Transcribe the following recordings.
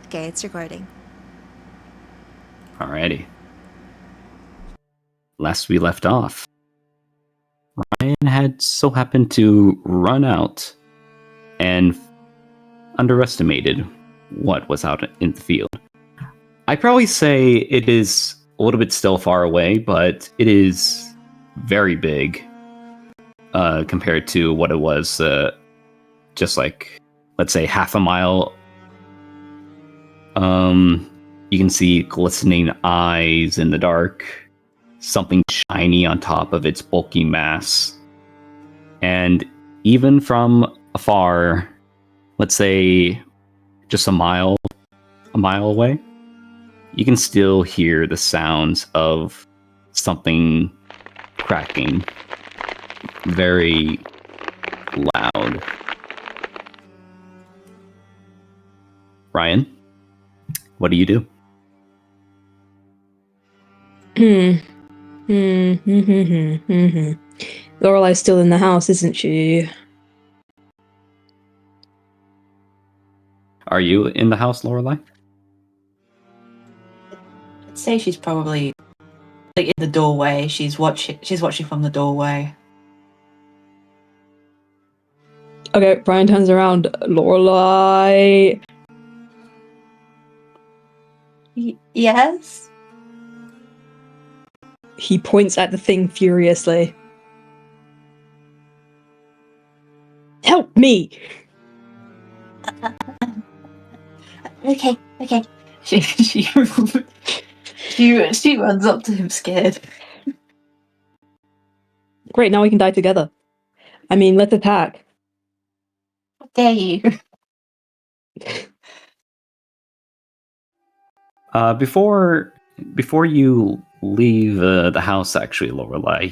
Okay, it's recording. Alrighty. Last we left off, Ryan had so happened to run out and underestimated what was out in the field. I'd probably say it is a little bit still far away, but it is very big compared to what it was just like, let's say, half a mile. You can see glistening eyes in the dark, something shiny on top of its bulky mass. And even from afar, let's say just a mile away, you can still hear the sounds of something cracking very loud. Ryan, what do you do? Lorelei's still in the house, isn't she? Are you in the house, Lorelei? I'd say she's probably like in the doorway. She's watching from the doorway. Okay, Brian turns around. Lorelei. Yes? He points at the thing furiously. Help me! Okay. She runs up to him scared. Great, now we can die together. I mean, let's attack. How dare you? Before you leave the house, actually, Lorelei,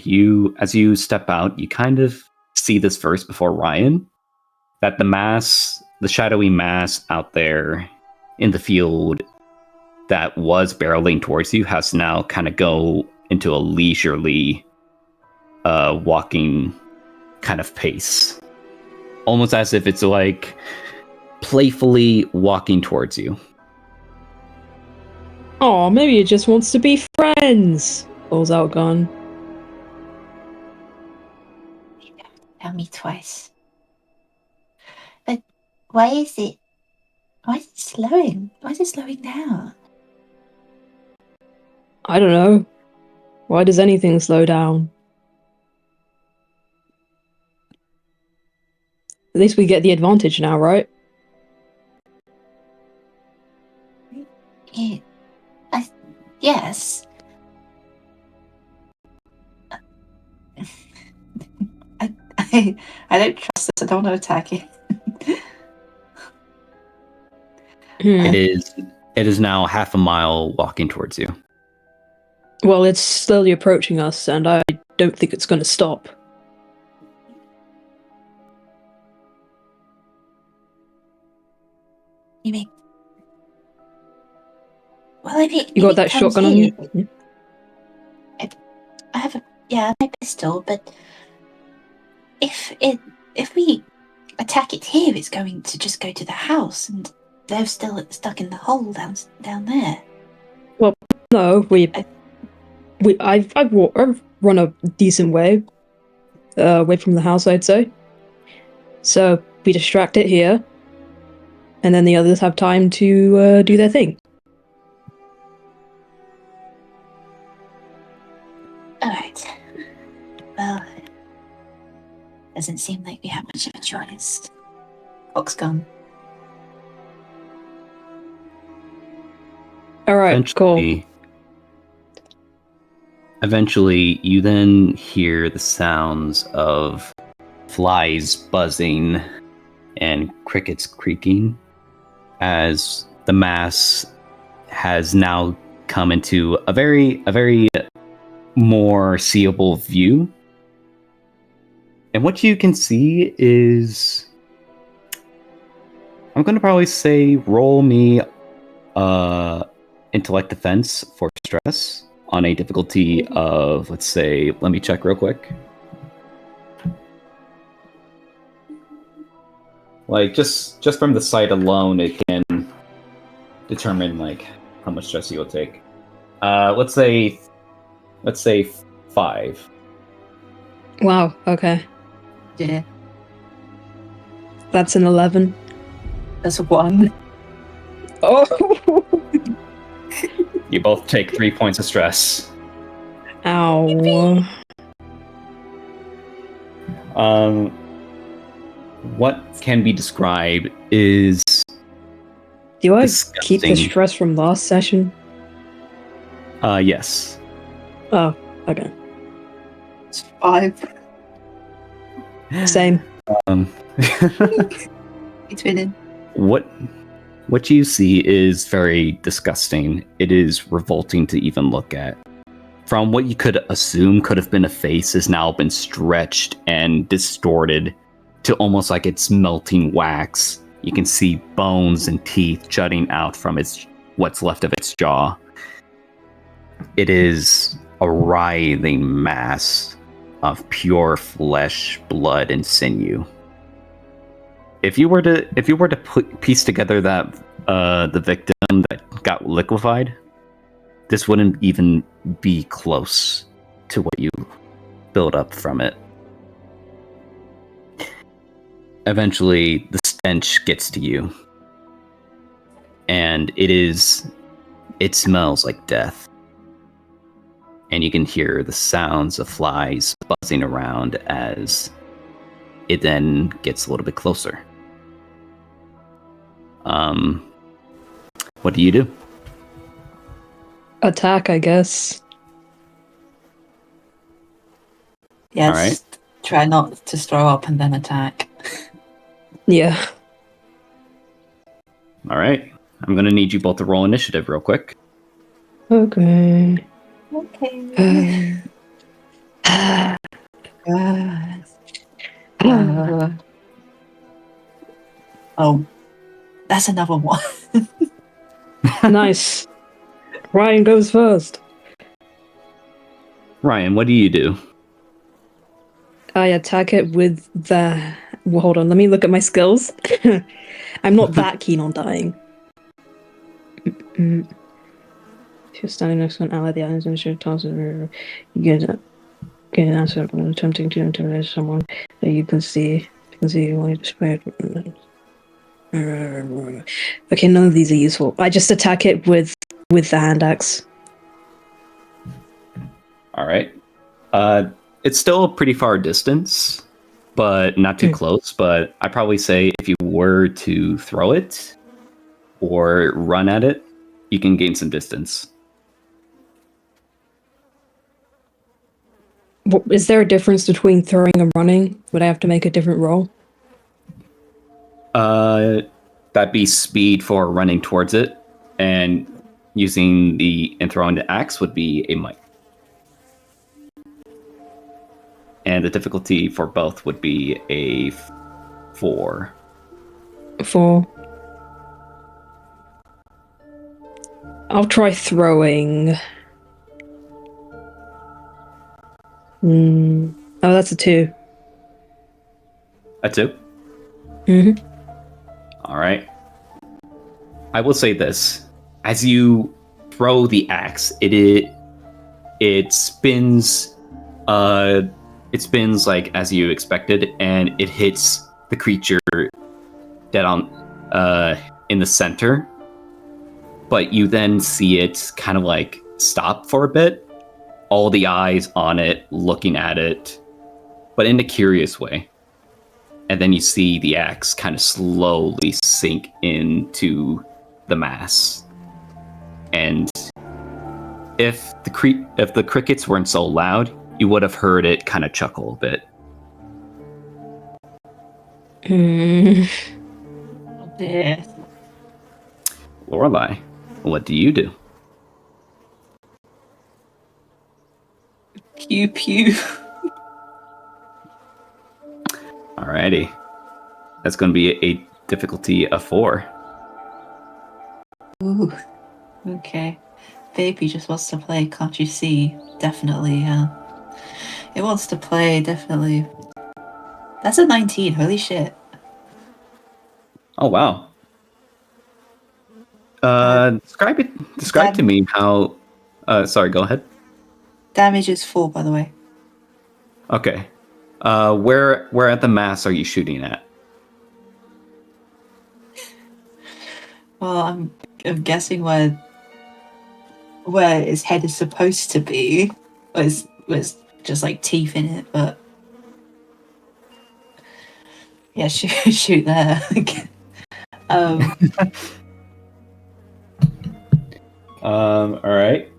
as you step out, you kind of see this first before Ryan, that the shadowy mass out there in the field that was barreling towards you has now kind of go into a leisurely walking kind of pace. Almost as if it's like playfully walking towards you. Oh, maybe it just wants to be friends. Pulls out gun. Tell me twice. But why is it slowing? Why is it slowing down? I don't know. Why does anything slow down? At least we get the advantage now, right? Yeah. Yes. I don't trust this. I don't want to attack it. It is now half a mile walking towards you. Well, it's slowly approaching us, and I don't think it's going to stop. You mean? Well, You got that shotgun on you? I have my pistol, but if we attack it here, it's going to just go to the house, and they're still stuck in the hole down there. Well, no, I've run a decent way away from the house, I'd say. So we distract it here, and then the others have time to do their thing. All right. Well, doesn't seem like we have much of a choice. Fox gun. All right, cool. Eventually, you then hear the sounds of flies buzzing and crickets creaking as the mass has now come into a very more seeable view. And what you can see is, I'm going to probably say, roll me intellect defense for stress on a difficulty of, let's say, let me check real quick. Like, just from the sight alone, it can determine like how much stress you will take. Let's say 5. Wow, okay. Yeah. That's an 11. That's 1. Oh! You both take 3 points of stress. Ow. What can be described is Do I keep the disgusting. stress from last session? Yes. Oh, okay. It's 5. Same. It's winning. What you see is very disgusting. It is revolting to even look at. From what you could assume could have been a face has now been stretched and distorted to almost like it's melting wax. You can see bones and teeth jutting out from what's left of its jaw. It is a writhing mass of pure flesh, blood, and sinew. If you were to piece together that the victim that got liquefied, this wouldn't even be close to what you build up from it. Eventually, the stench gets to you, and it smells like death. And you can hear the sounds of flies buzzing around as it then gets a little bit closer. What do you do? Attack, I guess. Yes. All right. Try not to throw up and then attack. Yeah. All right. I'm going to need you both to roll initiative real quick. Okay. Okay. Oh, that's another 1. Nice. Ryan goes first. Ryan, what do you do? I attack it with the... Well, hold on, let me look at my skills. I'm not that keen on dying. If you're standing next to an ally, the allies initiative toss you get an answer when attempting to intimidate someone that you can see. You can see when you display it. Okay, none of these are useful. I just attack it with the hand axe. All right. It's still a pretty far distance, but not too close. But I'd probably say if you were to throw it or run at it, you can gain some distance. Is there a difference between throwing and running? Would I have to make a different roll? That'd be speed for running towards it, and throwing the axe would be a might. And the difficulty for both would be a 4. 4. I'll try throwing. Oh, that's a 2. A 2? Mm-hmm. All right. I will say this: as you throw the axe, it spins. It spins like as you expected, and it hits the creature dead on in the center. But you then see it kind of like stop for a bit, all the eyes on it, looking at it, but in a curious way. And then you see the axe kind of slowly sink into the mass. And if the crickets weren't so loud, you would have heard it kind of chuckle a bit. Yeah. Lorelai, what do you do? Pew pew. Alrighty. That's going to be a difficulty of 4. Ooh. Okay. Baby just wants to play, can't you see? Definitely, it wants to play, definitely. That's a 19, holy shit. Oh, wow. Describe to me how. Sorry, go ahead. Damage is 4, by the way. Okay. Where at the mass are you shooting at? Well, I'm guessing where his head is supposed to be was just like teeth in it, but yeah, shoot there. All right.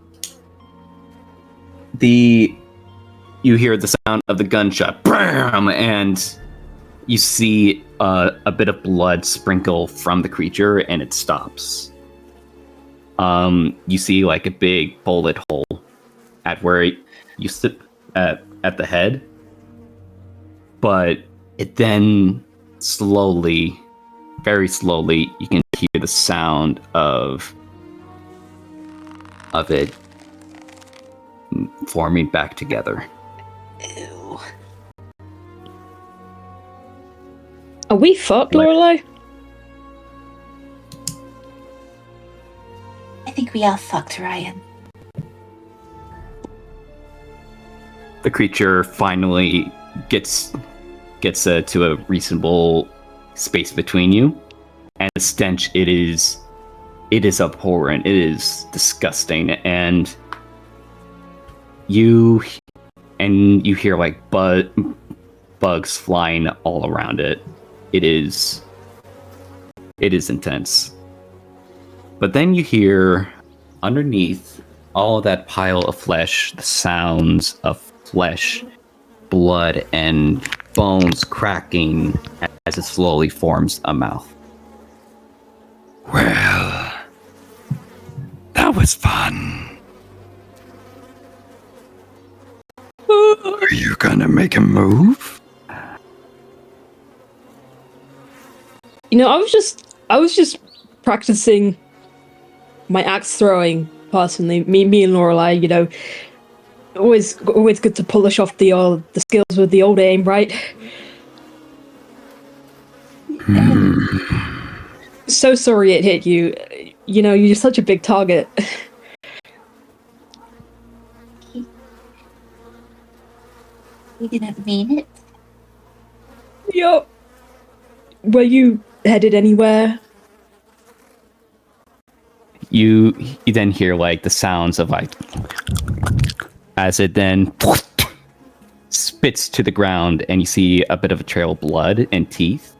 You hear the sound of the gunshot, BAM! And you see a bit of blood sprinkle from the creature, and it stops. You see like a big bullet hole at where you sit at the head, but it then slowly, very slowly, you can hear the sound of it forming back together. Ew. Are we fucked, What? Lorelei? I think we are fucked, Ryan. The creature finally gets to a reasonable space between you, and the stench it is abhorrent. It is disgusting, and you hear like bugs flying all around it. It is intense. But then you hear underneath all of that pile of flesh the sounds of flesh, blood, and bones cracking as it slowly forms a mouth. Well, that was fun. Are you gonna make a move? You know, I was just practicing my axe throwing personally. Me and Lorelei, you know, always good to polish off the skills with the old aim, right? So sorry it hit you. You know, you're such a big target. We didn't mean it. Yup. Were you headed anywhere? You then hear like the sounds of like as it then spits to the ground, and you see a bit of a trail of blood and teeth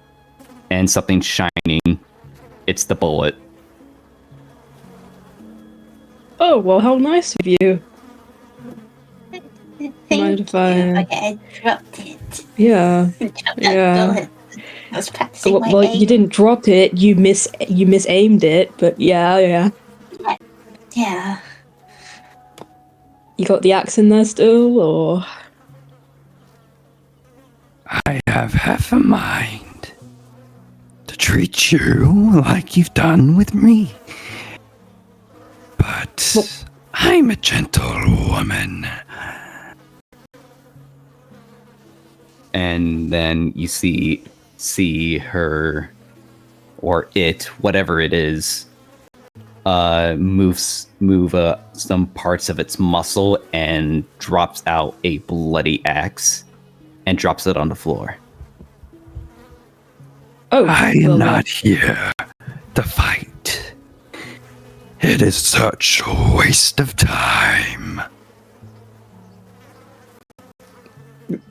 and something shining. It's the bullet. Oh, well, how nice of you. Mind if I- Okay, I dropped it. Yeah. Dropped that Yeah. bullet. I was practicing my Well, aim. you didn't drop it. You misaimed it, but yeah. Yeah. You got the axe in there still, or? I have half a mind to treat you like you've done with me. But Well- I'm a gentle woman. And then you see her or it, whatever it is, move some parts of its muscle and drops out a bloody axe and drops it on the floor. Oh, I am well, not here to fight. It is such a waste of time.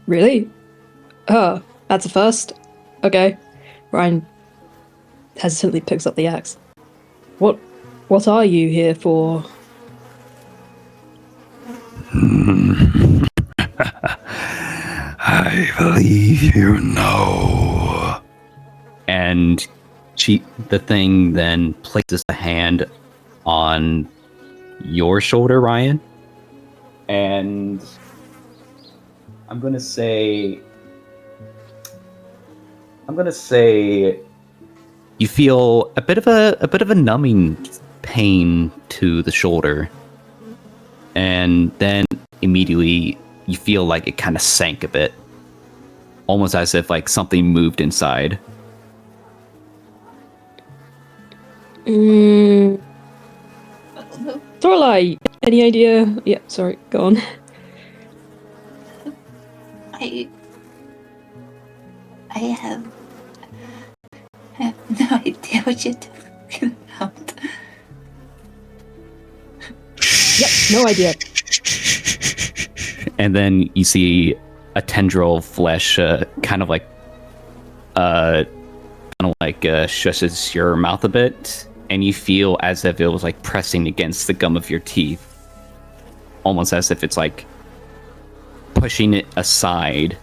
Really? Oh, that's a first. Okay. Ryan hesitantly picks up the axe. What are you here for? I believe you know. And the thing then places a hand on your shoulder, Ryan. And I'm gonna say you feel a bit of a numbing pain to the shoulder, and then immediately you feel like it kind of sank a bit, almost as if like something moved inside. Mm, Lorelai, any idea? Yeah, sorry, go on. I have no idea what you're talking about. Yep, no idea. And then you see a tendril of flesh kind of shushes your mouth a bit, and you feel as if it was like pressing against the gum of your teeth, almost as if it's like pushing it aside.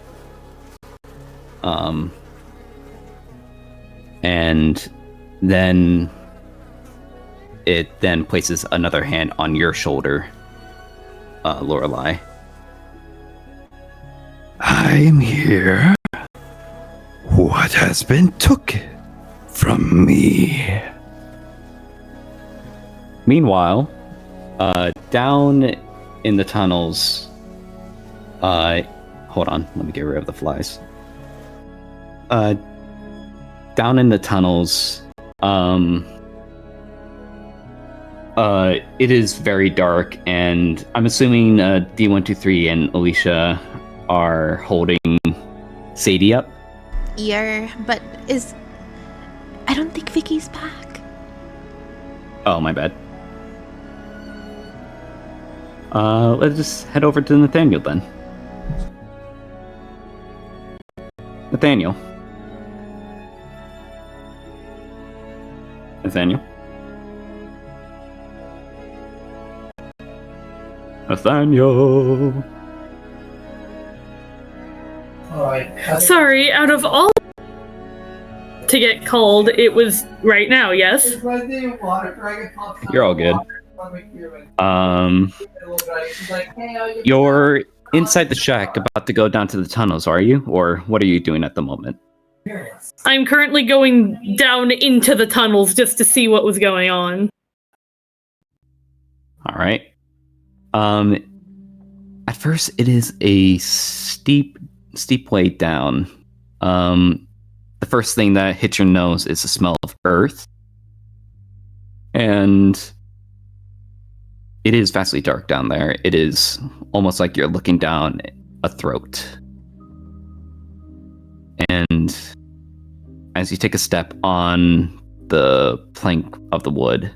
And then it then places another hand on your shoulder, Lorelai. I am here. What has been took from me? Meanwhile, down in the tunnels, hold on, let me get rid of the flies. Down in the tunnels, it is very dark, and I'm assuming D123 and Alicia are holding Sadie up. But I don't think Vicky's back. Oh, my bad. Let's just head over to Nathaniel then. Nathaniel. Nathaniel. Nathaniel. Sorry, out of all to get called, it was right now, yes? You're all good. You're inside the shack about to go down to the tunnels, are you? Or what are you doing at the moment? I'm currently going down into the tunnels just to see what was going on. All right. At first it is a steep way down. The first thing that hits your nose is the smell of earth. And it is vastly dark down there. It is almost like you're looking down a throat. And as you take a step on the plank of the wood,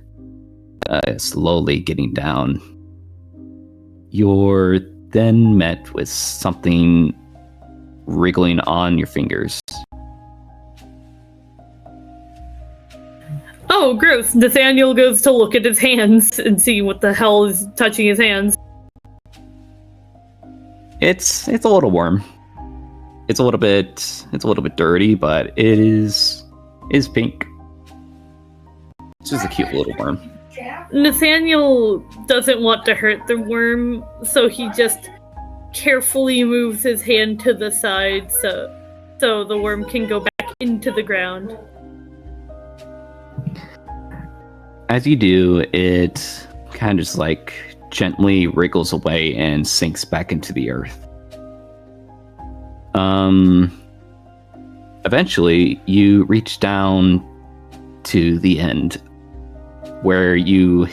slowly getting down, you're then met with something wriggling on your fingers. Oh, gross. Nathaniel goes to look at his hands and see what the hell is touching his hands. It's a little warm. It's a little bit dirty, but it is pink. It's just a cute little worm. Nathaniel doesn't want to hurt the worm, so he just carefully moves his hand to the side so the worm can go back into the ground. As you do, it kind of just like gently wriggles away and sinks back into the earth. Eventually, you reach down to the end where you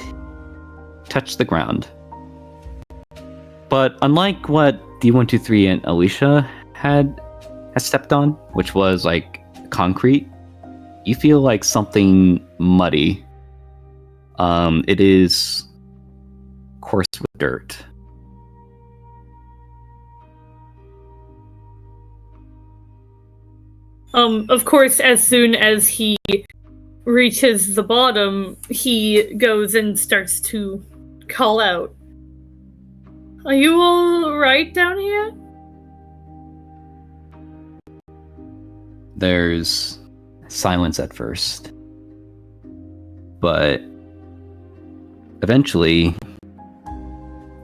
touch the ground. But unlike what D123 and Alicia had stepped on, which was like concrete, you feel like something muddy. It is coarse with dirt. Of course, as soon as he reaches the bottom, he goes and starts to call out. Are you all right down here? There's silence at first, but eventually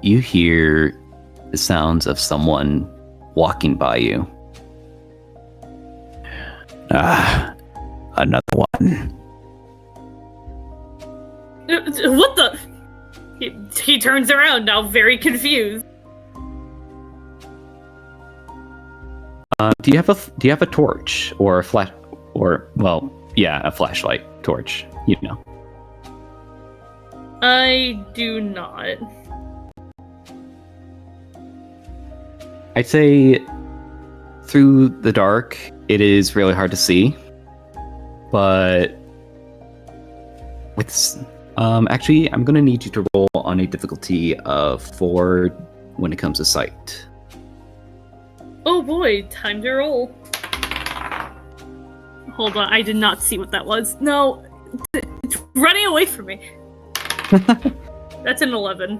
you hear the sounds of someone walking by you. Another one. What the? He turns around now, very confused. Do you have a torch or a flash, or a flashlight torch? You know. I do not. I'd say through the dark, it is really hard to see. But with actually, I'm gonna need you to roll on a difficulty of 4 when it comes to sight. Oh boy, time to roll. Hold on, I did not see what that was. No, it's running away from me. That's an 11.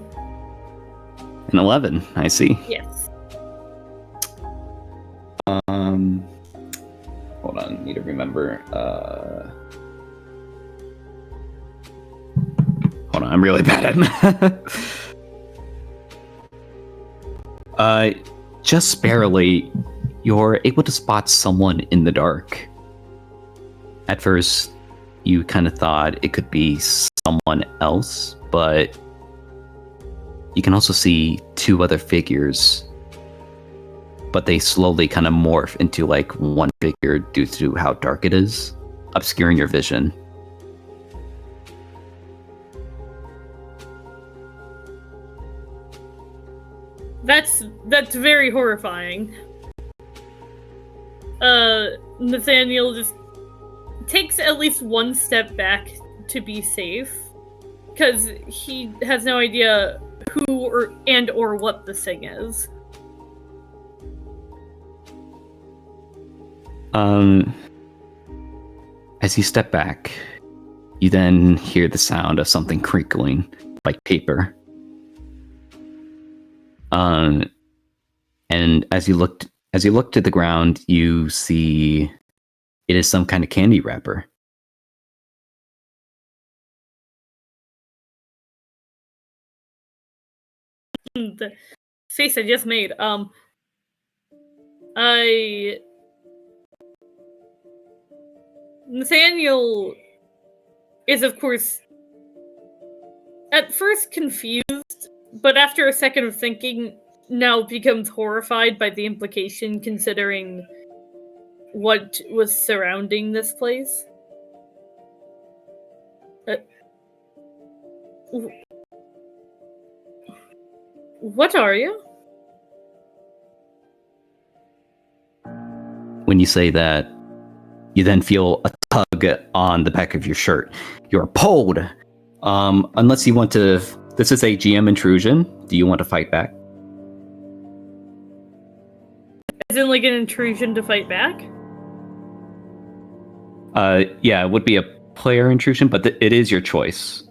An 11, I see. Yes. Hold on, need to remember. Hold on, I'm really bad at just barely, you're able to spot someone in the dark. At first, you kind of thought it could be someone else, but you can also see 2 other figures, but they slowly kind of morph into like one figure due to how dark it is, obscuring your vision. That's very horrifying. Nathaniel just takes at least one step back to be safe, because he has no idea who or what this thing is. As you step back, you then hear the sound of something crinkling, like paper. And as you look to the ground, you see it is some kind of candy wrapper. The face I just made. Nathaniel is, of course, at first confused, but after a second of thinking, now becomes horrified by the implication, considering what was surrounding this place. What are you? When you say that, you then feel a tug on the back of your shirt. You're pulled. Unless you want to... This is a GM intrusion. Do you want to fight back? As in, like, an intrusion to fight back? Yeah, it would be a player intrusion, but it is your choice.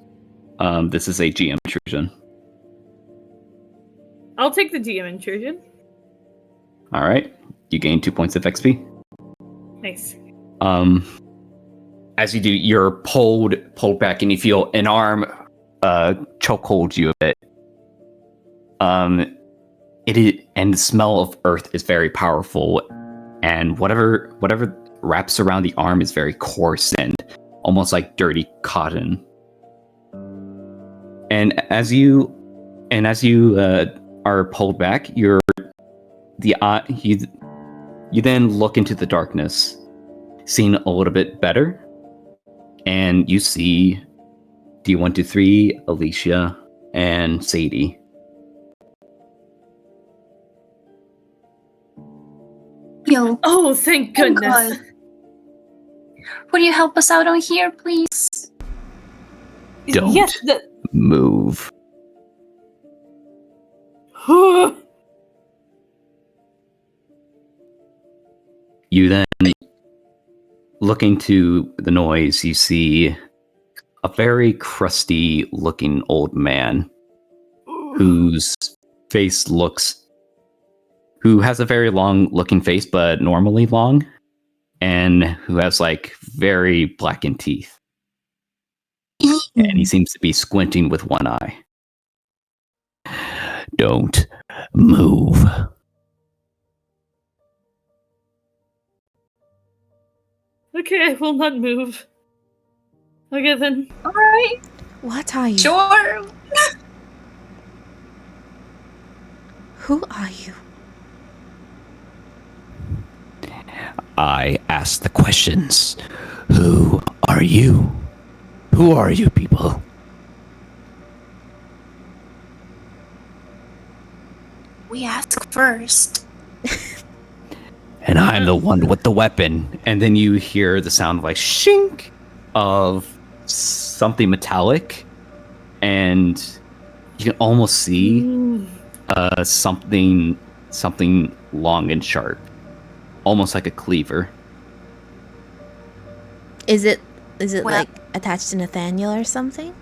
This is a GM intrusion. I'll take the GM intrusion. All right. You gain 2 points of XP. Nice. As you do, you're pulled back, and you feel an arm chokehold you a bit. It is, and the smell of earth is very powerful, and whatever wraps around the arm is very coarse and almost like dirty cotton. And as you are pulled back, you then look into the darkness, seeing a little bit better, and you see D123, Alicia, and Sadie. Yo. Oh, thank goodness. God. Would you help us out on here, please? Don't Yes, move. You then, looking to the noise, you see a very crusty looking old man whose face who has a very long looking face, but normally long, and who has like very blackened teeth. And he seems to be squinting with one eye. Don't move. Okay, I will not move. Okay then. Alright, What are you? sure. Who are you? I ask the questions. Who are you? Who are you people? We ask first. And I'm the one with the weapon. And then you hear the sound of like shink of something metallic. And you can almost see something long and sharp. Almost like a cleaver. Is it Well- like attached to Nathaniel or something?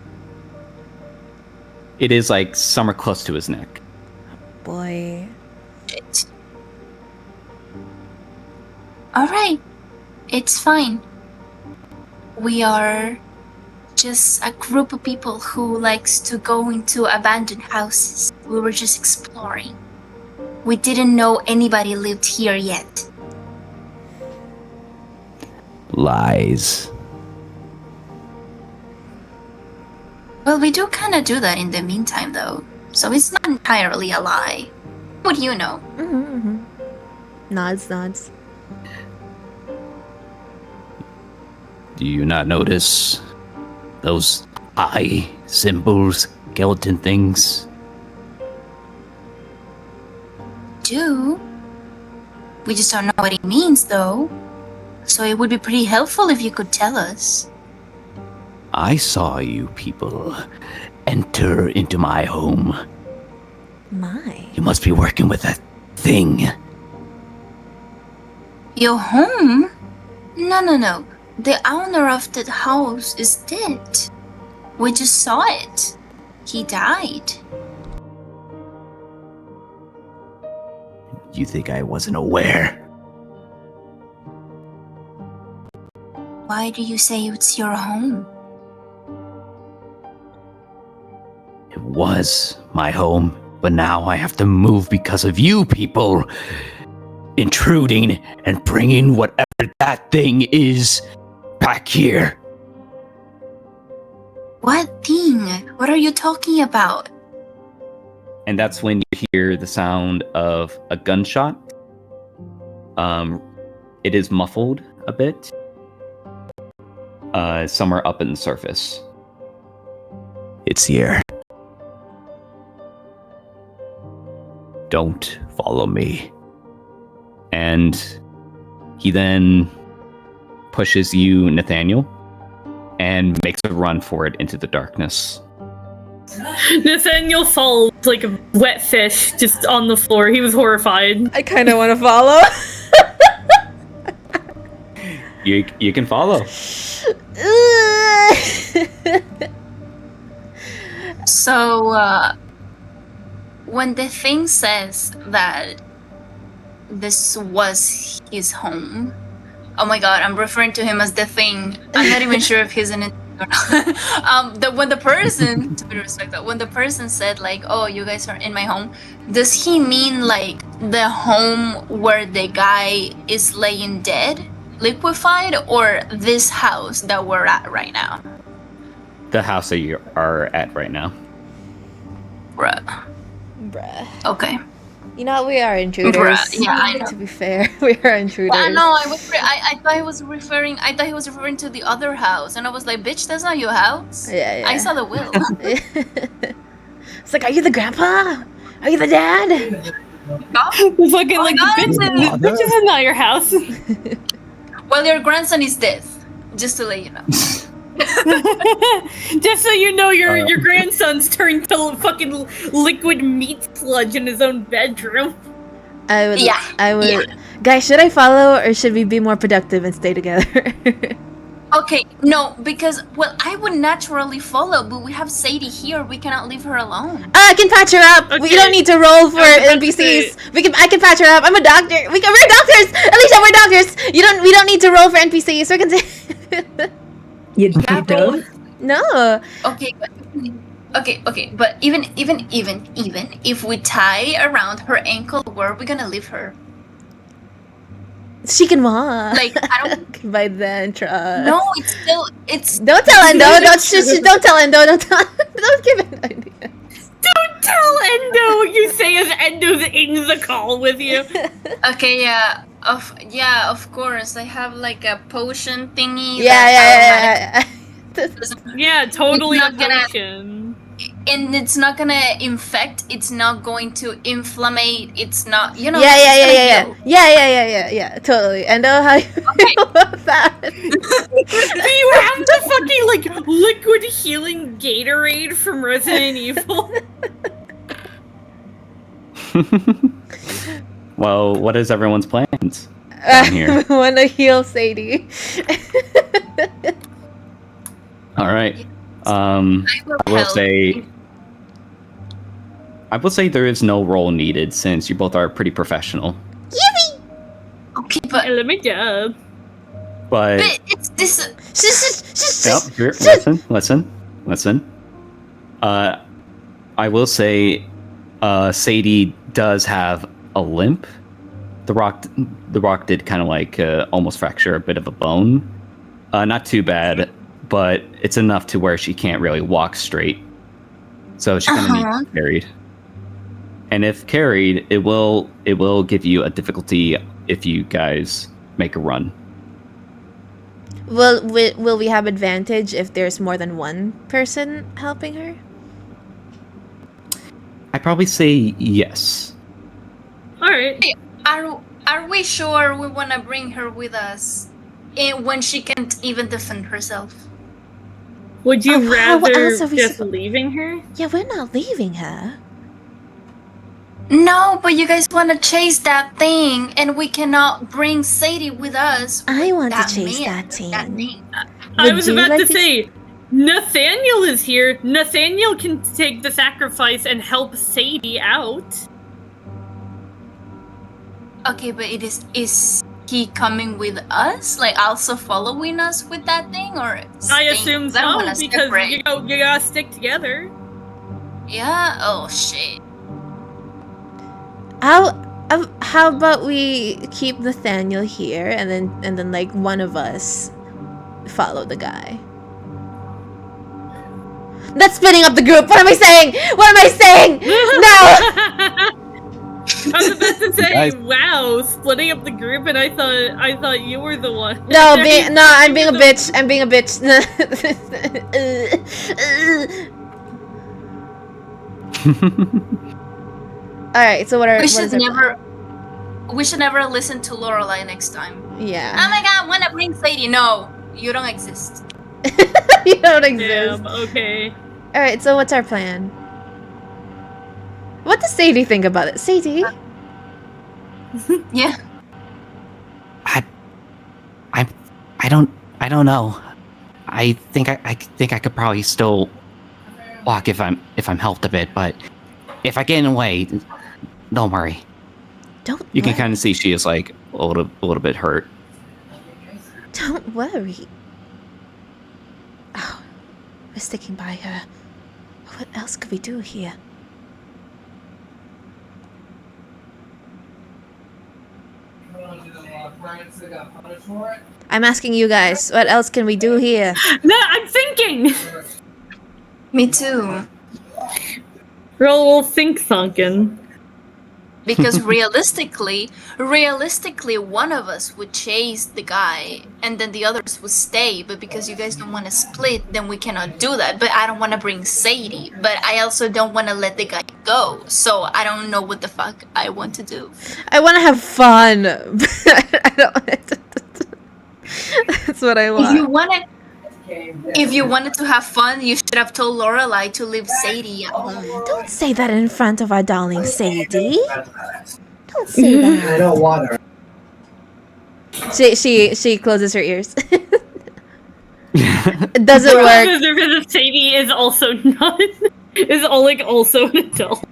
It is like somewhere close to his neck. Boy. Alright. It's fine. We are just a group of people who likes to go into abandoned houses. We were just exploring. We didn't know anybody lived here yet. Lies. Well, we do kind of do that in the meantime, though. So it's not entirely a lie. What do you know? Nods. Do you not notice those eye symbols, skeleton things? Do. We just don't know what it means, though. So it would be pretty helpful if you could tell us. I saw you people enter into my home. My. You must be working with that thing. Your home? No. The owner of that house is dead. We just saw it. He died. You think I wasn't aware? Why do you say it's your home? It was my home, but now I have to move because of you people intruding and bringing whatever that thing is back here. What thing? What are you talking about? And that's when you hear the sound of a gunshot. It is muffled a bit. Somewhere up in the surface. It's here. Don't follow me. And he then pushes you, Nathaniel, and makes a run for it into the darkness. Nathaniel falls like a wet fish just on the floor. He was horrified. I kind of want to follow. You can follow. So, when the thing says that this was his home, oh my god, I'm referring to him as the thing. I'm not even sure if he's in it or not. When the person, to be respectful, when the person said like, "Oh, you guys are in my home," does he mean like the home where the guy is laying dead, liquefied, or this house that we're at right now? The house that you are at right now. Bruh. Okay. You know, we are intruders. Bruh, yeah, I know. To be fair, we are intruders. Well, no, I thought he was referring. I thought he was referring to the other house, and I was like, "Bitch, that's not your house." Yeah. I saw the will. It's like, are you the grandpa? Are you the dad? Fucking like, God, bitch, this is not your house. Well, your grandson is dead. Just to let you know. Just so you know, your grandson's turned to fucking liquid meat sludge in his own bedroom. I would. Yeah. Guys, should I follow or should we be more productive and stay together? Okay, no, because well, I would naturally follow, but we have Sadie here. We cannot leave her alone. I can patch her up. Okay. We don't need to roll for NPCs. I can patch her up. I'm a doctor. We're doctors. Alicia, we're doctors. We don't need to roll for NPCs. We can say. You Yeah, don't? No. Okay, but even if we tie around her ankle, where are we gonna leave her? She can walk. Like, I don't. By then, trust. No, it's. Don't tell Endo. Don't tell Endo. Don't give it ideas. Don't tell Endo what you say as Endo's in the call with you. Okay, yeah, of course. I have like a potion thingy. Yeah. Yeah, totally Not a gonna- potion. and it's not gonna infect. It's not going to inflammate. It's not, you know. Yeah, it's yeah, gonna yeah, heal. yeah. Totally. I know how you feel about that. Do you have the fucking like liquid healing Gatorade from Resident Evil? Well, what is everyone's plans down here? I want to heal Sadie. All right. I will I will help. say there is no role needed since you both are pretty professional. Okay, but Let me go. But it's this. yep, here, listen. I will say, Sadie does have a limp. The rock did kind of like almost fracture a bit of a bone. Not too bad, but it's enough to where she can't really walk straight. So she's gonna need to be carried. And if carried, it will give you a difficulty if you guys make a run. Will we have advantage if there's more than one person helping her? I'd probably say yes. Alright. Are we sure we want to bring her with us when she can't even defend herself? Would you Oh, how rather else are we just suppo- leaving her? Yeah, we're not leaving her. No, but you guys want to chase that thing, and we cannot bring Sadie with us. I want to that chase man, that team. That thing. I Would was you about like to say, Nathaniel is here. Nathaniel can take the sacrifice and help Sadie out. Okay, but is he coming with us? Like also following us with that thing, or I staying? assume 'Cause I don't so, wanna because separate. you gotta stick together. Yeah. Oh shit. How about we keep Nathaniel here and then like one of us follow the guy? That's splitting up the group. What am I saying? No. I was about to say, Guys. wow, splitting up the group, and I thought you were the one. No, I'm being a bitch. I'm being a bitch. All right. So what is our plan? We should never listen to Lorelai next time. Yeah. Oh my god, wanna bring Sadie? No, you don't exist. You don't exist. Damn, okay. All right. So what's our plan? What does Sadie think about it? Sadie? Yeah. I don't know. I think I could probably still walk if I'm helped a bit, but if I get in the way, don't worry. You can kind of see she is like a little bit hurt. Don't worry. Oh, we're sticking by her. What else could we do here? I'm asking you guys, what else can we do here? No, I'm thinking. Me too. We're all a little think sunken. Because realistically, one of us would chase the guy, and then the others would stay. But because you guys don't want to split, then we cannot do that. But I don't want to bring Sadie. But I also don't want to let the guy go. So I don't know what the fuck I want to do. I want to have fun. I don't. That's what I want. If you wanted to have fun, you should have told Lorelai to leave Sadie at home. Don't say that in front of our darling Sadie. Don't say that. I don't want her. She closes her ears. It doesn't work. Because Sadie is also not also an adult.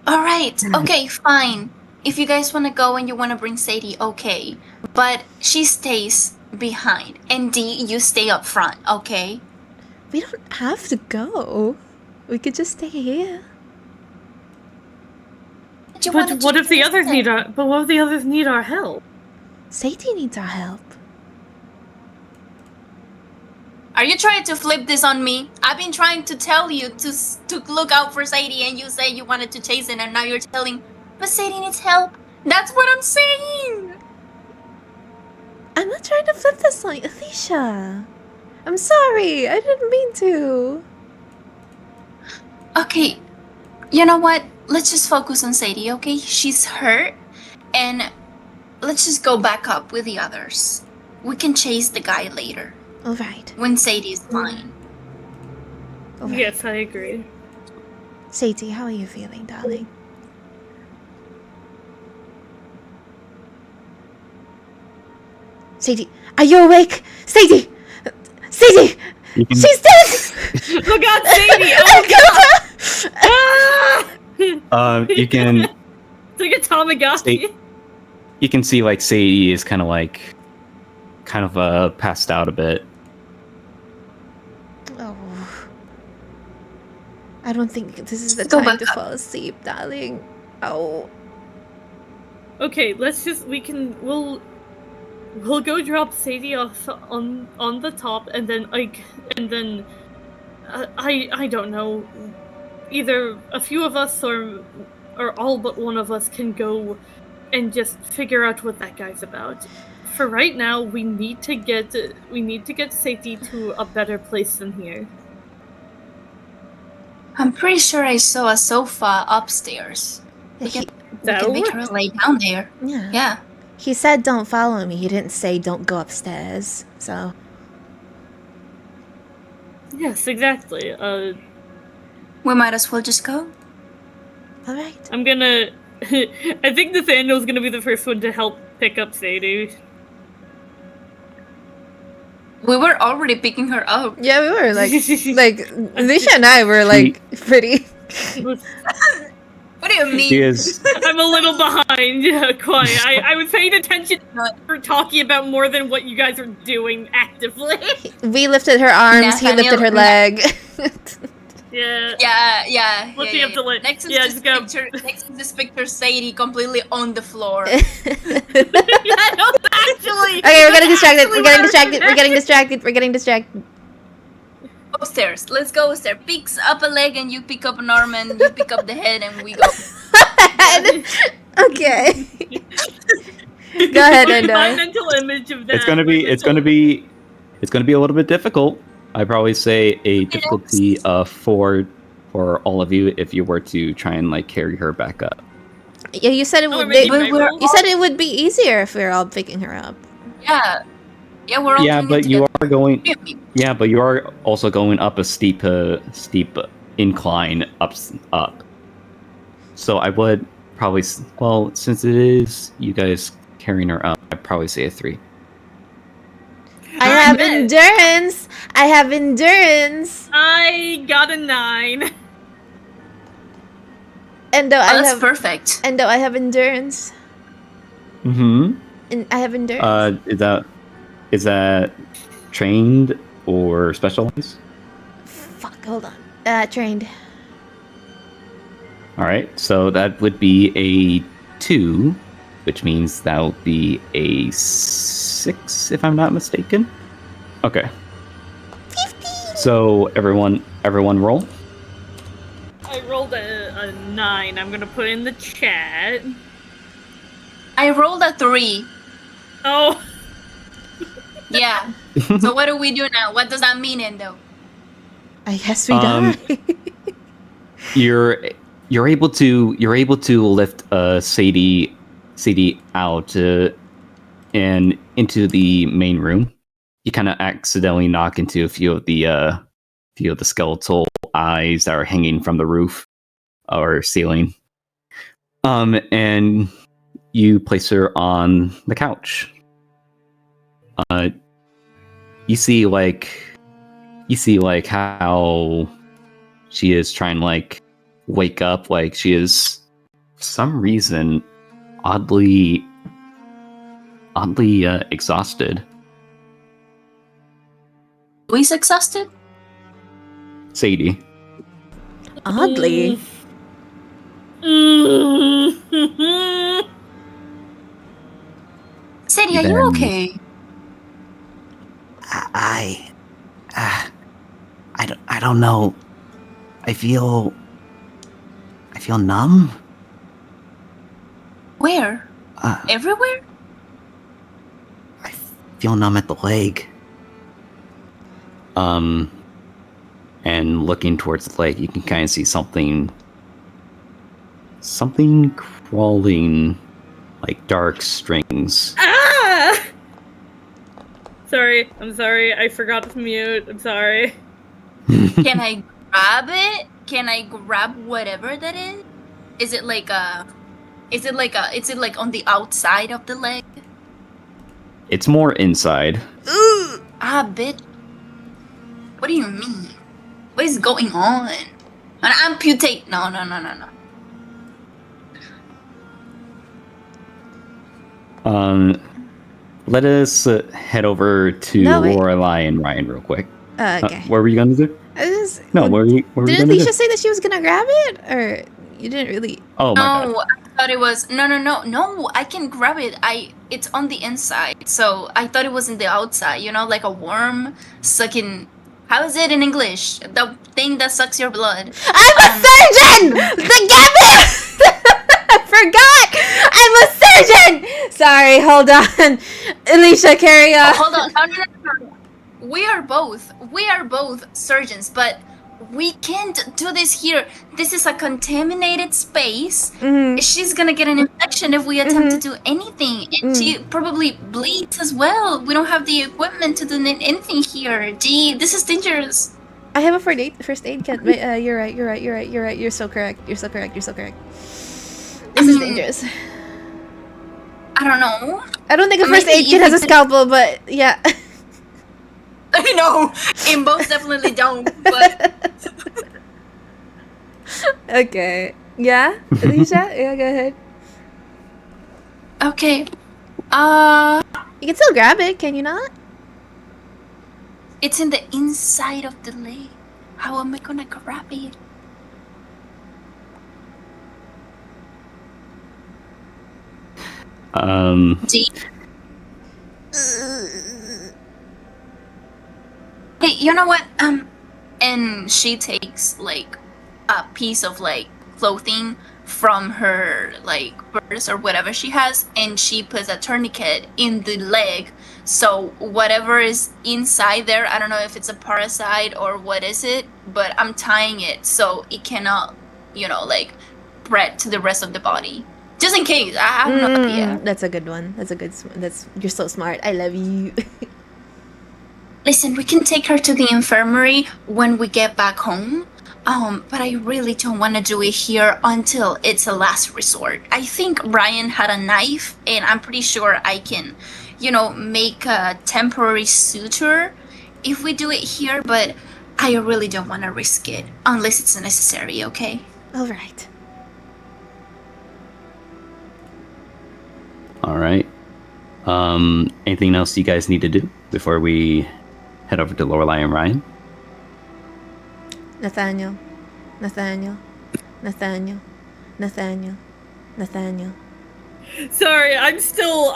All right. Okay. Fine. If you guys want to go and you want to bring Sadie, okay. But she stays behind, and D, you stay up front, okay? We don't have to go. We could just stay here. But what if the others need our? But what if the others need our help? Sadie needs our help. Are you trying to flip this on me? I've been trying to tell you to look out for Sadie, and you say you wanted to chase it, and now you're telling, but Sadie needs help. That's what I'm saying. I'm not trying to flip this on Alicia. I'm sorry. I didn't mean to. Okay, you know what? Let's just focus on Sadie, okay? She's hurt, and let's just go back up with the others. We can chase the guy later All right. when Sadie is fine. All right. Yes, I agree. Sadie, how are you feeling, darling? Sadie, are you awake? Sadie! Sadie! You can, She's dead! Oh god, Sadie! Oh god! Ah! you can It's like a Tamagotchi. you can see like Sadie is kind of passed out a bit. Oh. I don't think this is the Go time back to up. fall asleep, darling. Oh. Okay, we'll go drop Sadie off on the top, and then I don't know, either a few of us or all but one of us can go and just figure out what that guy's about. For right now, we need to get Sadie to a better place than here. I'm pretty sure I saw a sofa upstairs. We can That'll make work. her lay down there. Yeah. Yeah. He said don't follow me. He didn't say don't go upstairs. So, Yes, exactly. We might as well just go. all right. I'm gonna. I think Nathaniel's gonna be the first one to help pick up Sadie. We were already picking her up. Yeah, we were like Nisha and I were like pretty. What do you mean? She is I'm a little behind. Yeah, quite. I was paying attention for talking about more than what you guys are doing actively. We lifted her arms. He lifted her leg. Yeah. Yeah. Lifting up the leg. Next is Yeah, this just go. picture. Next is this picture. Sadie completely on the floor. Yeah, no, actually. Okay, we're getting distracted. We're getting distracted. We're getting distracted. We're getting distracted. Upstairs. Let's go upstairs. Picks up a leg and you pick up an arm and you pick up the head and we go. Okay. Go ahead, My Endo. mental image of that. it's gonna be a little bit difficult. I'd probably say a difficulty of 4 for all of you if you were to try and like carry her back up. Yeah, you said it would. maybe You said it would be easier if we were all picking her up. Yeah, we're all. Yeah, doing but it you together. are going. Yeah, but you are also going up a steep incline up. So I would probably, since it is you guys carrying her up, I'd probably say a 3. I have endurance. I have endurance. I got a 9. Endo, That's perfect. Endo, I have endurance. Mm-hmm. And I have endurance. Is that trained or specialized? Fuck, hold on. Trained. All right, so that would be a 2, which means that would be a 6, if I'm not mistaken. Okay. 50. So everyone roll. I rolled a 9. I'm gonna put in the chat. I rolled a 3. Oh. Yeah. So what do we do now? What does that mean, Endo? I guess we die. You're able to lift Sadie out and into the main room. You kind of accidentally knock into a few of the skeletal eyes that are hanging from the roof or ceiling. And you place her on the couch. You see how she is trying to like wake up, like she is for some reason oddly exhausted. Who's exhausted? Sadie. Oddly. Sadie, are you okay? I don't know. I feel numb. Where? Everywhere? I feel numb at the leg. And looking towards the lake, you can kind of see something crawling, like dark strings. Ah! Sorry, I'm sorry. I forgot to mute. I'm sorry. Can I grab it? Can I grab whatever that is? Is it like on the outside of the leg? It's more inside. Ah, bitch. What do you mean? What is going on? An amputate? No. Let us head over to No, wait. Lorelei and Ryan real quick. Okay. What were you gonna do? No, what were you Did gonna Alicia do? say that she was gonna grab it, or you didn't really? Oh my bad. No, I thought it was no. I can grab it. It's on the inside, so I thought it was in the outside. You know, like a worm sucking. How is it in English? The thing that sucks your blood. I'm a surgeon. I forgot. I'm a surgeon. Sorry. Hold on, Alicia. Carry on. Hold on. No. We are both surgeons, but we can't do this here. This is a contaminated space. Mhm. She's gonna get an infection if we attempt to do anything, and she probably bleeds as well. We don't have the equipment to do anything here. Gee, this is dangerous. I have a first aid kit. But, you're right. You're so correct. This is dangerous. I don't know. I don't think a first Maybe aid kit has a scalpel, but yeah. I know. In most definitely don't, but Okay. Yeah, Alicia. Yeah, go ahead. okay. You can still grab it, can you not? It's in the inside of the leg. How am I gonna grab it? Gee. Hey, you know what? And she takes like a piece of like clothing from her like purse or whatever she has, and she puts a tourniquet in the leg. So whatever is inside there, I don't know if it's a parasite or what is it, but I'm tying it so it cannot, like spread to the rest of the body. Just in case. I have no idea. That's a good one. You're so smart. I love you. Listen, we can take her to the infirmary when we get back home. But I really don't want to do it here until it's a last resort. I think Brian had a knife, and I'm pretty sure I can, make a temporary suture if we do it here, but I really don't want to risk it unless it's necessary, okay? All right. All right. Anything else you guys need to do before we head over to Lorelei and Ryan? Nathaniel. Sorry, I'm still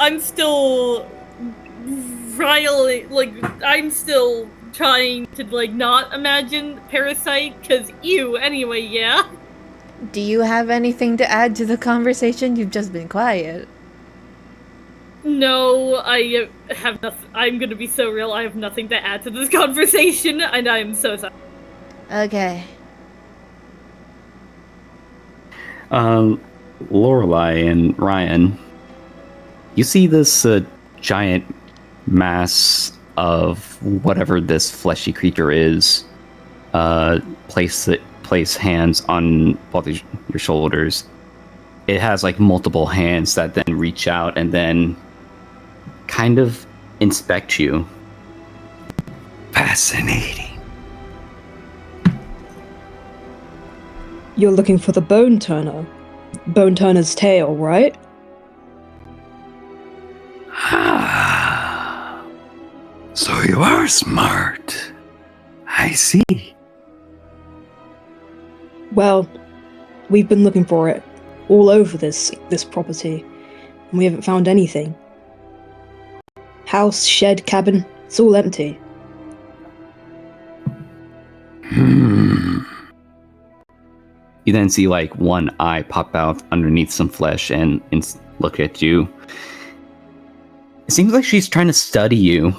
riling, I'm still trying to not imagine Parasite, cause ew, anyway, yeah? Do you have anything to add to the conversation? You've just been quiet. No, I have nothing. I'm gonna be so real, I have nothing to add to this conversation, and I'm so sorry. Okay. Lorelei and Ryan, you see this giant mass of whatever this fleshy creature is. Place hands on both your shoulders. It has multiple hands that then reach out and then kind of inspect you. Fascinating. You're looking for the Bone Turner. Bone Turner's tail, right? Ah. So you are smart. I see. Well, we've been looking for it all over this property, and we haven't found anything. House, shed, cabin, it's all empty. You then see one eye pop out underneath some flesh and look at you. It seems like she's trying to study you.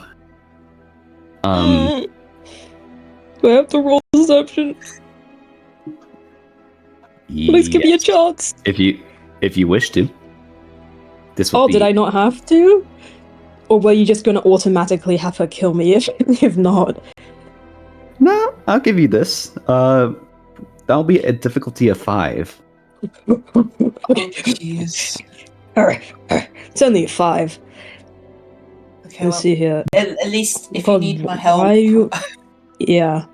Do I have to roll Deception. Please give me a Yes. chance. If you wish to. This would Oh, be did I not have to? Or were you just gonna automatically have her kill me if not? No, I'll give you this. That'll be a difficulty of 5. Oh, jeez. Alright, it's only a 5. Okay, Let's well, see here. at least if you God, need my help. why are you... Yeah.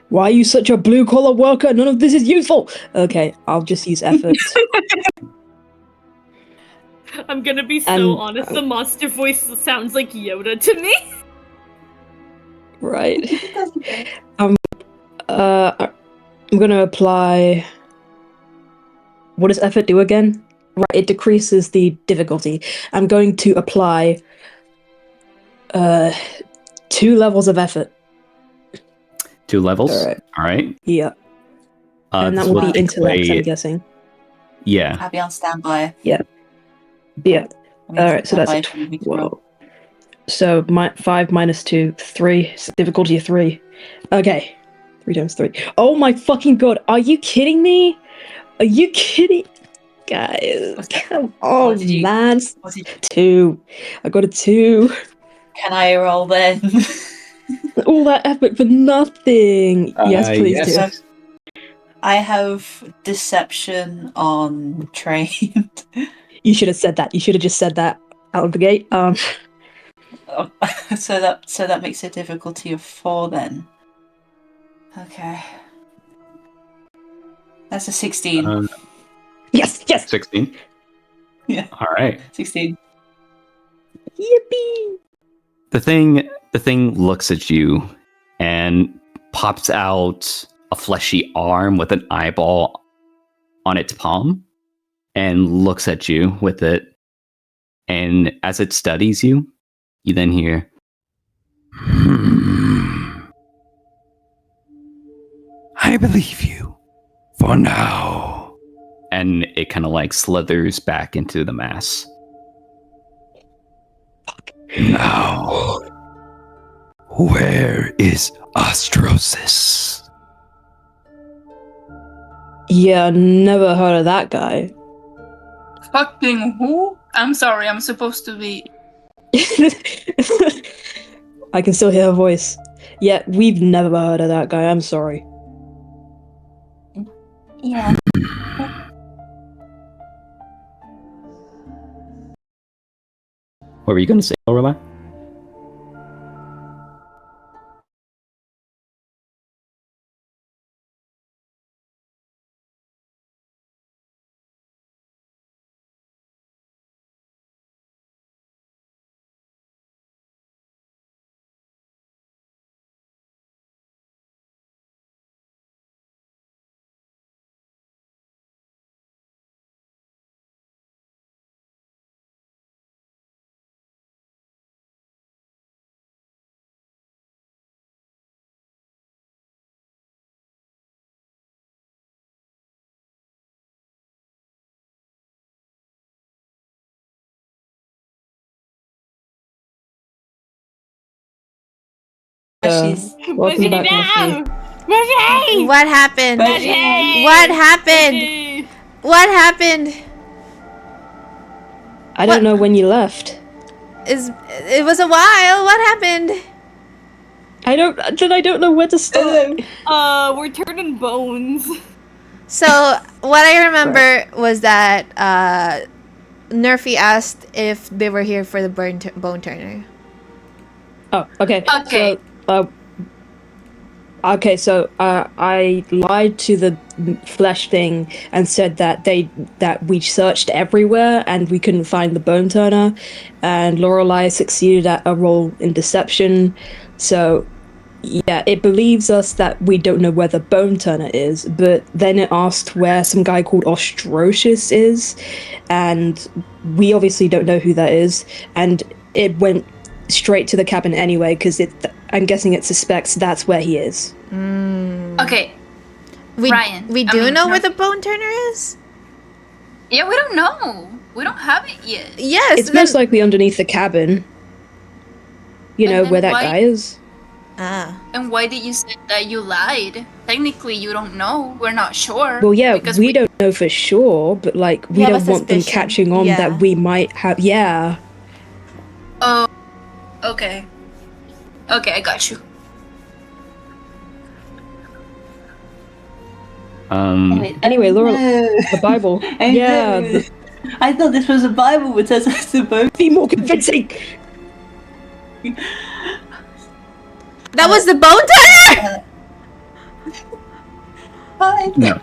Why are you such a blue-collar worker? None of this is useful! Okay, I'll just use effort. I'm gonna be so And- honest, the monster voice sounds like Yoda to me. Right. I'm gonna apply... What does effort do again? Right, it decreases the difficulty. I'm going to apply 2 levels of effort. 2 levels. Alright. All right. Yeah. And that this will be take intellect, away- I'm guessing. Yeah. I'll be on standby. Yeah. Alright, so that's a 12. So 5 minus 2, 3. Difficulty of 3. Okay. 3 times 3. Oh my fucking god, are you kidding me? Are you kidding? Guys, come on, did you- man. what did- 2. I got a 2. Can I roll then? All that effort for nothing. Yes, please yes. do. I have deception on trained. You should have said that. You should have just said that out of the gate. So that makes a difficulty of 4 then. Okay. That's a 16. Yes. 16. Yeah. All right. 16. Yippee. The thing looks at you and pops out a fleshy arm with an eyeball on its palm and looks at you with it. And as it studies you, you then hear, I believe you. For now. and it kind of like slithers back into the mass. Now. Where is Ostrosis? Yeah, never heard of that guy. Fucking who? I'm sorry, I'm supposed to be. I can still hear her voice. Yeah, we've never heard of that guy. I'm sorry. Yeah. What were you going to say, Lorelai? She's Welcome back, Murphy. What happened? Budgie. What happened? What happened? I don't know when you left. It was a while. What happened? I don't know where to start. We're turning bones. So what I remember was that Nerfy asked if they were here for the bone turner. Oh, okay. Okay. So, I lied to the flesh thing and said that we searched everywhere and we couldn't find the bone turner, and Lorelai succeeded at a roll in deception. So, yeah, it believes us that we don't know where the bone turner is, but then it asked where some guy called Ostrocious is, and we obviously don't know who that is, and it went straight to the cabin anyway, because I'm guessing it suspects that's where he is. Okay. We Ryan, we I do mean, know where no. the bone turner is. Yeah, we don't know. We don't have it yet. Yes, It's most likely underneath the cabin. You And know then where that why- guy is. Ah. And why did you say that you lied? Technically, you don't know. We're not sure. Well, yeah, because we don't know for sure, but like we have a don't want them suspicion. catching on Yeah. that we might have. Yeah. Oh, okay. Okay, I got you. Anyway, Laura, the Bible. Yeah. I thought this was a Bible which says it's supposed Be more convincing. That was the bone timer? No.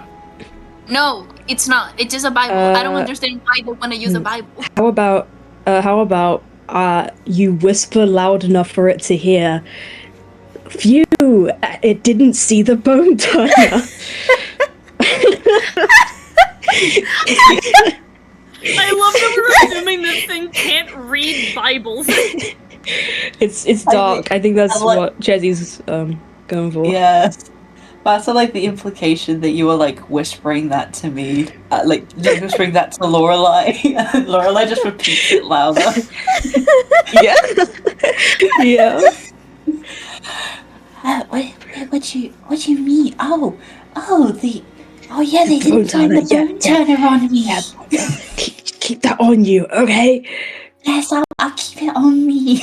No, it's not. It's just a Bible. I don't understand why they want to use a Bible. How about you whisper loud enough for it to hear? Phew! It didn't see the bone timer. I love that we're assuming this thing can't read Bibles. It's dark. I think that's like- what Jezzy's going for. Yes. But I also like the implication that you were like whispering that to me, like just whispering that to Lorelai, and Lorelai just repeats it louder. Yeah. Yeah. What do you mean? Oh yeah, they The bone didn't find the timer, bone turner on me. Yeah. Keep that on you, okay? Yes, I'll keep it on me.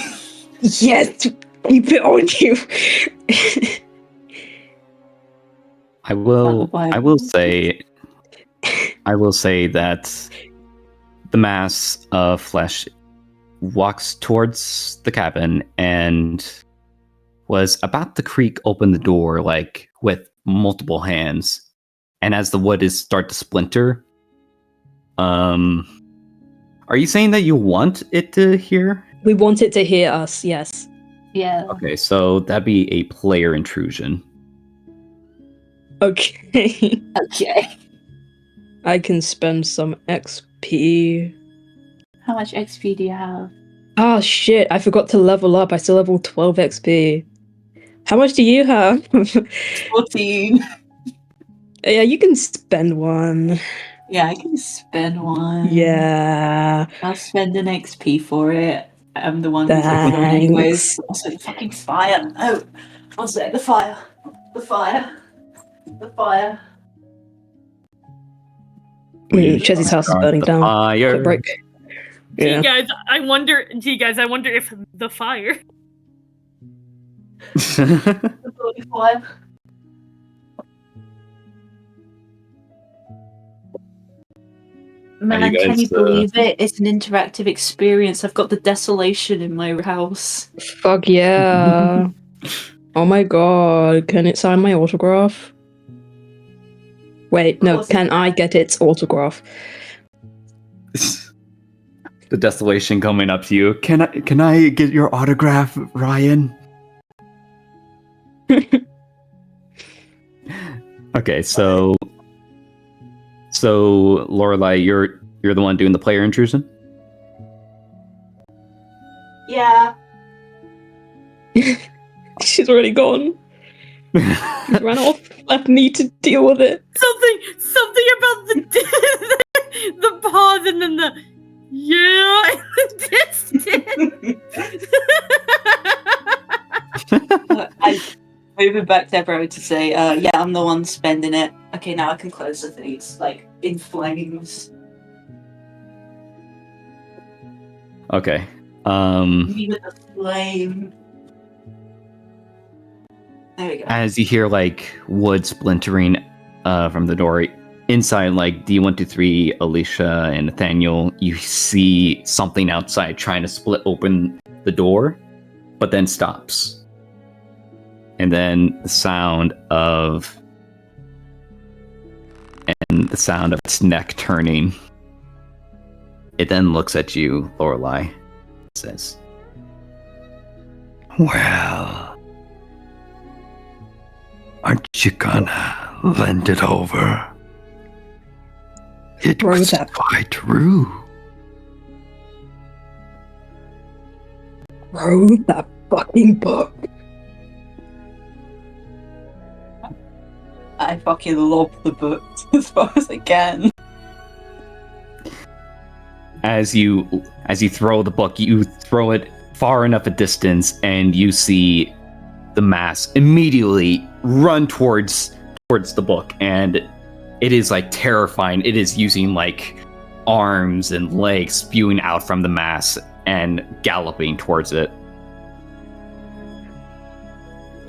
Yes, keep it on you. I will say that the mass of flesh walks towards the cabin and was about to creak open the door like with multiple hands. And as the wood is start to splinter, are you saying that you want it to hear? We want it to hear us, yes. Yeah. Okay, so that'd be a player intrusion. Okay. Okay. I can spend some XP. How much XP do you have? Oh shit, I forgot to level up. I still level 12 XP. How much do you have? 14. Yeah, you can spend one. Yeah, I can spend one. Yeah. I'll spend an XP for it. I'm the one who's like going anyways. Thanks. Also, the fucking fire. Oh, one sec. The fire. The fire. The fire. Chezzy's house is burning down. Fire. Quick break. Gee, Yeah. guys, I wonder if the fire. The fire. Man, guys, can you believe it? It's an interactive experience. I've got the desolation in my house. Fuck yeah. Oh my god, can it sign my autograph? Wait, no, can I get its autograph? The desolation coming up to you. Can I get your autograph, Ryan? Okay, so Lorelai, you're the one doing the player intrusion? Yeah. She's already gone. She's ran off. Left me to deal with it. Something about the pause and then the yeah in the distance. I moving back to Ebro to say, yeah, I'm the one spending it. Okay, now I can close the thing. It's like in flames. Okay. Me with the flame. There we go. As you hear like wood splintering from the door inside, like D123, Alicia, and Nathaniel, you see something outside trying to split open the door, but then stops. And then the sound of its neck turning. It then looks at you, Lorelai. It says, Well, aren't you gonna lend it over? It Throw was that. quite true. Throw that fucking book. I fucking love the book as far as I can. as you throw the book, you throw it far enough a distance, and you see the mass immediately run towards the book, and it is like terrifying. It is using like arms and legs spewing out from the mass and galloping towards it.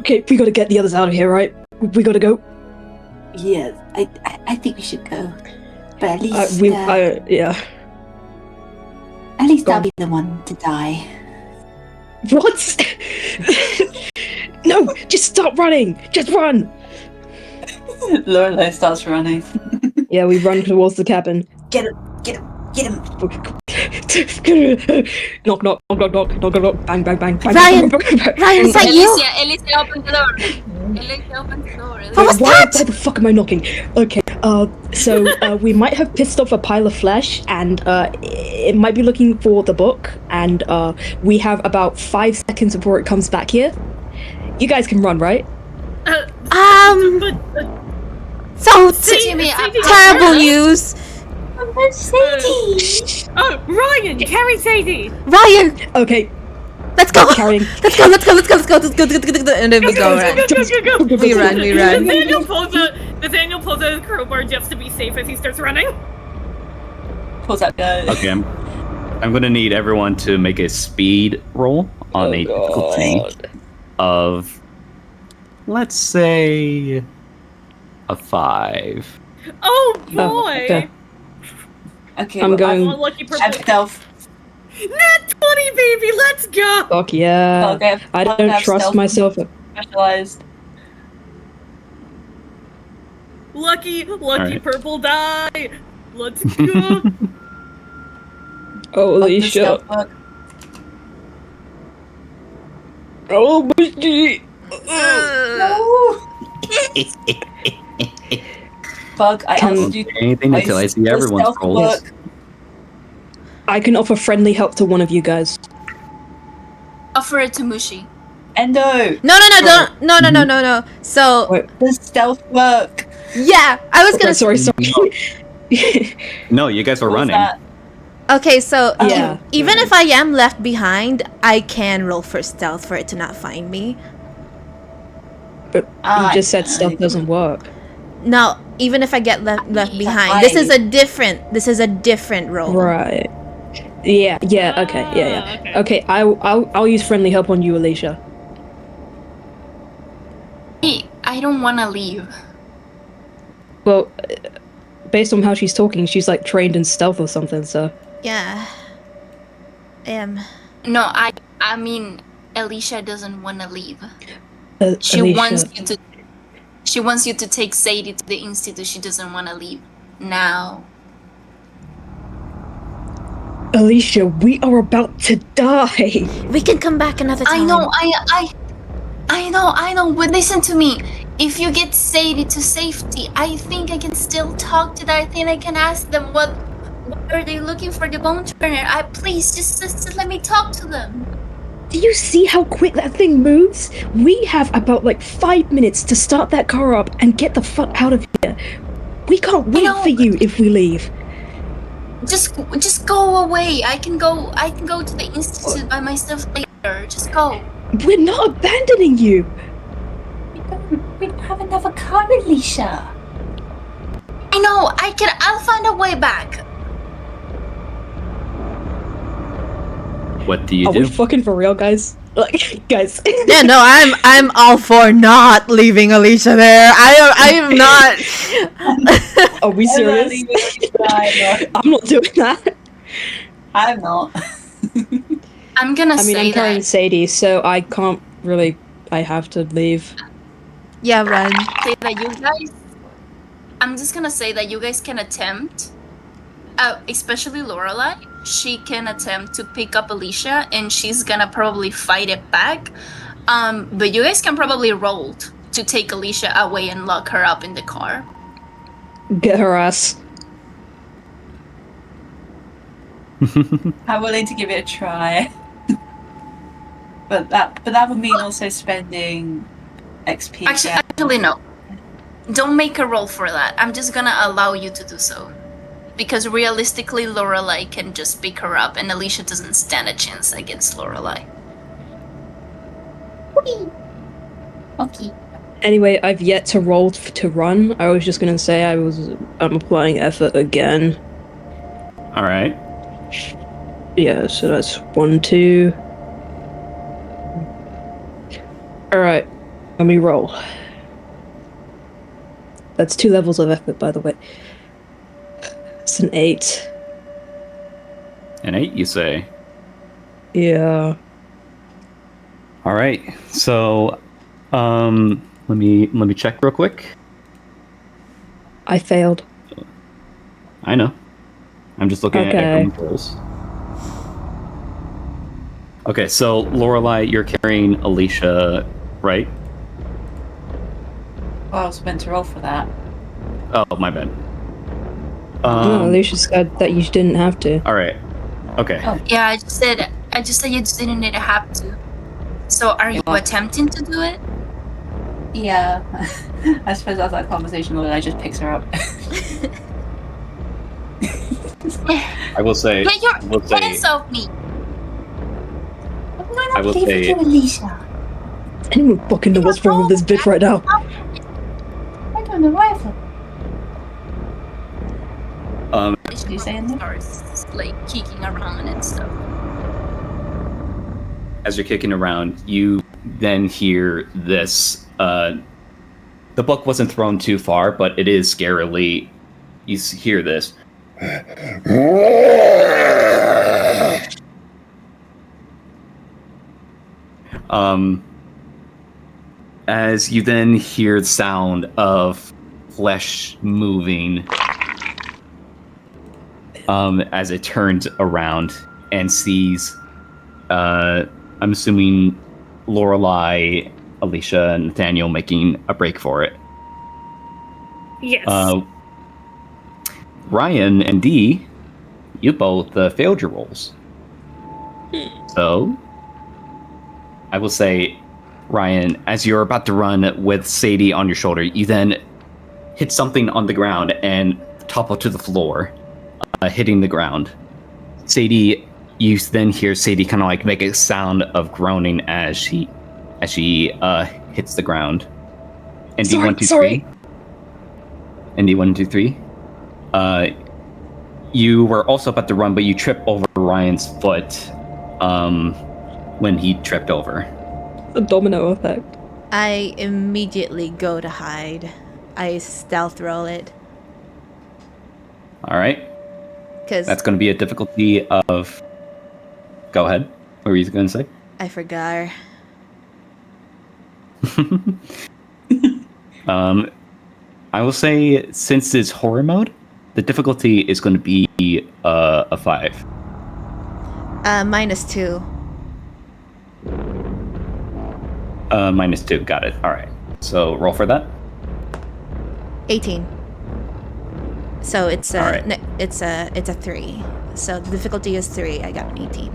Okay, we gotta get the others out of here, right? We gotta go. Yeah, I think we should go. But at least, Yeah. at least Go I'll on. be the one to die. What? No, just stop running. Just run. Lorelei starts running. Yeah, we run towards the cabin. Get him! Get him! Get him! Knock, knock, knock, knock, knock, knock, knock, bang, bang, bang, bang. Ryan! bang, bang, bang. Ryan, is that you? Alicia, open the door. Alicia, open the door. What was Why that? the fuck am I knocking? Okay, so we might have pissed off a pile of flesh, and it might be looking for the book, and we have about 5 seconds before it comes back here. You guys can run, right? So Jimmy, terrible news. Sadie! Ryan, carry Sadie. Ryan, Okay, let's go. carrying. Let's go. And then we go. Right? We run. Nathaniel pulls out his crowbar just to be safe as he starts running. Pulls that gun. Okay, I'm gonna need everyone to make a speed roll on a difficulty of, let's say, a 5. Oh boy! Oh, okay. Okay, I'm well, going. Lucky I have purple. stealth. Nat 20, baby, let's go! Fuck yeah. Okay, I I'll don't have trust stealth myself. Specialized. Lucky Alright. purple die! Let's go! Holy The shit. stealth book. Oh my god. Bug, I Can- asked you Anything until I see the everyone's stealth rolls. book. I can offer friendly help to one of you guys. Offer it to Mushi. Endo! No. So Wait. The stealth book! yeah, I was gonna. Sorry. No, you guys are What was running. that? Okay, so Yeah. even if I am left behind, I can roll for stealth for it to not find me. But you just said stealth doesn't work. No, even if I get left He's behind, a this is a different roll. Right. Yeah. Okay. Yeah. Okay. I'll use friendly help on you, Alicia. Hey, I don't want to leave. Well, based on how she's talking, she's like trained in stealth or something. So. Yeah. No, I mean, Alicia doesn't want to leave. She Alicia. wants you to take Sadie to the institute. She doesn't want to leave now. Alicia, we are about to die. We can come back another time. I know. But listen to me. If you get Sadie to safety, I think I can still talk to them. I think I can ask them what are they looking for the bone turner. Please just let me talk to them. Do you see how quick that thing moves? We have about like 5 minutes to start that car up and get the fuck out of here. We can't wait know. for you if we leave. Just go away. I can go to the institute by myself later. Just go. We're not abandoning you. We don't have another car, Alicia. I know. I'll find a way back. What do you Are do? we fucking for real, guys? Like, guys. Yeah, no, I'm all for not leaving Alicia there. I am not. Are we serious? I'm not doing that. I'm not. I'm gonna I mean, say I'm carrying that. Sadie, so I can't really. I have to leave. Yeah, run. Say that you guys. I'm just gonna say that you guys can attempt. Especially Lorelai, she can attempt to pick up Alicia, and she's gonna probably fight it back. But you guys can probably roll to take Alicia away and lock her up in the car. Get her ass. I'm willing to give it a try. but that would mean also spending XP. Actually, no. Don't make a roll for that. I'm just gonna allow you to do so. Because realistically, Lorelai can just pick her up, and Alicia doesn't stand a chance against Lorelai. Okay. Anyway, I've yet to roll to run. I was just gonna say I'm applying effort again. All right. Yeah, so that's 1, 2. Alright, let me roll. That's 2 levels of effort, by the way. It's an 8. An 8, you say? Yeah. All right. So, let me check real quick. I failed. I know. I'm just looking at Okay. everyone's rolls. Okay, so Lorelai, you're carrying Alicia, right? Well, I was meant to roll for that. Oh, my bad. No, Lucia said that you didn't have to. All right. Okay. Oh. Yeah, I just said you just didn't need to have to. So are you Well- attempting to do it? Yeah. I suppose that's that conversation where I just picks her up. I will say. Get your I will say. hands off me! I will say. Alicia. Anyone fucking know what's wrong with this bitch right now? I don't know why. What you saying there? Starts like kicking around and stuff. As you're kicking around, you then hear this. The book wasn't thrown too far, but it is scarily. You hear this. As you then hear the sound of flesh moving, as it turns around and sees, I'm assuming Lorelai, Alicia, and Nathaniel making a break for it. Yes. Ryan and Dee, you both failed your rolls. So, I will say, Ryan, as you're about to run with Sadie on your shoulder, you then hit something on the ground and topple to the floor, hitting the ground. Sadie, you then hear Sadie kind of like make a sound of groaning as she hits the ground. And Sorry, D1, 2, sorry. 3. And D1, 2, 3. You were also about to run, but you trip over Ryan's foot when he tripped over. A domino effect. I immediately go to hide. I stealth roll it. All right. Because That's going to be a difficulty of... Go ahead. What were you going to say? I forgot. I will say, since it's horror mode, the difficulty is going to be a 5. -2. -2. Got it. All right. So roll for that. 18. So it's All right. it's a 3. So the difficulty is 3. I got an 18.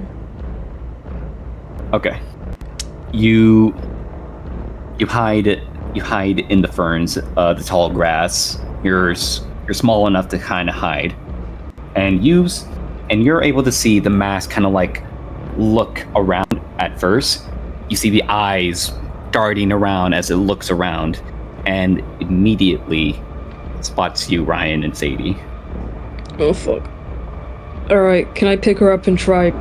Okay. You hide in the ferns, the tall grass. You're small enough to kind of hide, and you're able to see the mask kind of like look around at first. You see the eyes darting around as it looks around, and immediately spots you, Ryan and Sadie. Oh fuck. Alright, can I pick her up and try...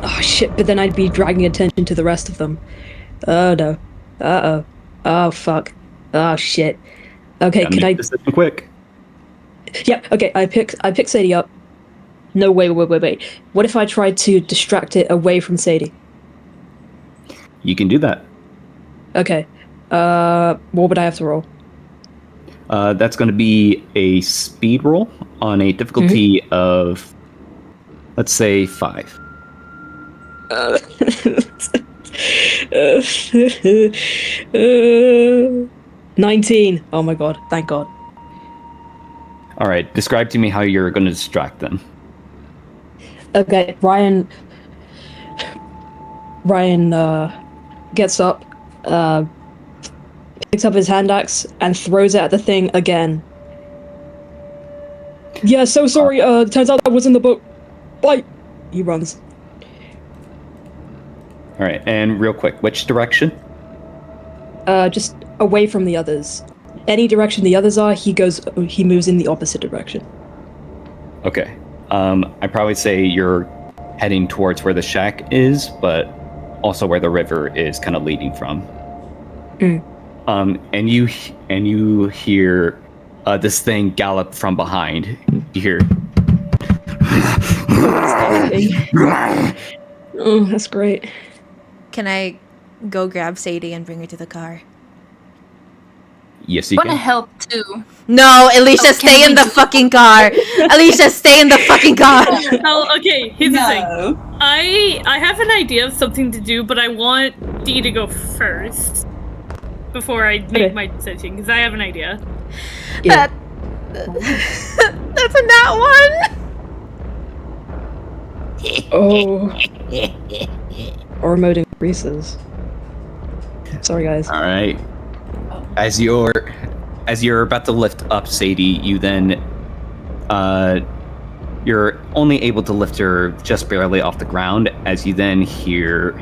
Oh shit, but then I'd be dragging attention to the rest of them. Oh no. Uh-oh. Oh fuck. Oh shit. Okay, Gotta can make I... a decision quick. Yeah, okay, I pick Sadie up. No, wait. What if I tried to distract it away from Sadie? You can do that. Okay. What would I have to roll? That's going to be a speed roll on a difficulty of, let's say, 5. 19. Oh my god, thank god. All right, describe to me how you're going to distract them. Okay, Ryan gets up, picks up his hand axe, and throws it at the thing again. Yeah, so sorry, turns out that was in the book. Bye! He runs. All right, and real quick, which direction? Just away from the others. Any direction the others are, he moves in the opposite direction. Okay. I'd probably say you're heading towards where the shack is, but also where the river is kind of leading from. And you hear this thing gallop from behind. You hear. Oh, that's great. Can I go grab Sadie and bring her to the car? Yes, you I want to can. help too. No, Alicia, Oh, stay in the fucking car. Alicia, stay in the fucking car. Oh, okay. Here's the thing. No. I have an idea of something to do, but I want Dee to go first before I make my decision because I have an idea. Yeah. That's a nat one. Oh. Our mode increases. Sorry, guys. All right. As you're about to lift up Sadie, you then you're only able to lift her just barely off the ground. As you then hear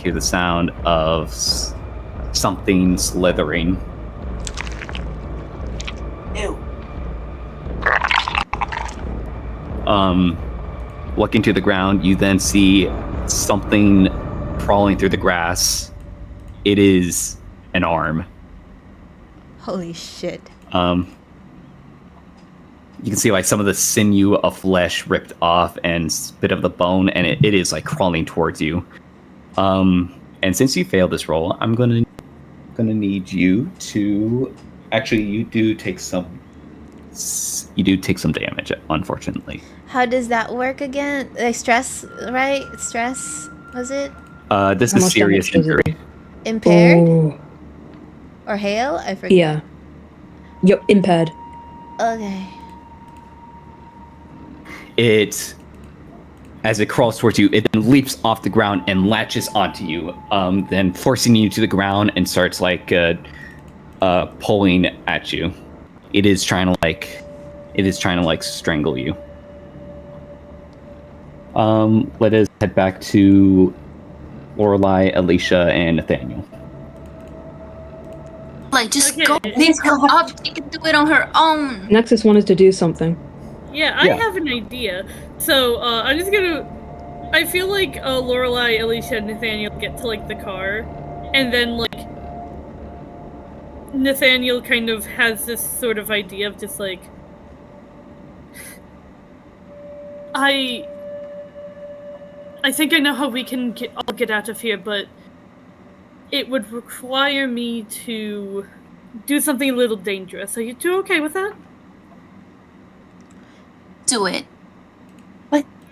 the sound of something slithering. Ew. Looking to the ground, you then see something crawling through the grass. It is an arm. Holy shit. You can see like some of the sinew of flesh ripped off and bit of the bone, and it is like crawling towards you. And since you failed this roll, I'm gonna need you to actually you do take some damage, unfortunately. How does that work again? Like stress, right? Stress, was it? This How is much serious damage does it injury. Impaired? Oh. Or hail? I forget. Yeah. Yep, impaired. Okay. As it crawls towards you, it then leaps off the ground and latches onto you, then forcing you to the ground and starts like pulling at you. It is trying to strangle you. Let us head back to Lorelai, Alicia, and Nathaniel. Like, just Okay. go pick her up. She can do it on her own. Nexus wanted to do something. Yeah, I have an idea. So, I'm just gonna... I feel like Lorelai, Alicia, and Nathaniel get to, like, the car, and then, like, Nathaniel kind of has this sort of idea of just, like... I think I know how we can all get out of here, but it would require me to do something a little dangerous. Are you two okay with that? Do it.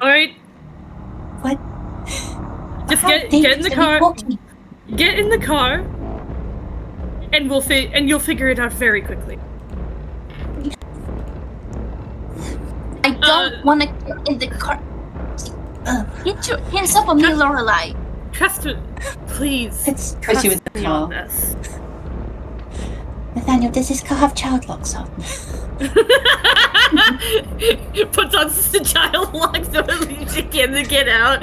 Alright. What? Just get in the car. Get in the car, and you'll figure it out very quickly. I don't want to get in the car. Get your hands up on me, Lorelai. Trust me, please. Let's put you in the me on car. this. Nathaniel, does this car have child locks on? Puts on the child lock so Alicia can get out.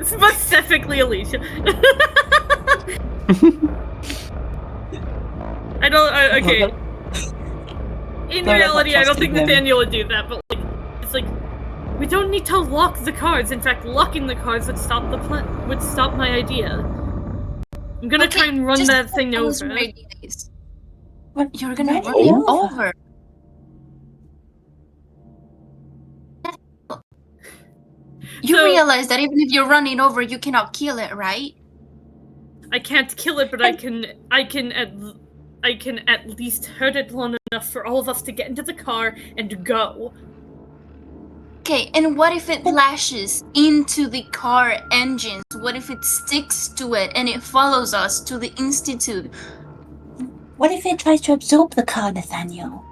Specifically, Alicia. Okay. In No, reality, I don't trusting think him. Nathaniel would do that, but like, it's like we don't need to lock the cars. In fact, locking the cars would stop my idea. I'm gonna try and run that thing over. What? You're gonna Run run it it over? over. You So- realize that even if you're running over, you cannot kill it, right? I can't kill it, but I can at least hurt it long enough for all of us to get into the car and go. Okay, and what if it lashes into the car engines? What if it sticks to it and it follows us to the Institute? What if it tries to absorb the car, Nathaniel?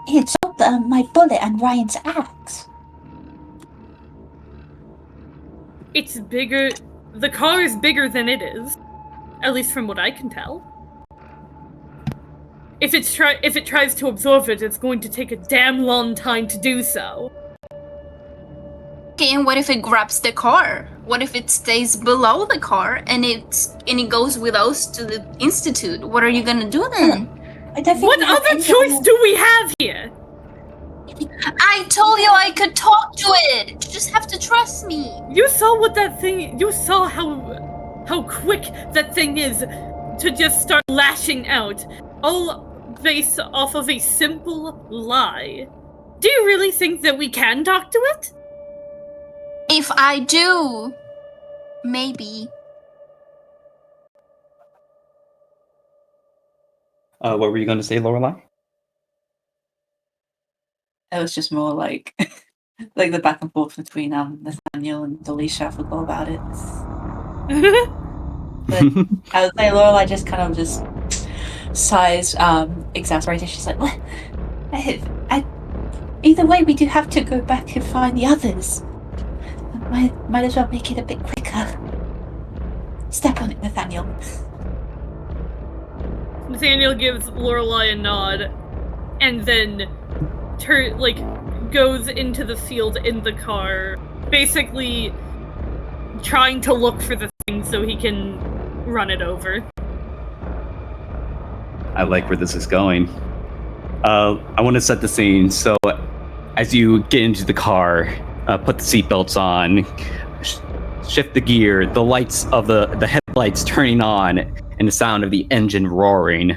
It absorbed my bullet and Ryan's axe. It's bigger. The car is bigger than it is, at least from what I can tell. If it tries to absorb it, it's going to take a damn long time to do so. Okay, and what if it grabs the car? What if it stays below the car and it goes with us to the institute? What are you gonna do then? I don't think What we have other any choice other- do we have here? I told you I could talk to it. You just have to trust me. You saw what that thing. You saw how quick that thing is to just start lashing out, all based off of a simple lie. Do you really think that we can talk to it? If I do, maybe. What were you going to say, Lorelai? It was just more like like the back and forth between Nathaniel and Alicia. I forgot about it. But I would say Lorelai just kind of just sighs, exasperated. She's like, "What? Either way, we do have to go back and find the others. Might as well make it a bit quicker. Step on it, Nathaniel." Nathaniel gives Lorelai a nod, and then goes into the field in the car, basically trying to look for the thing so he can run it over. I like where this is going. I want to set the scene. So, as you get into the car, put the seatbelts on, shift the gear, the lights of the headlights turning on, and the sound of the engine roaring.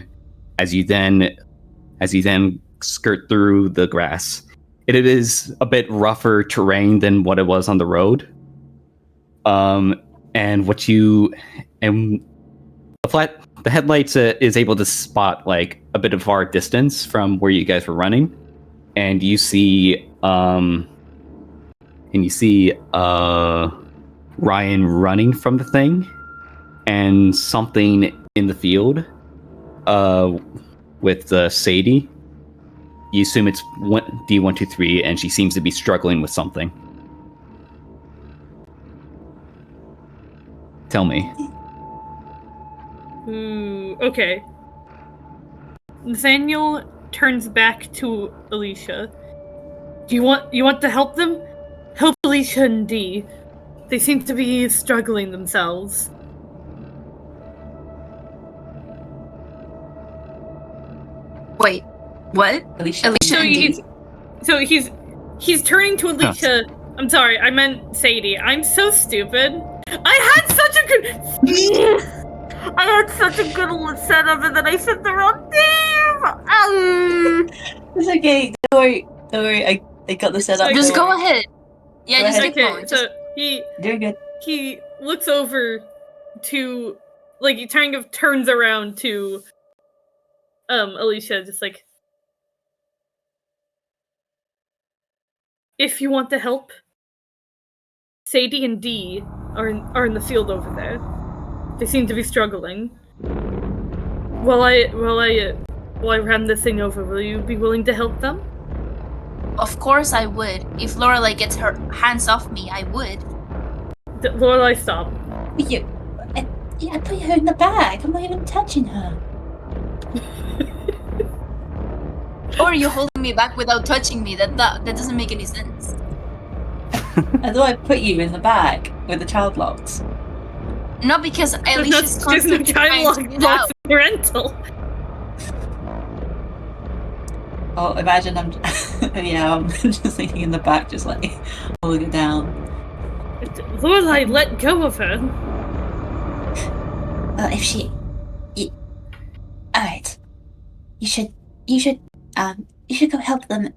As you then skirt through the grass. It is a bit rougher terrain than what it was on the road. The headlights is able to spot like a bit of far distance from where you guys were running, and you see Ryan running from the thing, and something in the field with Sadie. You assume it's D123, and she seems to be struggling with something. Tell me. Okay. Nathaniel turns back to Alicia. Do you want to help them? Help Alicia and Dee. They seem to be struggling themselves. Wait, what? Alicia and Dee? So he's turning to Alicia. I'm sorry, I meant Sadie. I'm so stupid. I had such a good setup, and then I said the wrong name. It's okay. Don't worry. I got the setup. Just go ahead. Yeah, Go just ahead. keep going. So he Doing good. he looks over to, like, he kind of turns around to Alicia, just like, if you want the help, Sadie and Dee are in the field over there. They seem to be struggling. While I ran this thing over, will you be willing to help them? Of course I would. If Lorelai gets her hands off me, I would. Lorelai, stop. I put her in the bag. I'm not even touching her. Or are you holding me back without touching me? That doesn't make any sense. I thought I put you in the bag with the child locks. Not because Alicia's There's no constantly child trying to get out. locks in rental. Oh, imagine I'm just leaning in the back, just like holding it down. Lorelai, let go of her. Well, if she... Alright. You should go help them.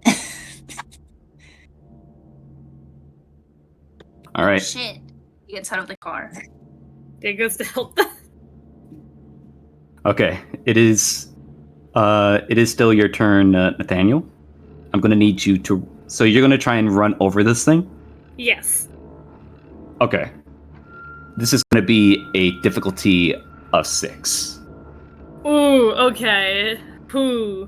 All right. Shit. He gets out of the car. There goes to help them. Okay. It is still your turn, Nathaniel. I'm gonna need you to. So you're gonna try and run over this thing? Yes. Okay. This is gonna be a difficulty of 6. Ooh, okay. Pooh.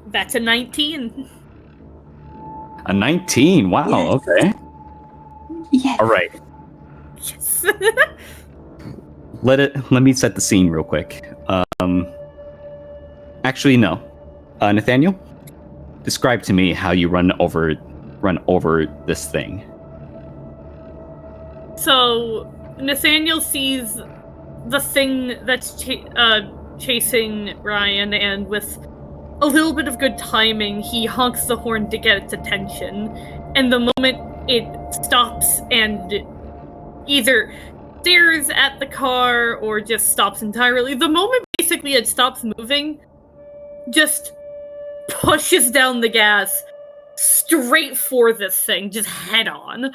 That's a 19. A 19. Wow. Yes. Okay. Yes. All right. Yes. Let me set the scene real quick. Actually, no. Nathaniel, describe to me how you run over this thing. So Nathaniel sees the thing that's chasing Ryan, and with a little bit of good timing, he honks the horn to get its attention. And the moment it stops and either stares at the car or just stops entirely, the moment basically it stops moving, just pushes down the gas straight for this thing, just head on.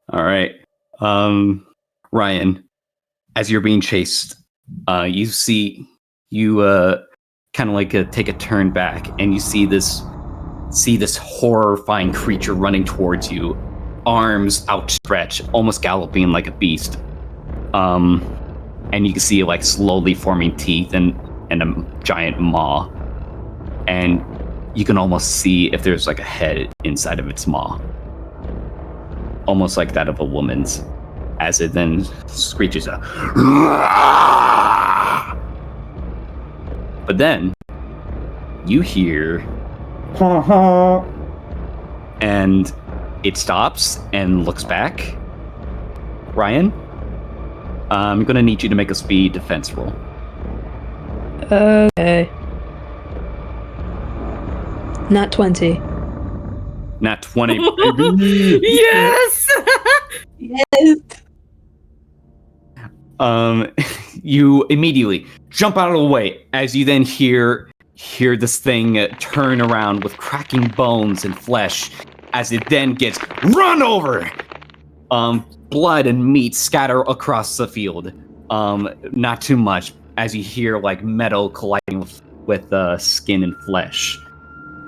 All right. Ryan, as you're being chased, you kind of like take a turn back, and you see this horrifying creature running towards you, arms outstretched, almost galloping like a beast. And you can see like slowly forming teeth and a giant maw, and you can almost see if there's like a head inside of its maw, almost like that of a woman's, as it then screeches out. But then you hear, and it stops and looks back. Ryan, I'm gonna need you to make a speed defense roll. Okay. Nat 20. Nat 20, baby! Yes! Yes. You immediately jump out of the way as you then hear this thing turn around with cracking bones and flesh as it then gets run over. Blood and meat scatter across the field. Not too much as you hear like metal colliding with skin and flesh.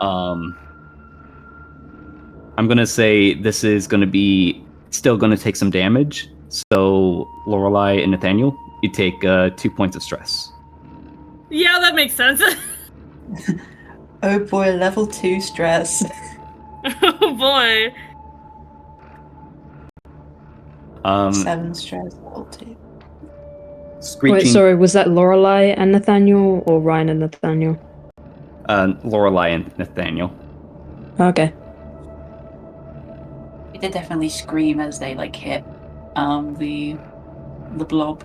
I'm gonna say this is gonna be still gonna take some damage. So Lorelei and Nathaniel, you take 2 points of stress. Yeah, that makes sense. Oh boy, level 2 stress. Oh boy. 7 stress, level 2. Screeching. Wait, sorry, was that Lorelei and Nathaniel, or Ryan and Nathaniel? Lorelei and Nathaniel. Okay. They did definitely scream as they like hit the blob.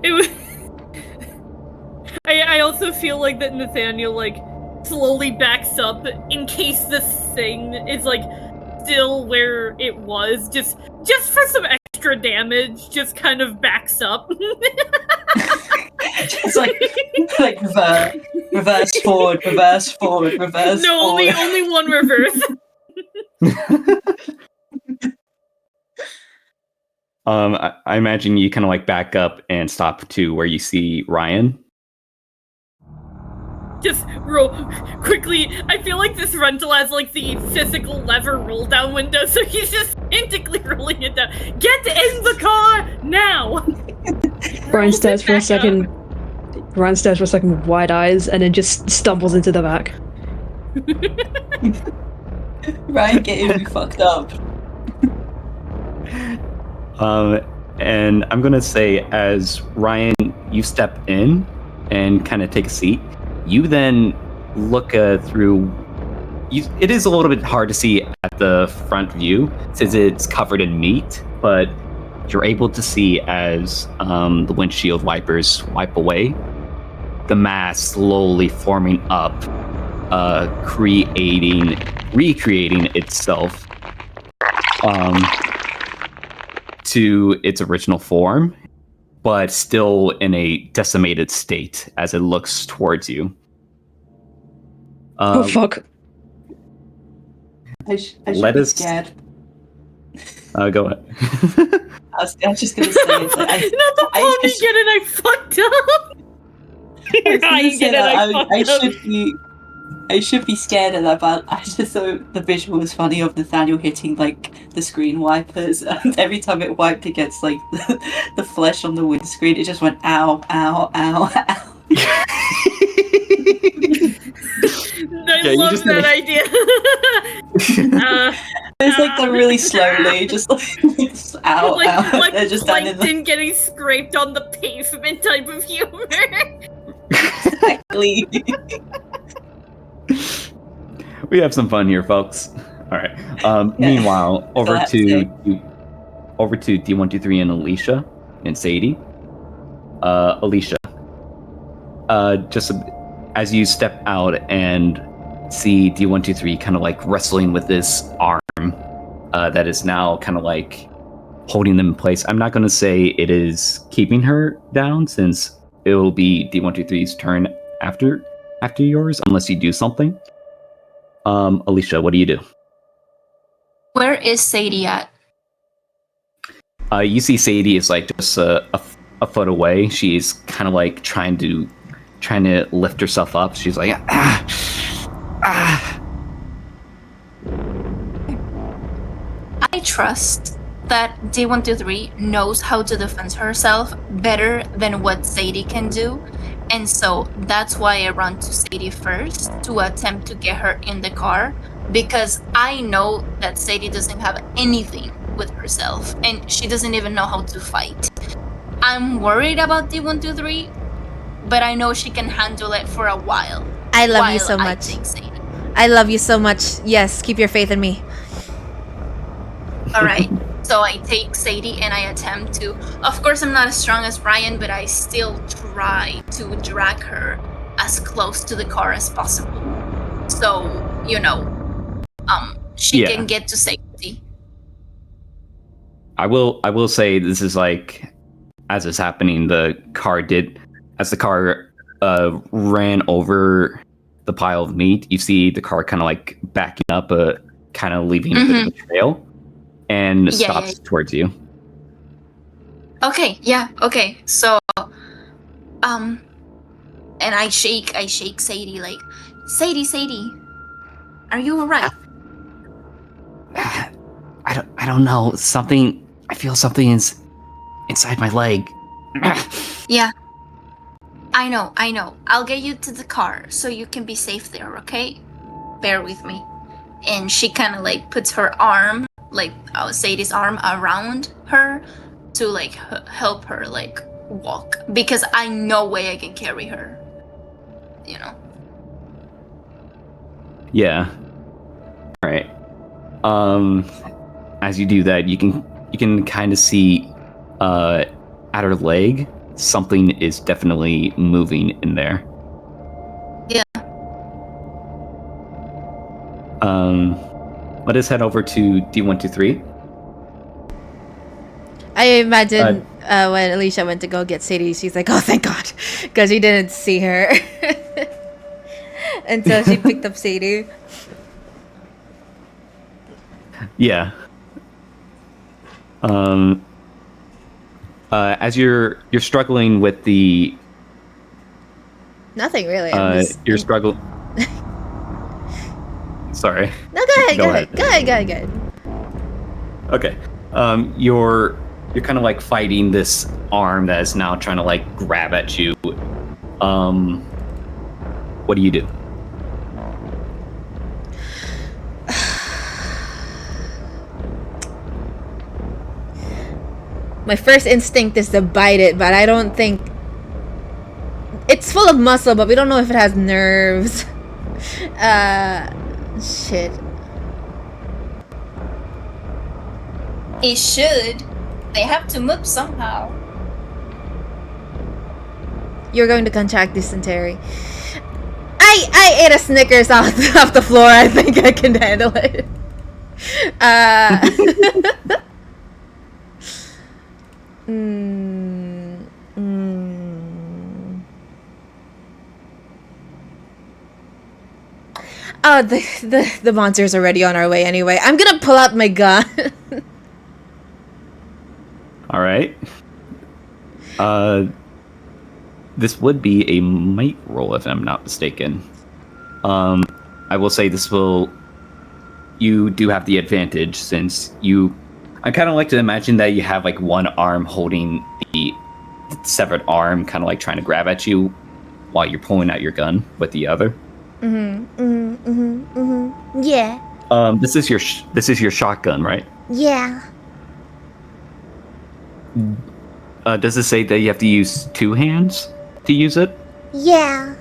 It was. I also feel like that Nathaniel like slowly backs up in case this thing is like still where it was, just for some extra damage. Just kind of backs up. Just like reverse forward, reverse forward, reverse. No, forward. only one reverse. I imagine you kind of like back up and stop to where you see Ryan. Just roll quickly. I feel like this rental has like the physical lever roll down window, so he's just frantically rolling it down. Get in the car now! Ryan stares for a second. Ryan stares for a second with wide eyes, and then just stumbles into the back. Ryan getting me fucked up. And I'm gonna say, as Ryan, you step in and kind of take a seat. You then look through. It is a little bit hard to see at the front view since it's covered in meat, but you're able to see as the windshield wipers wipe away, the mass slowly forming up, recreating itself to its original form, but still in a decimated state as it looks towards you. Oh fuck! I should Let be us- scared. Go ahead. I was just gonna say, it's like, Not the I pony just- get it, I fucked up! I was gonna Ryan say get it, that I fucked I up. should be scared of that, but I just thought the visual was funny of Nathaniel hitting like the screen wipers, and every time it wiped against like the flesh on the windscreen, it just went ow, ow, ow, ow. I Yeah, you love just that gotta- idea. It's like they're really slowly, just like out. Like They're just standing there. plankton getting scraped on the pavement type of humor. Exactly. We have some fun here, folks. All right. Meanwhile, over Glad to to. D123 and Alicia and Sadie. Alicia, just as you step out and see D123 kind of like wrestling with this arm that is now kind of like holding them in place. I'm not going to say it is keeping her down, since it will be D123's turn after yours, unless you do something. Alicia, what do you do? Where is Sadie at? You see Sadie is like just a foot away. She's kind of like trying to lift herself up. She's like, I trust that D123 knows how to defend herself better than what Sadie can do. And so that's why I run to Sadie first to attempt to get her in the car, because I know that Sadie doesn't have anything with herself and she doesn't even know how to fight. I'm worried about D123, but I know she can handle it for a while. I love you so I much. think Sadie. I love you so much. Yes, keep your faith in me. All right. So I take Sadie and I attempt to. Of course, I'm not as strong as Ryan, but I still try to drag her as close to the car as possible. So, she can get to safety. I will say this is like, as it's happening, as the car ran over the pile of meat, you see the car kind of like backing up, kind of leaving a bit of a trail, and stops towards you. Okay, yeah, okay. So, and I shake Sadie like, Sadie, are you alright? I don't know. I feel something is inside my leg. Yeah. I know. I'll get you to the car so you can be safe there, okay? Bear with me. And she kind of like puts her arm, like Sadie's arm around her to like help her like walk, because I no way I can carry her. Yeah. All right. As you do that, you can kind of see at her leg something is definitely moving in there. Yeah. Let us head over to D123. I imagine when Alicia went to go get Sadie, she's like, oh, thank God, because she didn't see her until she picked up Sadie. Yeah. As you're struggling with the Nothing really. you're struggling. Sorry. No, go ahead. Okay. You're kind of like fighting this arm that is now trying to like grab at you. What do you do? My first instinct is to bite it, but I don't think it's full of muscle, but we don't know if it has nerves. Shit. It should. They have to move somehow. You're going to contract dysentery. I ate a Snickers off the floor. I think I can handle it. Oh, the monster's already on our way anyway. I'm gonna pull out my gun. All right. This would be a might roll if I'm not mistaken. I will say you do have the advantage since I kind of like to imagine that you have like one arm holding the severed arm, kind of like trying to grab at you while you're pulling out your gun with the other. Yeah. This is your shotgun, right? Yeah. Does it say that you have to use 2 hands to use it? Yeah.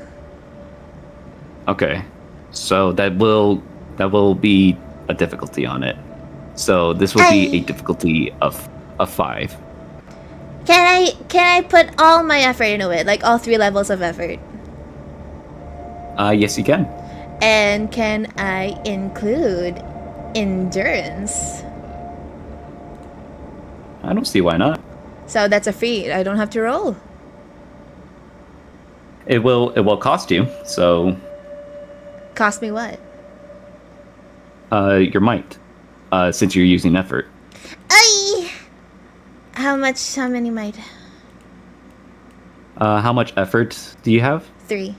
Okay, so that will be a difficulty on it. So this will be a difficulty of 5. Can I put all my effort into it, like all 3 levels of effort? Yes, you can. And can I include endurance? I don't see why not. So that's a feat. I don't have to roll. It will cost you. So Cost me what? your might, since you're using effort. Ay! How many might? How much effort do you have? 3.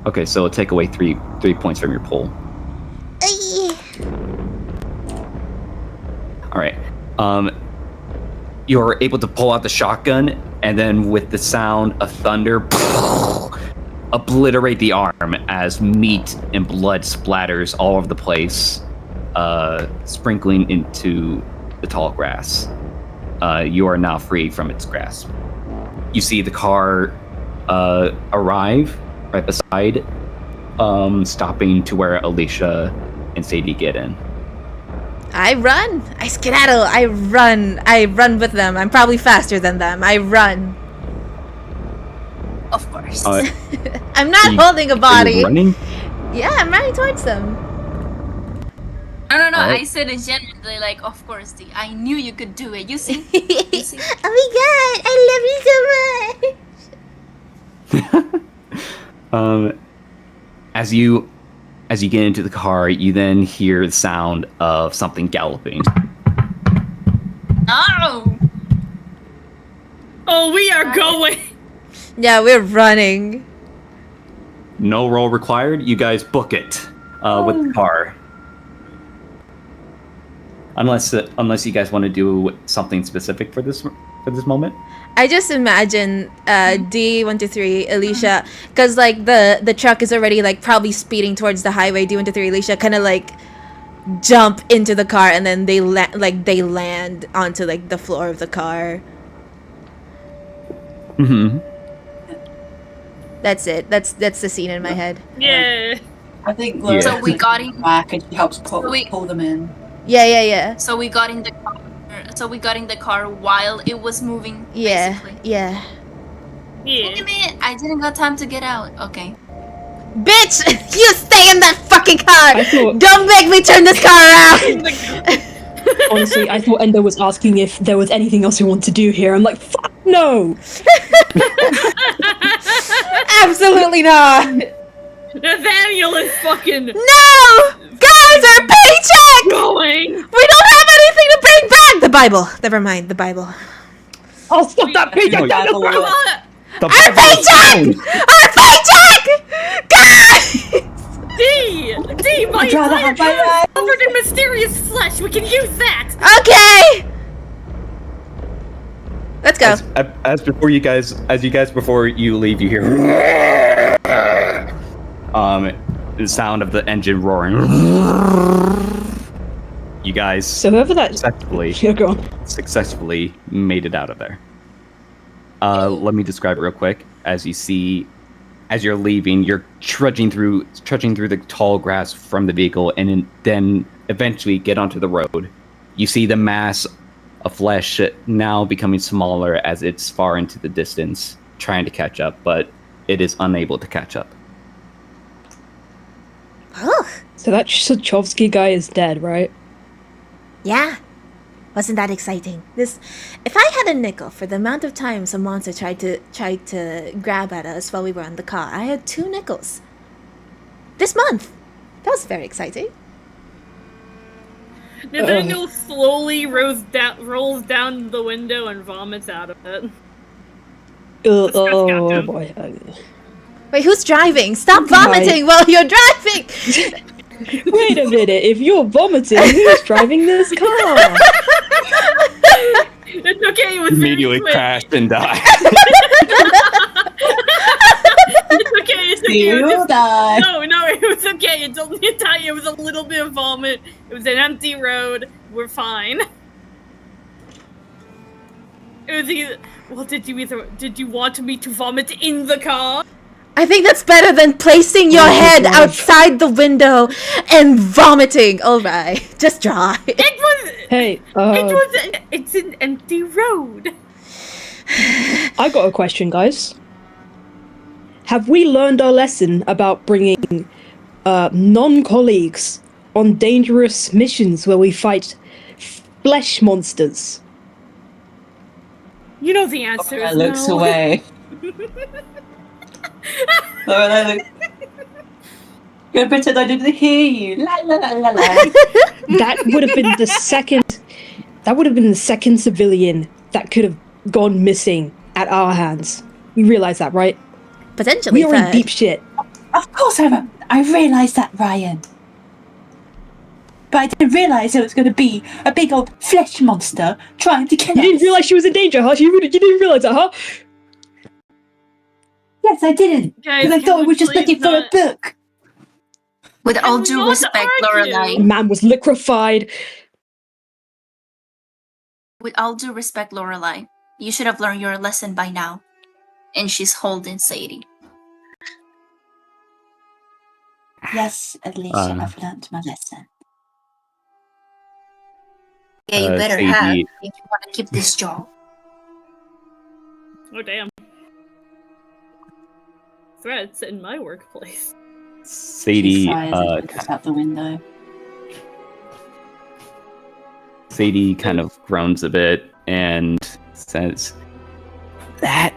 Okay, so it'll take away 3 points from your pull. Ay! All right. You're able to pull out the shotgun, and then with the sound of thunder, obliterate the arm as meat and blood splatters all over the place, sprinkling into the tall grass. You are now free from its grasp. You see the car arrive right beside, stopping to where Alicia and Sadie get in. I run. I skedaddle. I run. I run with them. I'm probably faster than them. I run. Of course. I'm not holding a body. Are you running? Yeah, I'm running towards them. No. Alright. I said it genuinely, like, of course, Dee. I knew you could do it. You see? You see? Oh my god, I love you so much. As you get into the car, you then hear the sound of something galloping. No! Oh, we are going. Yeah, we're running. No roll required. You guys book it with the car. Unless you guys want to do something specific for this moment. I just imagine D123 Alicia, because like the truck is already like probably speeding towards the highway. D123 Alicia kind of like jump into the car, and then they land onto like the floor of the car. Mm-hmm. That's it. That's the scene in my head. Yeah. I think Laura So we got in. back and she helps pull them in. Yeah. So we got in the car. So we got in the car while it was moving. Yeah. Basically. Yeah. Yeah. Wait a minute! I didn't got time to get out. Okay. Bitch, you stay in that fucking car. I thought- Don't make me turn this car around. Honestly, I thought Endo was asking if there was anything else we want to do here. I'm like, fuck no! Absolutely not. Nathaniel is fucking No! Guys, our paycheck! going. We don't have anything to bring back! The Bible. Never mind, the Bible. Oh, stop that paycheck! Battle Come with- on. The Our paycheck! Our paycheck! Guys! D, my I'd rather have my entire life. covered in mysterious flesh. We can use that. Okay! Let's go. As you guys before you leave, you hear the sound of the engine roaring. You guys So whoever that... Yeah, go on. successfully made it out of there. Let me describe it real quick. As you're leaving, you're trudging through the tall grass from the vehicle, and then eventually get onto the road. You see the mass of flesh now becoming smaller as it's far into the distance, trying to catch up, but it is unable to catch up. Oh, So that Sachovsky guy is dead, right? yeah. Wasn't that exciting? If I had a nickel for the amount of times a monster tried to grab at us while we were on the car, I had 2 nickels. This month. That was very exciting. Nathaniel slowly rolls down the window and vomits out of it. Oh boy. Wait, who's driving? Stop vomiting while you're driving! Wait a minute, if you're vomiting, who's driving this car? It's okay, it was Immediately very quick. crashed and died. It's okay, You it's die. No, worry, it was okay. It's only a tiny. It was a little bit of vomit. It was an empty road. We're fine. It was either. Well, did you want me to vomit in the car? I think that's better than placing your head outside the window and vomiting. All right, just try. It was. Hey, It's an empty road. I got a question, guys. Have we learned our lesson about bringing non-colleagues on dangerous missions where we fight flesh monsters? You know the answer is looks no. away. Lorelai looks. Good, pretend I didn't hear you. La la la la la. That would have been the second. That would have been the second civilian that could have gone missing at our hands. We realize that, right? Potentially, We are in third. deep shit. Of course I realised that, Ryan. But I didn't realise it was going to be a big old flesh monster trying to kill You us. didn't realize she was in danger, huh? You didn't realize that, huh? Yes, I didn't. Guys, Because I thought I was just please looking for a not- book. With all we due not respect, argue? The Lorelai. man was liquefied. With all due respect, Lorelai, you should have learned your lesson by now. And she's holding Sadie. Yes, Alicia, I've learnt my lesson. Yeah, you better Sadie- have if you want to keep this job. Oh damn. Threats in my workplace. Sadie, She sighs and looks out the window. Sadie kind of groans a bit and says, That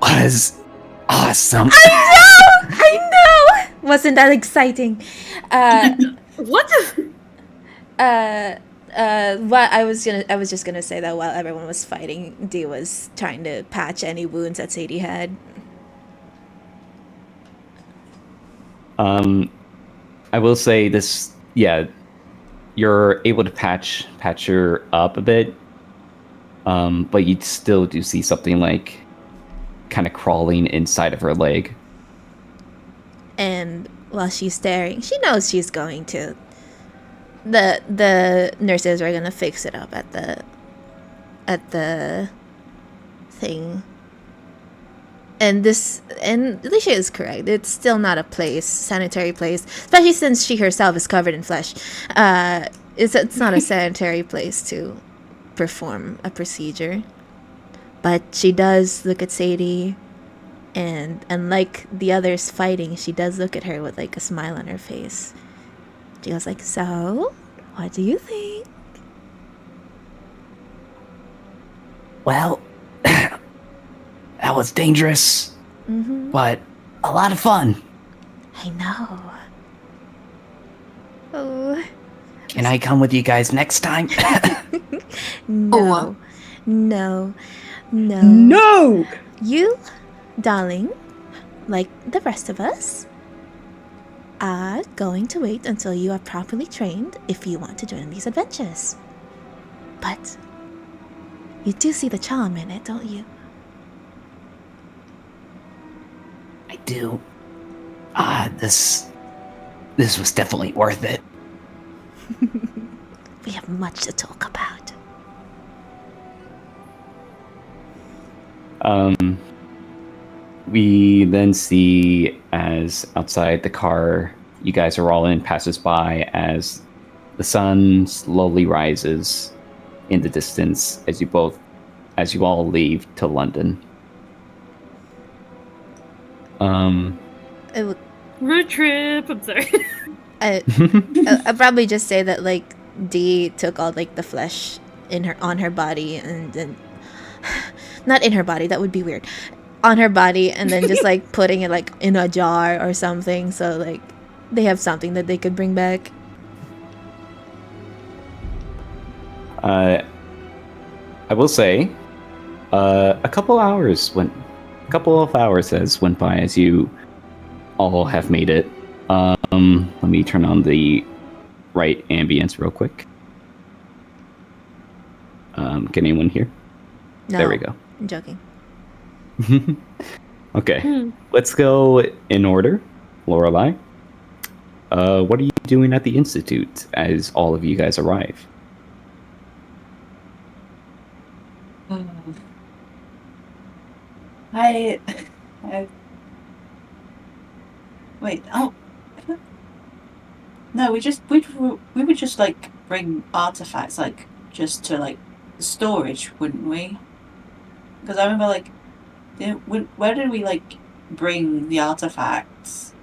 was awesome. I know. Wasn't that exciting? What the? What I was just gonna say that while everyone was fighting, Dee was trying to patch any wounds that Sadie had. I will say this, yeah, you're able to patch her up a bit, but you still do see something like kind of crawling inside of her leg. And while she's staring, she knows she's going to. The nurses are gonna fix it up at the thing. And Alicia is correct. It's still not a sanitary place, especially since she herself is covered in flesh. It's not a sanitary place to perform a procedure. But she does look at Sadie, and unlike the others fighting, she does look at her with like a smile on her face. She goes like, "So, what do you think?" Well, that was dangerous, Mm-hmm. but a lot of fun. I know. Oh. Can I come with you guys next time? No. No. No. No! You, darling, like the rest of us, are going to wait until you are properly trained if you want to join these adventures. But you do see the charm in it, don't you? I do. This was definitely worth it. We have much to talk about. We then see as outside the car you guys are all in passes by as the sun slowly rises in the distance as you all leave to London. Road trip. I'm sorry. I'll probably just say that like Dee took all like the flesh on her body and then not in her body, that would be weird. On her body and then just like putting it like in a jar or something, so like they have something that they could bring back. I will say, a couple of hours has went by as you all have made it. Let me turn on the right ambience real quick. Can anyone hear? No, There we go. I'm joking. Okay, let's go in order. Lorelai, What are you doing at the Institute as all of you guys arrive? I wait. Oh no, we would just like bring artifacts like just to like storage, wouldn't we? Because I remember like, where did we like bring the artifacts?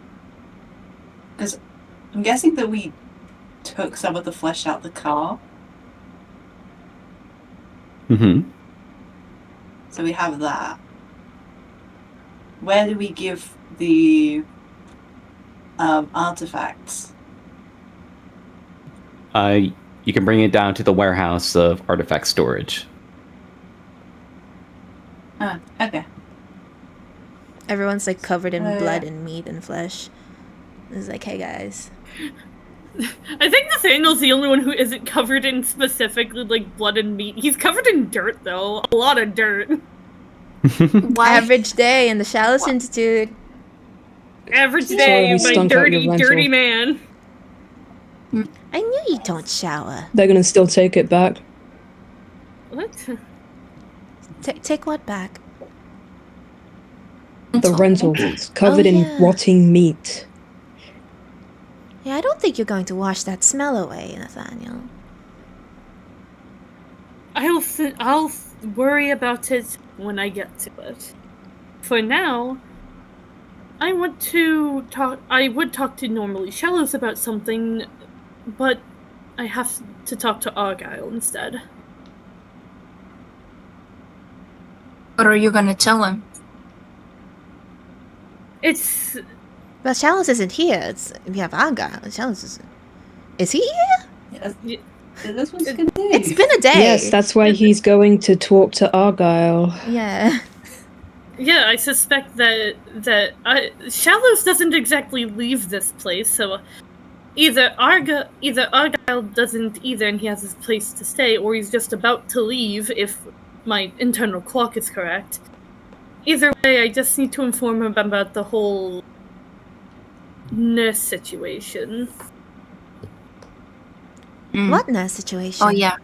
Because I'm guessing that we took some of the flesh out the car, Mm-hmm. so we have that. Where do we give the artifacts? You can bring it down to the warehouse of artifact storage. Okay. Everyone's like covered in blood Yeah. and meat and flesh. It's like, hey guys. I think Nathaniel's the only one who isn't covered in specifically like blood and meat. He's covered in dirt though, a lot of dirt. Why? Average day in the Chalice Institute. Average Sorry, day, we my stunk out your rental. dirty man. I knew you don't shower. They're gonna still take it back. What? Take what back? The rental. It's covered in yeah. rotting meat. Yeah, I don't think you're going to wash that smell away, Nathaniel. I'll worry about it when I get to it. For now, I would talk to normally Shallows about something, but I have to talk to Argyle instead. What are you gonna tell him? It's Well, Chalice isn't here. We have Argyle. Chalice isn't. Is he here? Yeah, that's what it's gonna do. It's been a day. Yes, that's why he's going to talk to Argyle. Yeah. yeah. I suspect that Shallows doesn't exactly leave this place, so either Argyle doesn't either, and he has his place to stay, or he's just about to leave if my internal clock is correct. Either way, I just need to inform him about the whole nurse situation. What nurse situation? Oh yeah.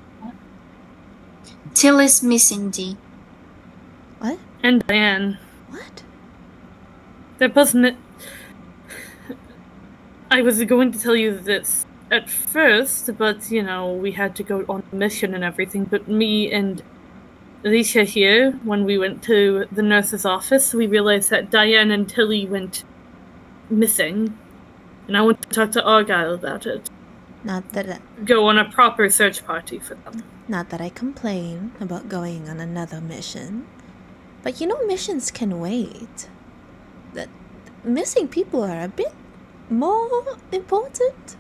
Till is missing, D. What? And Diane. What? They're both I was going to tell you this at first, but, you know, we had to go on a mission and everything, but me and Alicia here, when we went to the nurse's office, we realized that Diane and Tilly went missing, and I went to talk to Argyle about it. Not that Go on a proper search party for them. Not that I complain about going on another mission, but you know missions can wait. That missing people are a bit more important.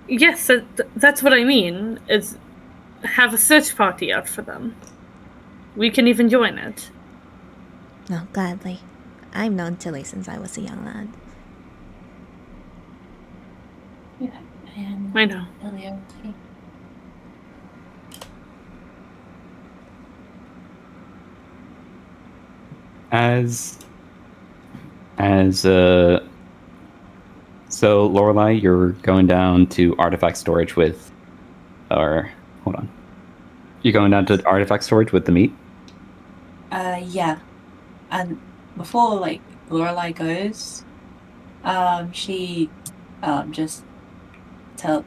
Yes, that's what I mean, is have a search party out for them. We can even join it. No, gladly. I've known Tilly since I was a young lad. Yeah, and I know. Elio. So Lorelai, you're going down to artifact storage with, or hold on, you're going down to artifact storage with the meat. Yeah, and before like Lorelai goes, she just turns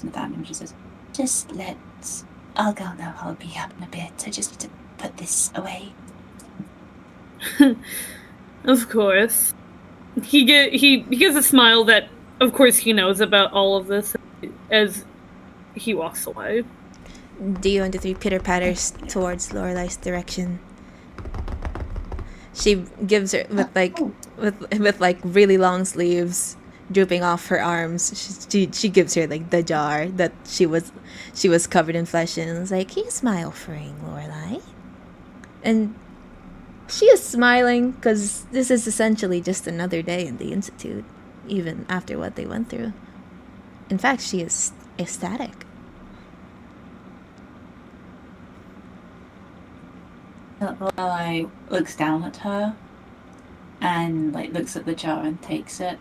to Nathaniel and she says, Just let Argyle know I'll be up in a bit. I just need to put this away. Of course. He gives a smile that, of course, he knows about all of this as he walks away. D123 pitter patters towards Lorelai's direction. She gives her with like really long sleeves drooping off her arms. She gives her like the jar that she was covered in flesh in, and was like, "Can you smile for me, Lorelai?" And she is smiling because this is essentially just another day in the Institute, even after what they went through. In fact, she is ecstatic. Lorelai looks down at her and like looks at the jar and takes it.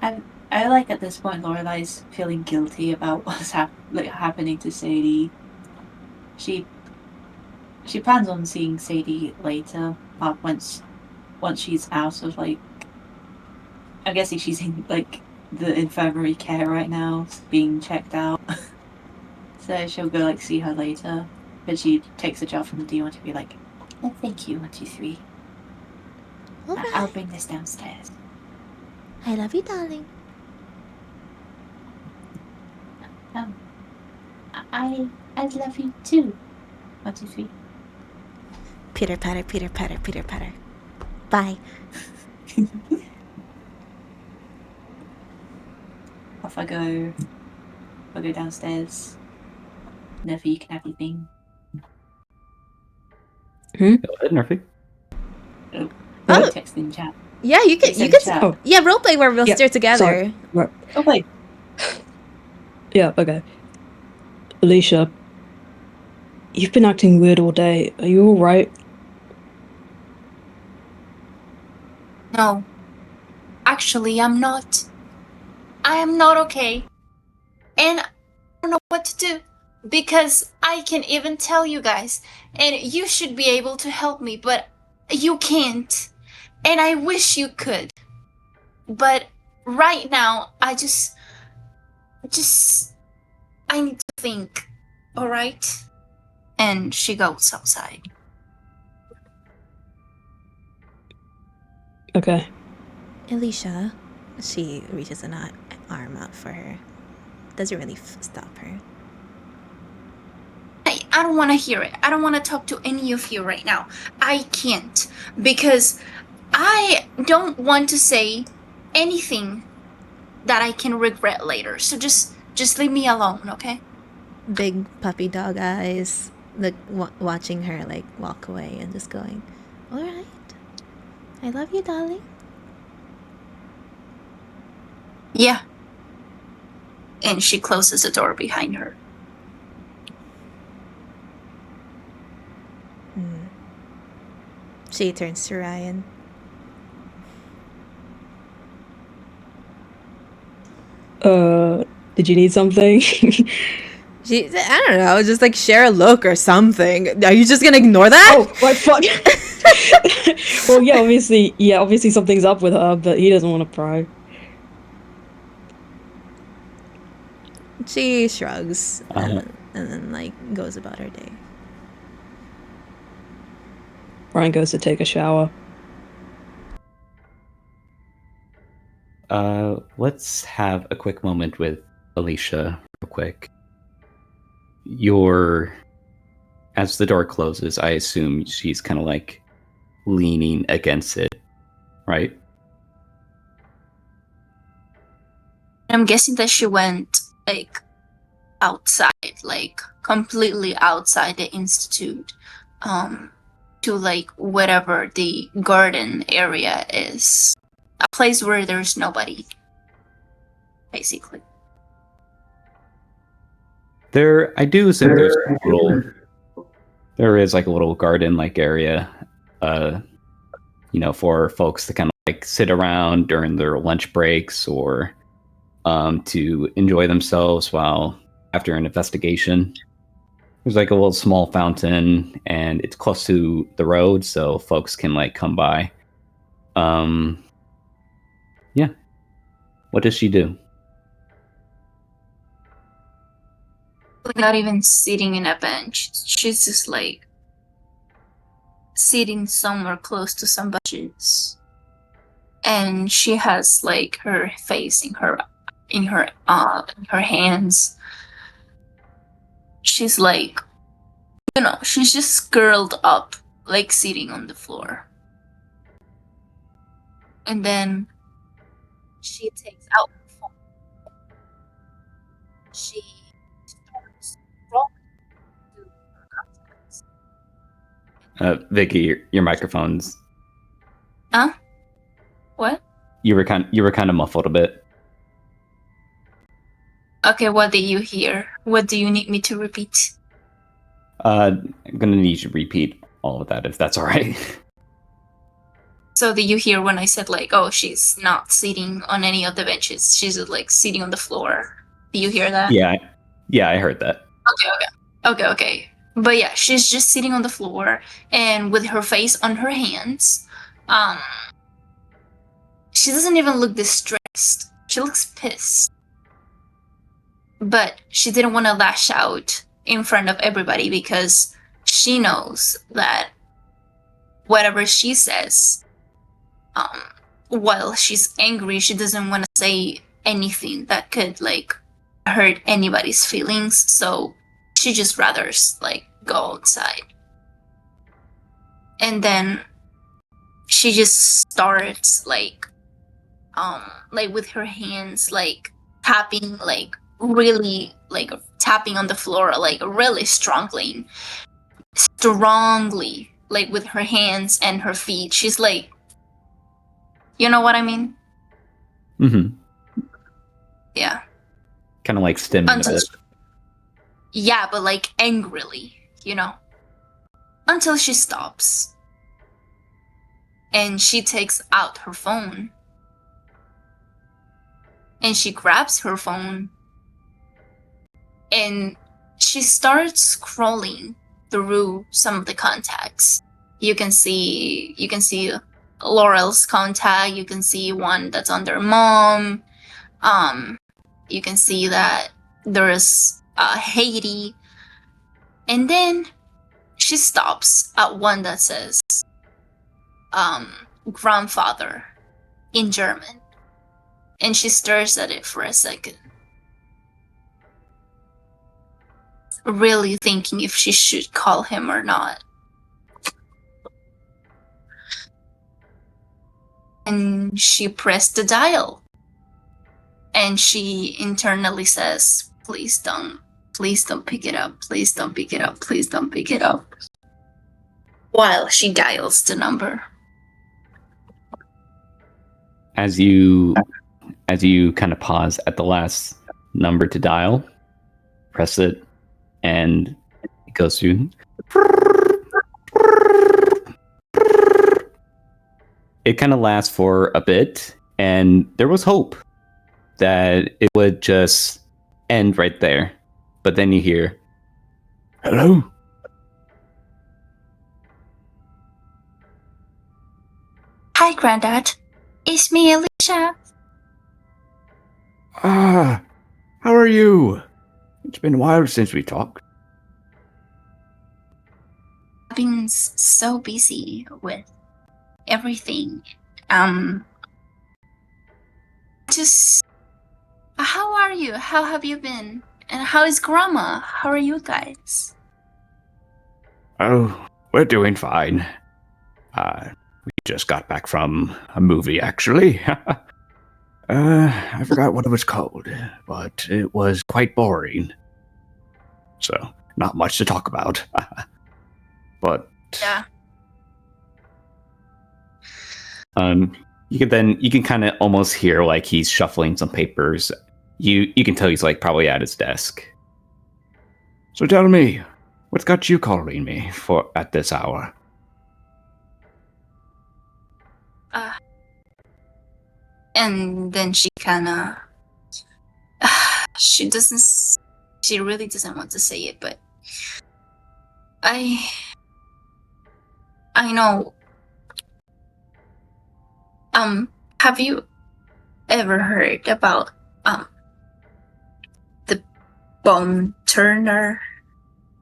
And I like at this point Lorelai's feeling guilty about what's happening to Sadie. She plans on seeing Sadie later, once she's out of like, I'm guessing she's in like the infirmary care right now, being checked out. So she'll go like see her later. But she takes a jar from the D1 to be like, oh, thank you, 123. I'll bring this downstairs. I love you, darling. I love you too. 123. Pitter patter, pitter patter, pitter patter. Bye. Off I go. I'll go downstairs. Nerfy, you can have your thing. Go ahead, Nerfy. Oh, Oh. text in chat. Yeah, you can. Chat. Oh. Yeah, roleplay where we'll Yeah, steer together. sorry. Right. Oh wait. Yeah, okay. Alicia, you've been acting weird all day. Are you alright? No. Actually, I'm not. I am not okay. And I don't know what to do. Because I can even tell you guys. And you should be able to help me, but you can't. And I wish you could. But right now, I need to think. Alright? And she goes outside. Okay. Alicia, she reaches an arm out for her. Doesn't really stop her. I don't want to hear it. I don't want to talk to any of you right now. I can't. Because I don't want to say anything that I can regret later. So just leave me alone, okay? Big puppy dog eyes, like watching her like walk away and just going, "All right, I love you, darling." Yeah. And she closes the door behind her. She turns to Ryan. Did you need something? I don't know, just like share a look or something. Are you just gonna ignore that? Oh, right, fuck. Well, yeah, obviously something's up with her, but he doesn't want to pry. She shrugs and then like goes about her day. Ryan goes to take a shower. Let's have a quick moment with Alicia real quick. As the door closes, I assume she's kind of like leaning against it, right? I'm guessing that she went like outside, like completely outside the institute, to like whatever the garden area is, a place where there's nobody, basically. I do assume there is like a little garden-like area, for folks to kind of like sit around during their lunch breaks or to enjoy themselves after an investigation. There's like a little small fountain, and it's close to the road, so folks can like come by. Yeah. What does she do? Not even sitting in a bench. She's just like sitting somewhere close to some bushes, and she has like her face in her hands. She's like, she's just curled up, like sitting on the floor. And then she takes out her phone. She starts scrolling through her contacts. Vicky, your microphone's. Huh? What? You were kind of muffled a bit. Okay, what did you hear? What do you need me to repeat? I'm gonna need you to repeat all of that if that's all right. So did you hear when I said like, oh, she's not sitting on any of the benches? She's like sitting on the floor. Do you hear that? Yeah, I heard that. Okay. But yeah, she's just sitting on the floor and with her face on her hands. She doesn't even look distressed. She looks pissed. But she didn't want to lash out in front of everybody because she knows that whatever she says, while she's angry, she doesn't want to say anything that could like hurt anybody's feelings. So she just rather like go outside. And then she just starts like with her hands like tapping like really like tapping on the floor like really strongly like with her hands and her feet. She's like, you know what I mean? Mm-hmm. Yeah. Kind of like stimming a Until bit. yeah, but like angrily, you know? Until she stops. And she takes out her phone. And she grabs her phone. And she starts scrolling through some of the contacts. You can see Laurel's contact, you can see one that's under mom. You can see that there's Haiti. And then she stops at one that says grandfather in German. And she stares at it for a second, really thinking if she should call him or not. And she pressed the dial. And she internally says, please don't pick it up, please don't pick it up, please don't pick it up. While she dials the number. As you kind of pause at the last number to dial, press it, and it goes through. It kind of lasts for a bit, and there was hope that it would just end right there. But then you hear, "Hello?" Hi, Grandad. It's me, Alicia. Ah, how are you? It's been a while since we talked. I've been so busy with everything. Just how are you? How have you been? And how is Grandma? How are you guys? Oh, we're doing fine. We just got back from a movie, actually. I forgot what it was called, but it was quite boring. So, not much to talk about. But Yeah. You can kind of almost hear like he's shuffling some papers. You can tell he's like probably at his desk. so tell me, what's got you calling me for at this hour? And then she kind of she really doesn't want to say it, but I know. Have you ever heard about the bone turner?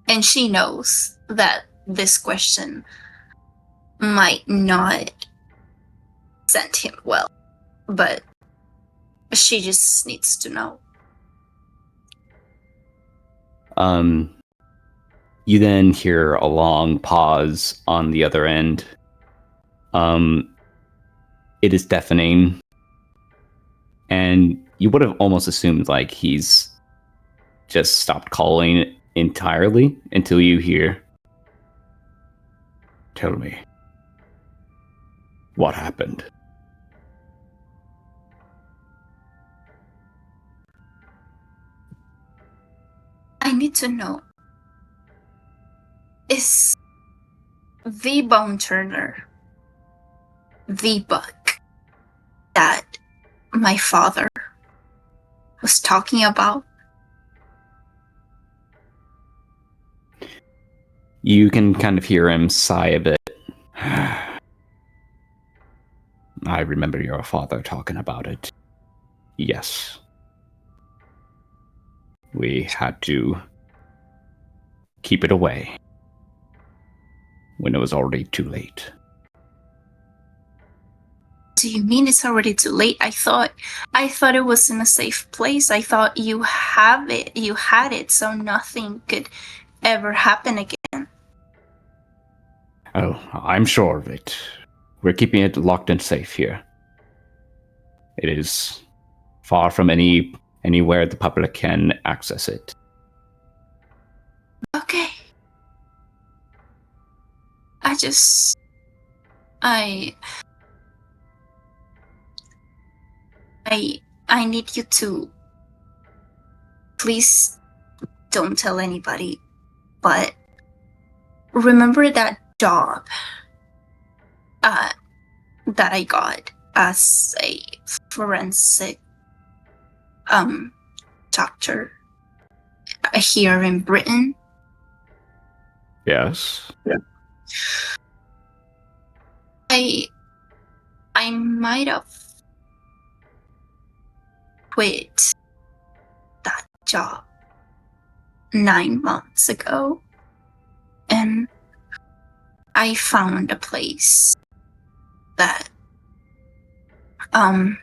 And she knows that this question might not send him well, but she just needs to know. You then hear a long pause on the other end. It is deafening, and you would have almost assumed like he's just stopped calling entirely until you hear, Tell me, what happened? I need to know. Is the bone turner the book that my father was talking about? You can kind of hear him sigh a bit. I remember your father talking about it. Yes. We had to keep it away when it was already too late. Do you mean it's already too late? I thought it was in a safe place. I thought you had it, so nothing could ever happen again. Oh, I'm sure of it. We're keeping it locked and safe here. It is far from anywhere the public can access it. Okay. I need you to please don't tell anybody, but remember that job that I got as a forensic doctor here in Britain? Yes? Yeah. I might have quit that job 9 months ago, and I found a place that and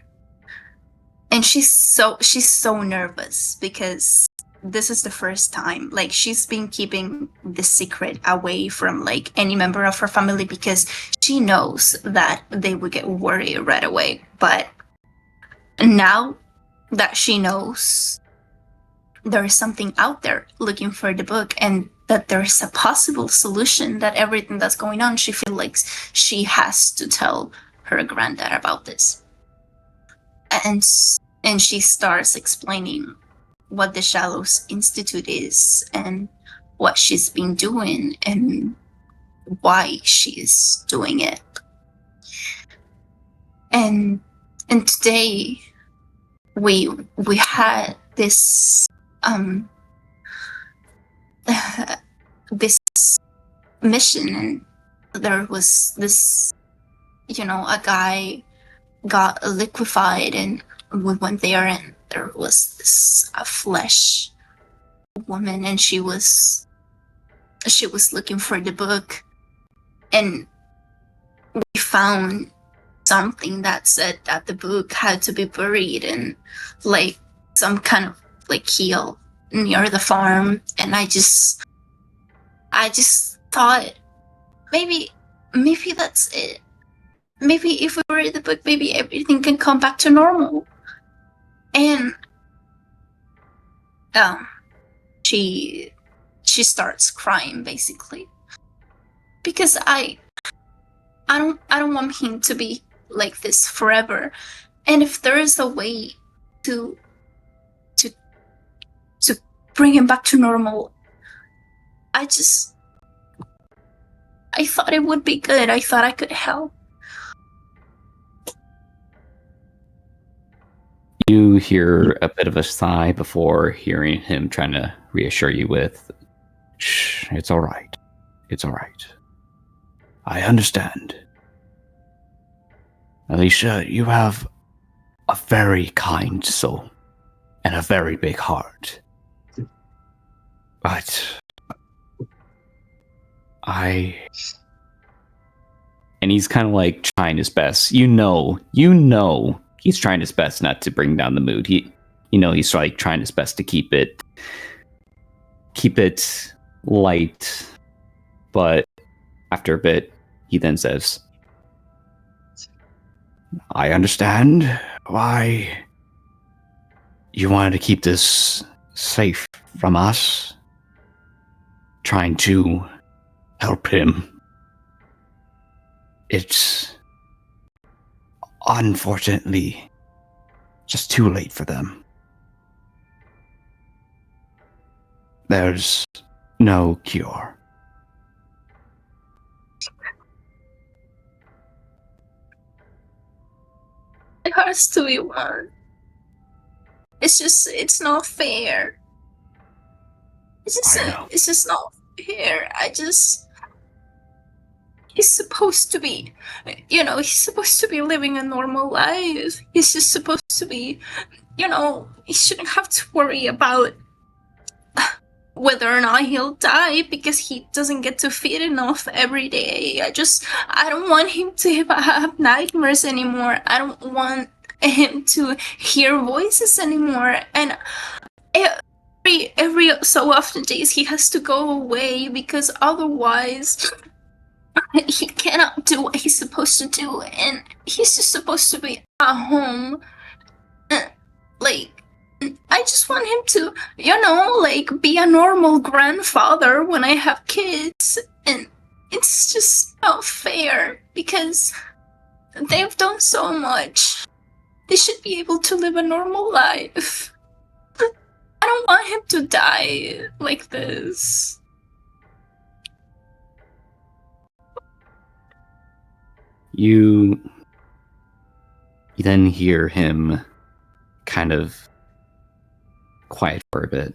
she's so nervous because this is the first time, like, she's been keeping the secret away from like any member of her family because she knows that they would get worried right away. But now that she knows there is something out there looking for the book and that there's a possible solution that everything that's going on, she feels like she has to tell her granddad about this. And she starts explaining what the Shallows Institute is and what she's been doing and why she's doing it. And today we had this this mission, and there was this, a guy got liquefied, and we went there, and there was this flesh woman, and she was looking for the book, and we found something that said that the book had to be buried in like some kind of like hill near the farm. And I just thought maybe that's it. Maybe if we read the book, maybe everything can come back to normal. And she starts crying basically because I don't want him to be like this forever. And if there is a way to bring him back to normal, I thought it would be good. I thought I could help. You hear a bit of a sigh before hearing him trying to reassure you with, "Shh, it's all right. It's all right. I understand. Alicia, you have a very kind soul and a very big heart. But and he's kind of like trying his best. You know, he's trying his best not to bring down the mood. He's like trying his best to keep it light. But after a bit, he then says, I understand why you wanted to keep this safe from us. Trying to help him. It's unfortunately just too late for them. There's no cure. It has to be one. It's not fair. I know. It's just not fair. He's supposed to be, he's supposed to be living a normal life. He's just supposed to be, he shouldn't have to worry about whether or not he'll die because he doesn't get to feed enough every day. I don't want him to have nightmares anymore. I don't want him to hear voices anymore. And every so often days he has to go away because otherwise he cannot do what he's supposed to do, and he's just supposed to be at home. Like, I just want him to, be a normal grandfather when I have kids, and it's just not fair because they've done so much. They should be able to live a normal life. I don't want him to die like this. You then hear him kind of quiet for a bit.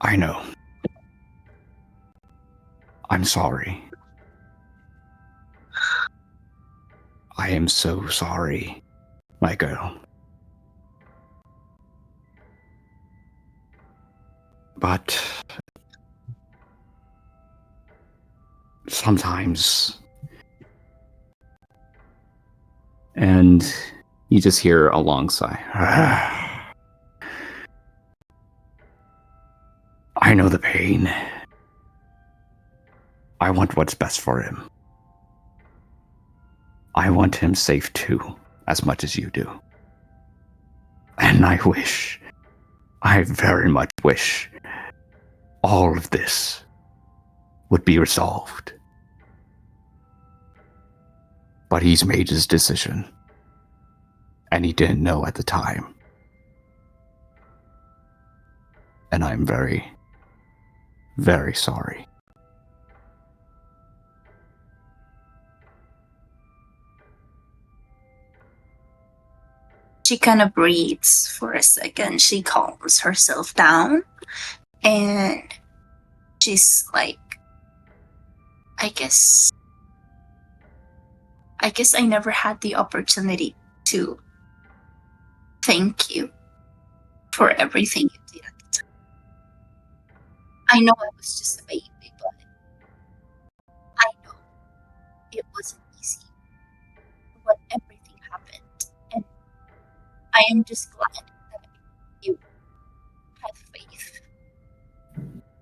I know. I'm sorry. I am so sorry, my girl. But sometimes, And you just hear a long sigh. I know the pain. I want what's best for him. I want him safe too, as much as you do. And I very much wish, all of this would be resolved. But he's made his decision, and he didn't know at the time. And I'm very, very sorry. She kind of breathes for a second. She calms herself down, and she's like, I guess I never had the opportunity to thank you for everything you did at the time. I know I was just a baby, but I know it wasn't easy when everything happened. And I am just glad that you had faith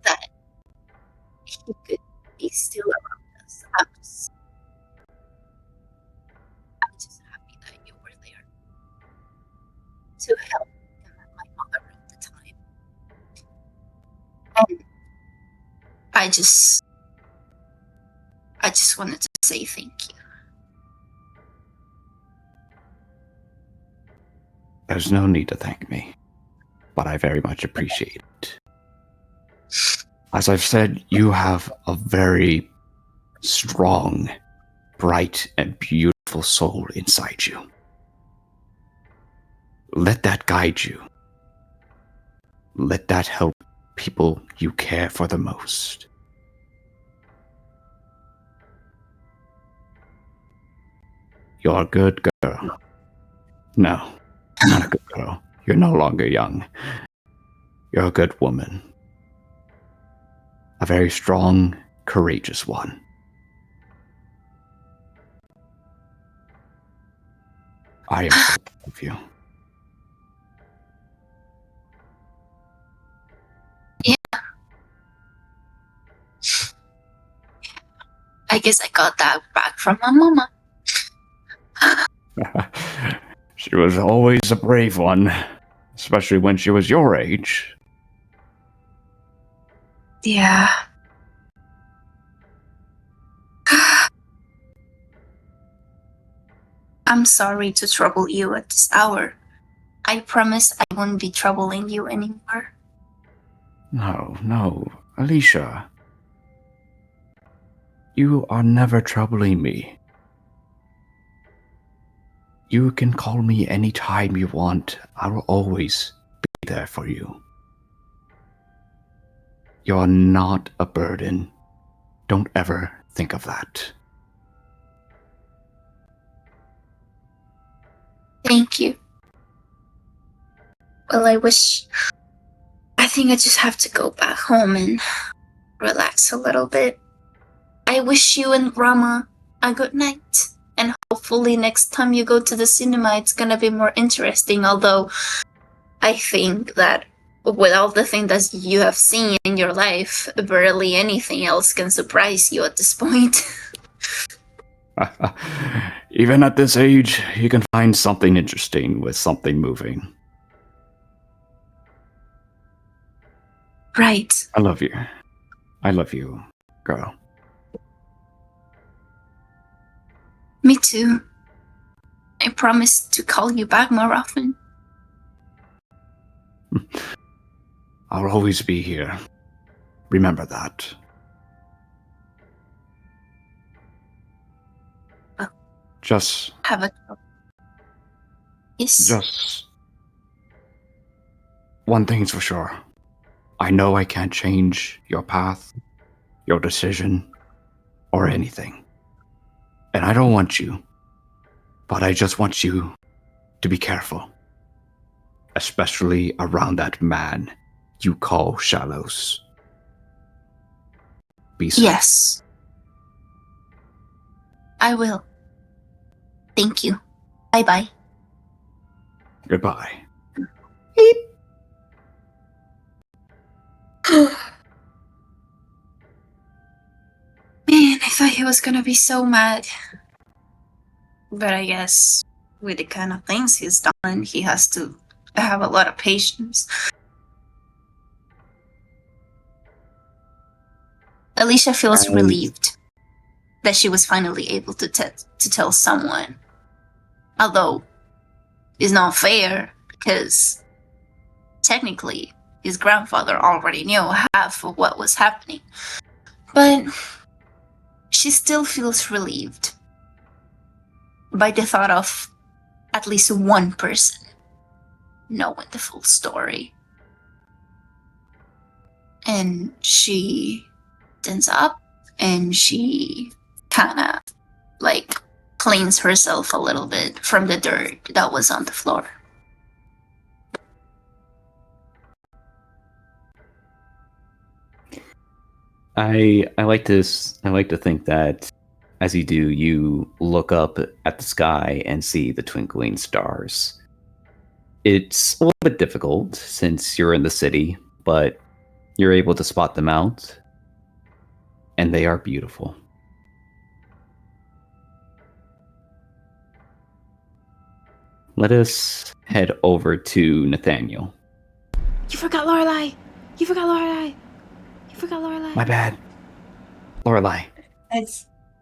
that he could be still around us. I'm just happy that you were there to help him and my mother at the time. And I just wanted to say thank you. There's no need to thank me, but I very much appreciate it. As I've said, you have a very strong, bright, and beautiful soul inside you. Let that guide you. Let that help people you care for the most. You're a good girl. No, not a good girl. You're no longer young. You're a good woman. A very strong, courageous one. I am so proud of you. I guess I got that back from my mama. She was always a brave one, especially when she was your age. Yeah. I'm sorry to trouble you at this hour. I promise I won't be troubling you anymore. No, Alicia. You are never troubling me. You can call me anytime you want. I will always be there for you. You're not a burden. Don't ever think of that. Thank you. Well, I think I just have to go back home and relax a little bit. I wish you and Grandma a good night. And hopefully next time you go to the cinema, it's gonna be more interesting. Although I think that with all the things that you have seen in your life, barely anything else can surprise you at this point. Even at this age, you can find something interesting with something moving. Right. I love you. I love you, girl. Me too. I promise to call you back more often. I'll always be here. Remember that. Oh. Just Have a... Yes. Just one thing's for sure. I know I can't change your path, your decision, or anything. And I don't want you. But I just want you to be careful. Especially around that man you call Shallows. Be safe. Yes. I will. Thank you. Bye-bye. Goodbye. Man, I thought he was gonna be so mad. But I guess with the kind of things he's done, he has to have a lot of patience. Alicia feels relieved that she was finally able to tell someone. Although, it's not fair, because technically, his grandfather already knew half of what was happening. But she still feels relieved by the thought of at least one person knowing the full story. And she stands up and she kind of like cleans herself a little bit from the dirt that was on the floor. I like to think that as you do, you look up at the sky and see the twinkling stars. It's a little bit difficult since you're in the city, but you're able to spot them out, and they are beautiful. Let us head over to Nathaniel. You forgot Lorelai. You forgot Lorelai. You forgot Lorelai. My bad. Lorelai.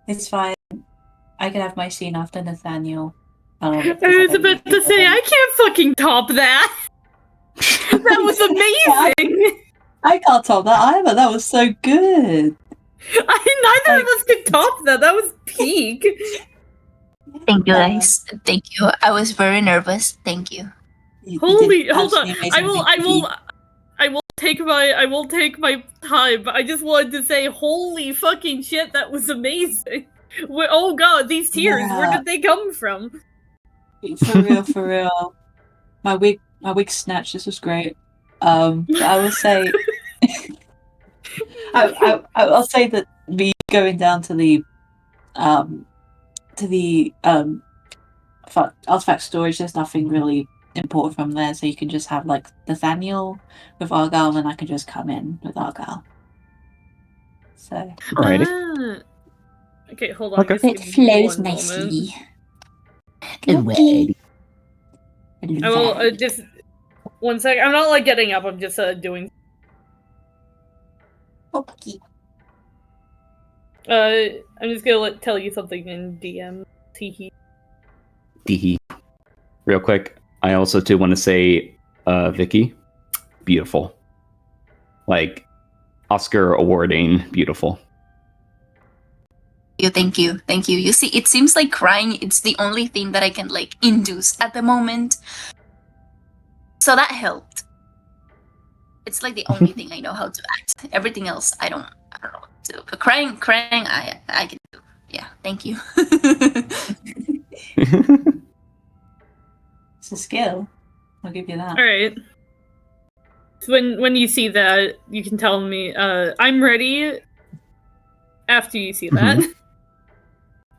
It's fine. I can have my scene after Nathaniel. I was about to say, I can't fucking top that. That was amazing. I can't top that either. That was so good. Neither of us could top that. That was peak. Thank you, guys. Thank you. I was very nervous. Thank you. Holy, hold on. I will take my time. I just wanted to say, holy fucking shit, that was amazing. Oh god, these tears, where did they come from? For real. My wig snatch. This was great. But I will say, I'll say that me going down to the artifact storage. There's nothing really important from there, so you can just have like Nathaniel with Argyle, and then I can just come in with Argyle. So. Alrighty. Okay, hold on. Okay. Just It give me flows one nicely. moment. I will just 1 sec. I'm not like getting up. I'm just doing. Okay. I'm just gonna tell you something in DM. Teehee. Teehee. Real quick, I also too want to say, Vicky, beautiful. Like, Oscar awarding beautiful. Thank you. You see, it seems like crying, it's the only thing that I can, like, induce at the moment. So that helped. It's like the only thing I know how to act. Everything else, I don't know what to do. But crying, I can do. Yeah, thank you. It's a skill. I'll give you that. All right. So when you see that, you can tell me. I'm ready. After you see that,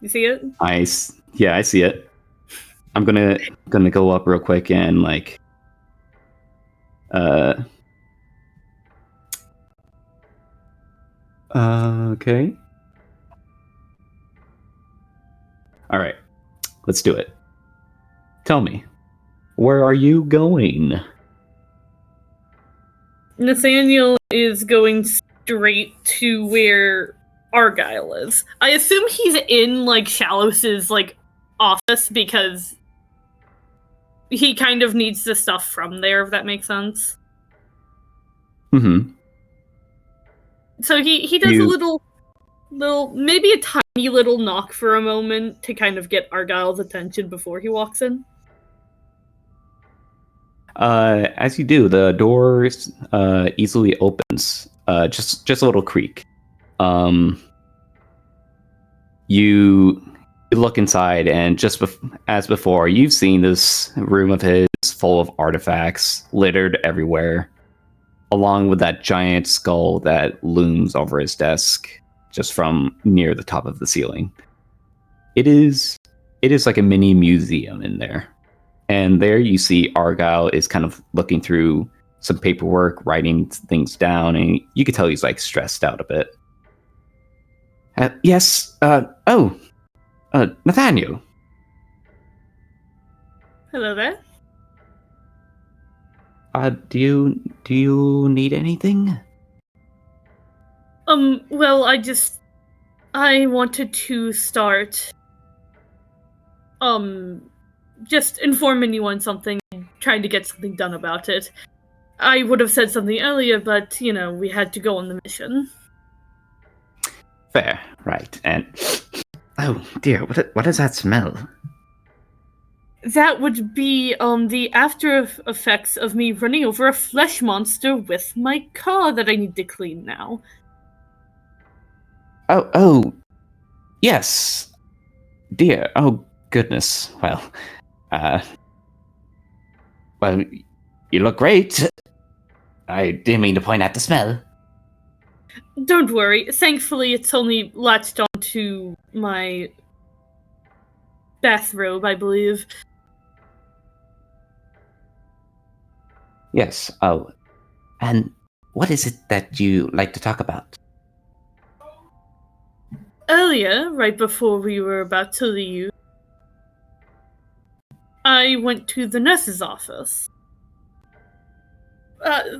you see it. I see it. I'm gonna go up real quick and like. Okay. All right. Let's do it. Tell me, where are you going? Nathaniel is going straight to where Argyle is. I assume he's in like Shalos's like office because he kind of needs the stuff from there, if that makes sense. Mm-hmm. So he does a little maybe a tiny little knock for a moment to kind of get Argyle's attention before he walks in. As you do, the door easily opens. Just a little creak. You look inside, and just as before, you've seen this room of his full of artifacts littered everywhere, along with that giant skull that looms over his desk, just from near the top of the ceiling. It is like a mini museum in there. And there you see Argyle is kind of looking through some paperwork, writing things down, and you can tell he's like stressed out a bit. Yes, Nathaniel. Hello there. Do you need anything? Well, I wanted to start, just informing you on something, trying to get something done about it. I would have said something earlier, but, we had to go on the mission. Fair, right. And oh dear, what does that smell? That would be, the after effects of me running over a flesh monster with my car that I need to clean now. Oh, yes. Dear, oh goodness. Well, you look great. I didn't mean to point out the smell. Don't worry. Thankfully, it's only latched onto my bathrobe, I believe. Yes, oh. And what is it that you like to talk about? Earlier, right before we were about to leave, I went to the nurse's office.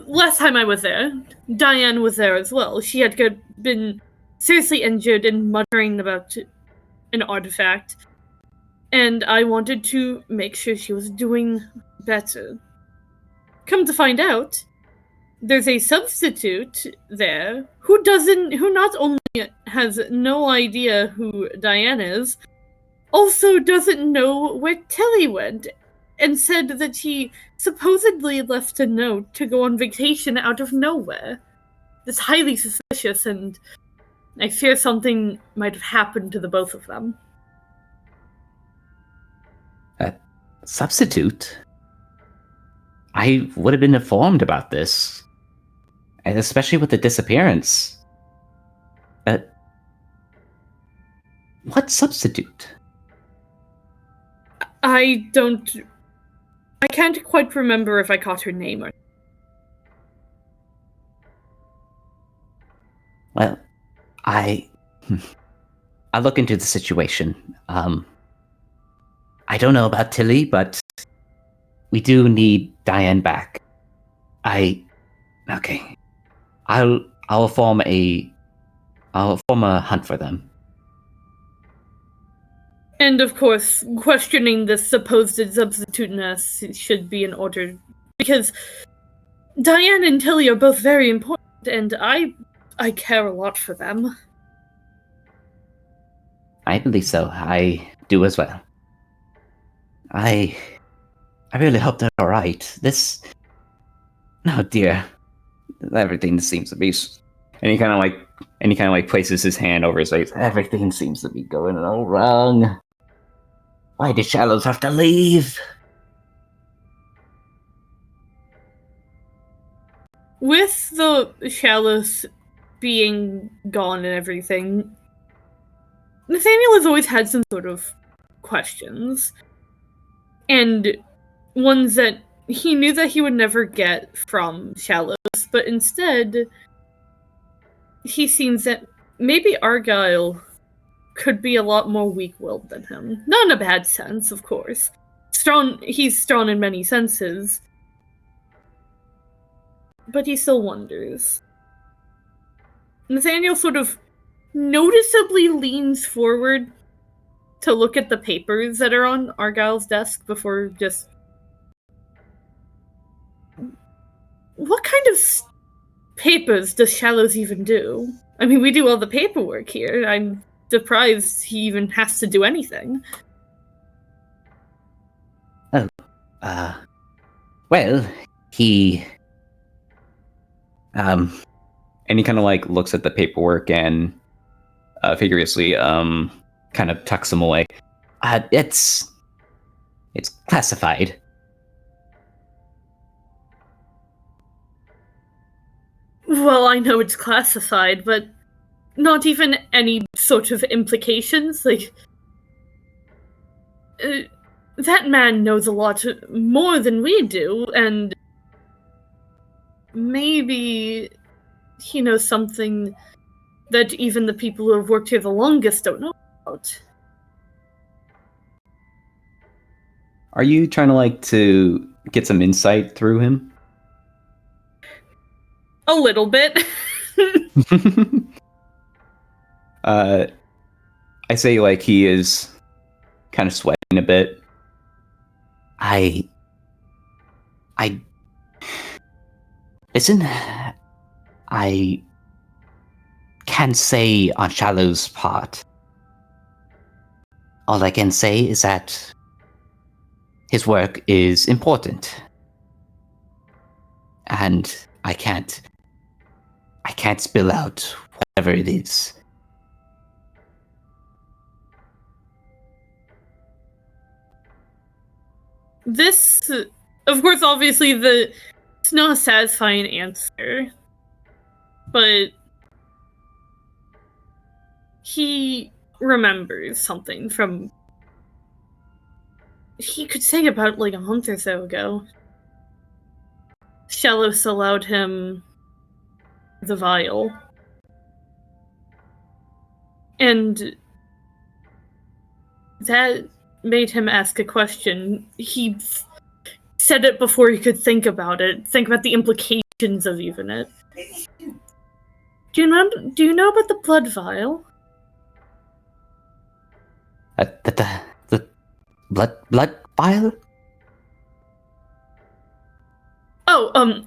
Last time I was there, Diane was there as well. She had been seriously injured and muttering about an artifact, and I wanted to make sure she was doing better. Come to find out, there's a substitute there who not only has no idea who Diane is, also doesn't know where Tilly went, and said that she supposedly left a note to go on vacation out of nowhere. It's highly suspicious, and I fear something might have happened to the both of them. Substitute? I would have been informed about this. And especially with the disappearance. What substitute? I can't quite remember if I caught her name or... Well, I'll look into the situation. I don't know about Tilly, but we do need Diane back. Okay. I'll form a hunt for them. And of course, questioning this supposed substitute nurse should be in order, because Diane and Tilly are both very important, and I care a lot for them. I believe so. I do as well. I really hope they're alright. Oh dear. Everything seems to be... And he kind of like places his hand over his face. Everything seems to be going all wrong. Why did Shallows have to leave? With the Shallows being gone and everything, Nathaniel has always had some sort of questions. And ones that he knew that he would never get from Shallows, but instead, he seems that maybe Argyle could be a lot more weak-willed than him. Not in a bad sense, of course. He's strong in many senses. But he still wonders. Nathaniel sort of noticeably leans forward to look at the papers that are on Argyle's desk before just... What kind of papers does Shallows even do? I mean, we do all the paperwork here. I'm surprised he even has to do anything. Well, he... And he kind of like looks at the paperwork and vigorously kind of tucks them away. It's classified. Well, I know it's classified, but not even any sort of implications. Like, that man knows a lot more than we do, and maybe he knows something that even the people who have worked here the longest don't know about. Are you trying to like to get some insight through him? A little bit. I say like he is kind of sweating a bit. Listen, I can't say on Shallow's part. All I can say is that his work is important. And I can't spill out whatever it is. This, of course, obviously, it's not a satisfying answer, but he remembers something from, he could say about like a month or so ago. Shallows allowed him the vial. And that made him ask a question. He said it before he could think about it. Think about the implications of even it. Do you know about the blood vial? The blood vial? Oh,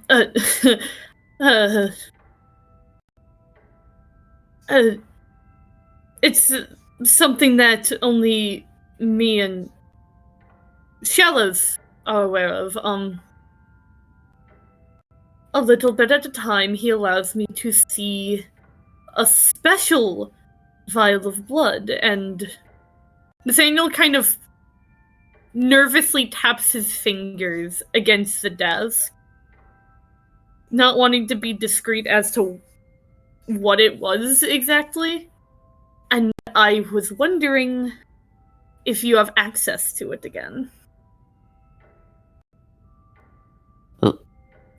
it's something that only me and Shallows are aware of. A little bit at a time, he allows me to see a special vial of blood, and Nathaniel kind of nervously taps his fingers against the desk, not wanting to be discreet as to what it was exactly. And I was wondering if you have access to it again.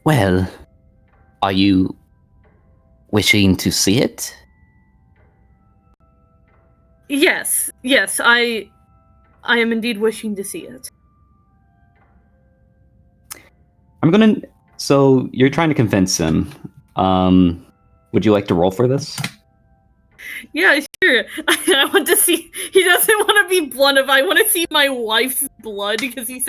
Well, are you wishing to see it? Yes, I am indeed wishing to see it. So you're trying to convince him. Would you like to roll for this? Yeah, sure. I want to see. He doesn't want to be blunt. If I want to see my wife's blood, because he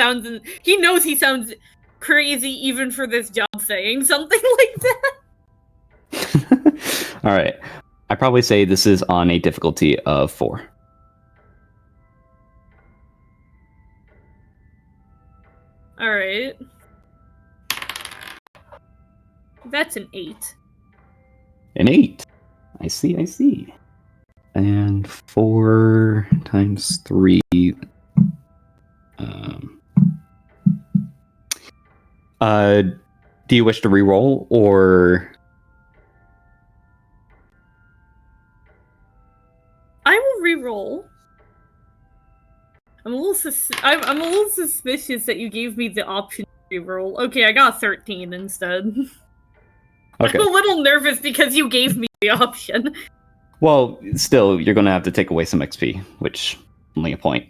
knows he sounds crazy even for this job saying something like that. All right. I probably say this is on a difficulty of 4. Alright. That's an 8. An 8. I see. And 4 times 3. Do you wish to reroll, or I will reroll. I'm a little suspicious that you gave me the option to reroll. Okay, I got 13 instead. okay? I'm a little nervous because you gave me the option. Well, still, you're gonna have to take away some XP, which only a point.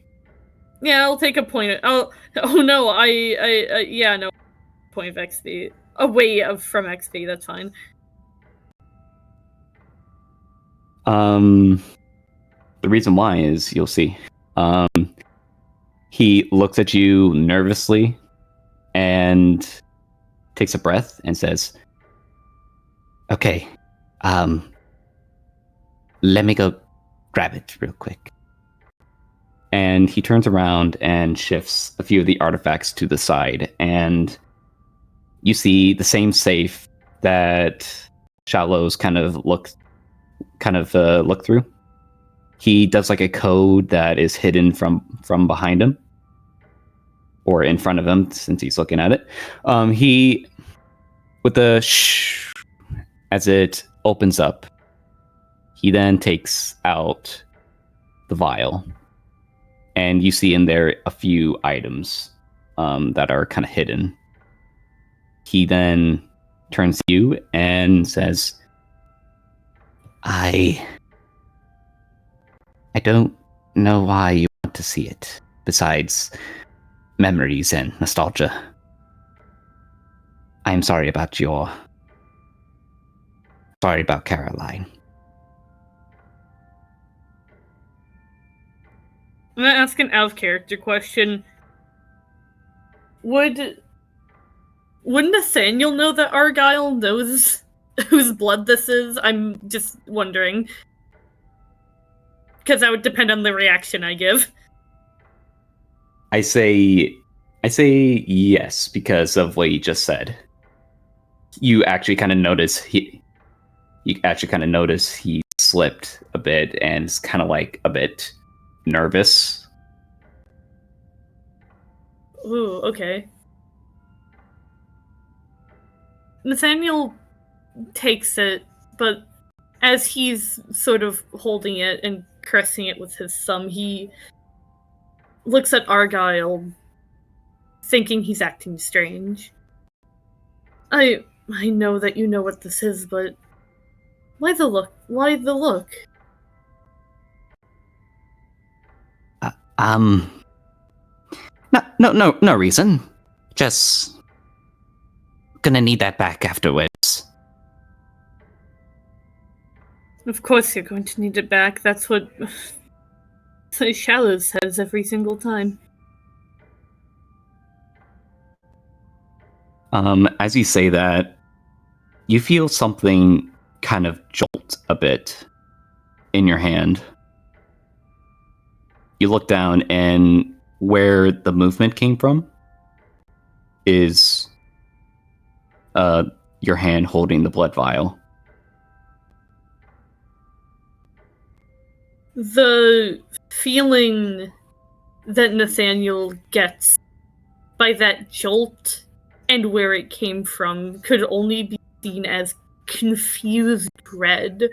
Yeah, I'll take a point. Oh no, yeah, no, point of XP away from XP. That's fine. The reason why is you'll see. He looks at you nervously and takes a breath and says, Okay, let me go grab it real quick. and he turns around and shifts a few of the artifacts to the side, and you see the same safe that Shallows kind of look through. He does like a code that is hidden from behind him or in front of him, since he's looking at it. He, with the shh, as it opens up, he then takes out the vial, and you see in there a few items that are kind of hidden. He then turns to you and says, I don't know why you want to see it, besides memories and nostalgia. I'm sorry about Caroline. I'm gonna ask an out-of-character question. Would Nathaniel know that Argyle knows whose blood this is? I'm just wondering. Because that would depend on the reaction I give. I say yes, because of what he just said. You actually kind of notice he slipped a bit and is kind of like a bit nervous. Ooh, okay. Nathaniel takes it, but as he's sort of holding it and caressing it with his thumb, he looks at Argyle, thinking he's acting strange. I know that you know what this is, but why the look? Why the look? No reason. Just gonna need that back afterwards. Of course you're going to need it back. That's what Shallows says every single time. As you say that, you feel something kind of jolt a bit in your hand. You look down, and where the movement came from is your hand holding the blood vial. The feeling that Nathaniel gets by that jolt and where it came from could only be seen as confused dread.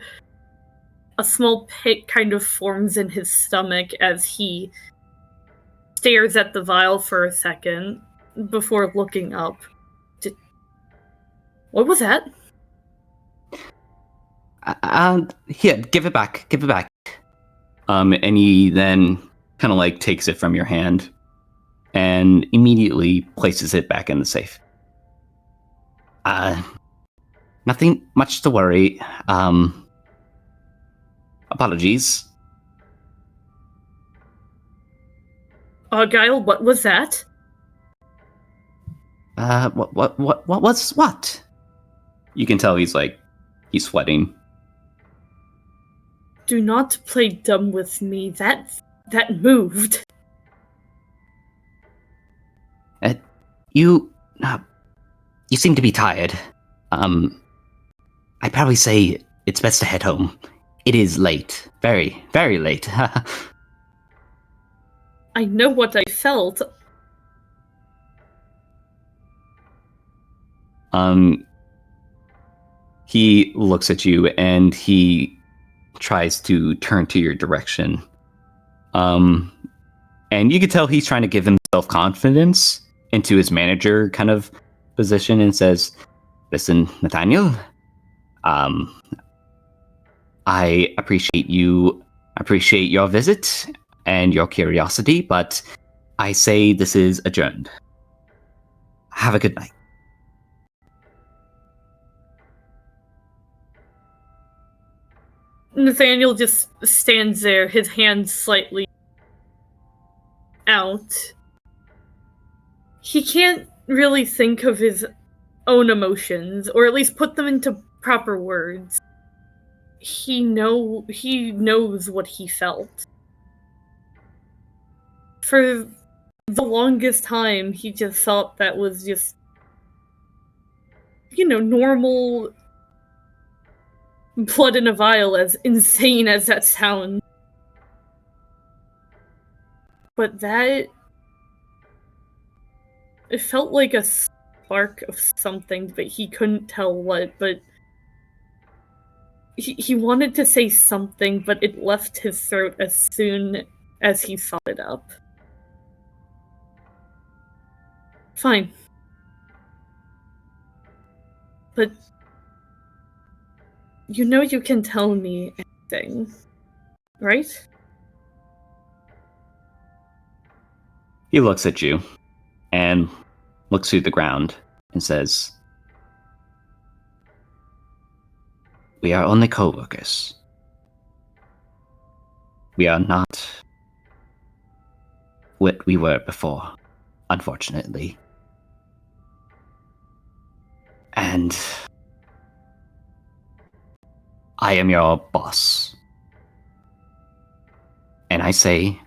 A small pit kind of forms in his stomach as he stares at the vial for a second before looking up. What was that? Here, give it back. And he then kind of like takes it from your hand and immediately places it back in the safe. Nothing much to worry. Apologies. Argyle, what was that? What was what? You can tell he's sweating. Do not play dumb with me. That moved. You seem to be tired. I'd probably say it's best to head home. It is late. Very, very late. I know what I felt. He looks at you and he tries to turn to your direction. And you can tell he's trying to give himself confidence into his manager kind of position and says, "Listen, Nathaniel, I appreciate your visit and your curiosity, but I say this is adjourned. Have a good night." Nathaniel just stands there, his hands slightly out. He can't really think of his own emotions, or at least put them into proper words. He knows what he felt. For the longest time, he just thought that was just, normal blood in a vial, as insane as that sounds. But it felt like a spark of something, but he couldn't tell what, but he wanted to say something, but it left his throat as soon as he thought it up. Fine. But you can tell me anything, right? He looks at you and looks to the ground and says, We are only co-workers. We are not what we were before, unfortunately. And I am your boss. And I say,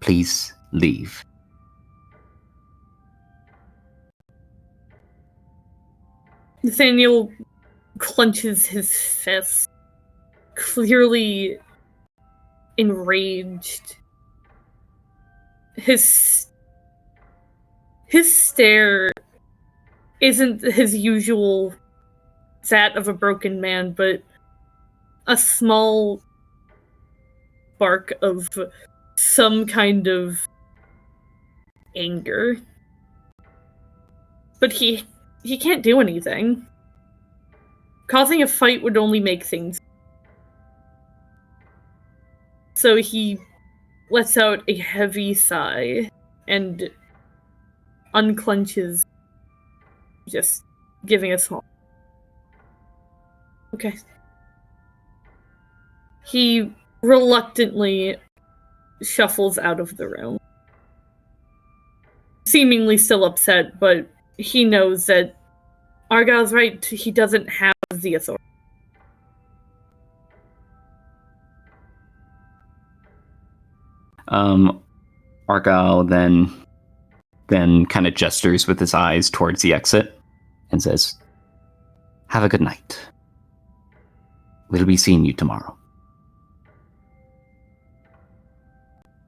please leave. Nathaniel clenches his fist, clearly enraged. His stare isn't his usual that of a broken man, but a small spark of some kind of anger. But he can't do anything. Causing a fight would only make things. So he lets out a heavy sigh and unclenches, just giving a small. Okay. He reluctantly shuffles out of the room. Seemingly still upset, but he knows that Argyle's right, he doesn't have the authority. Argyle then kind of gestures with his eyes towards the exit and says, Have a good night. We'll be seeing you tomorrow.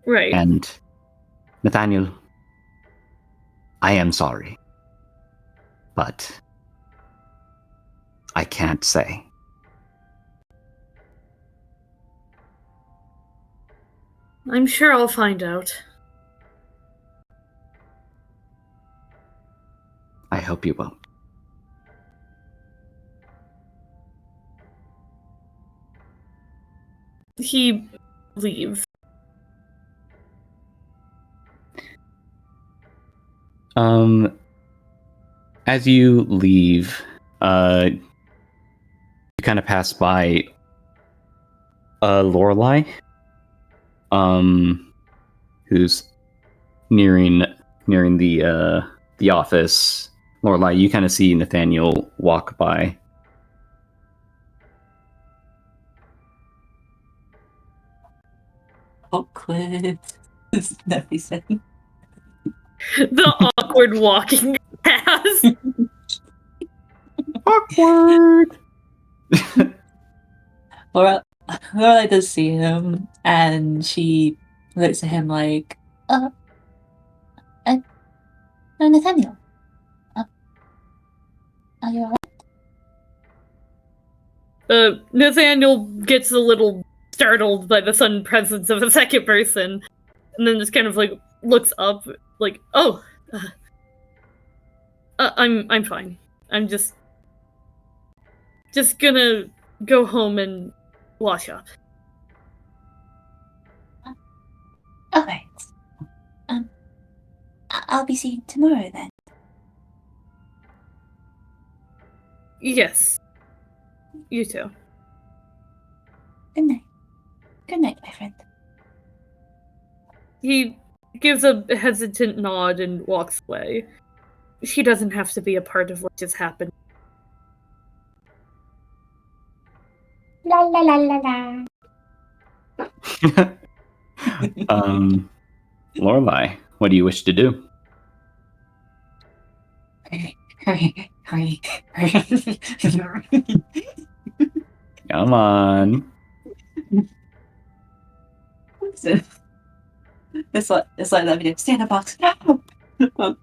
Right. And Nathaniel, I am sorry, but I can't say. I'm sure I'll find out. I hope you won't. He leaves. As you leave, you kind of pass by Lorelei, who's nearing the office. Lorelei, you kind of see Nathaniel walk by. Awkward. Never said. The awkward walking. Awkward. Lorelai does see him, and she looks at him like, uh, Nathaniel. Are you alright? Nathaniel gets a little startled by the sudden presence of a second person, and then just kind of like looks up, like, "Oh, I'm fine. I'm just gonna go home and wash up." Alright. I'll be seeing you tomorrow then. Yes, you too. Good night. Good night, my friend. He gives a hesitant nod and walks away. She doesn't have to be a part of what just happened. La la la la la. Lorelai, what do you wish to do? hurry. Come on. It's like that video. Stay in the box. No. No.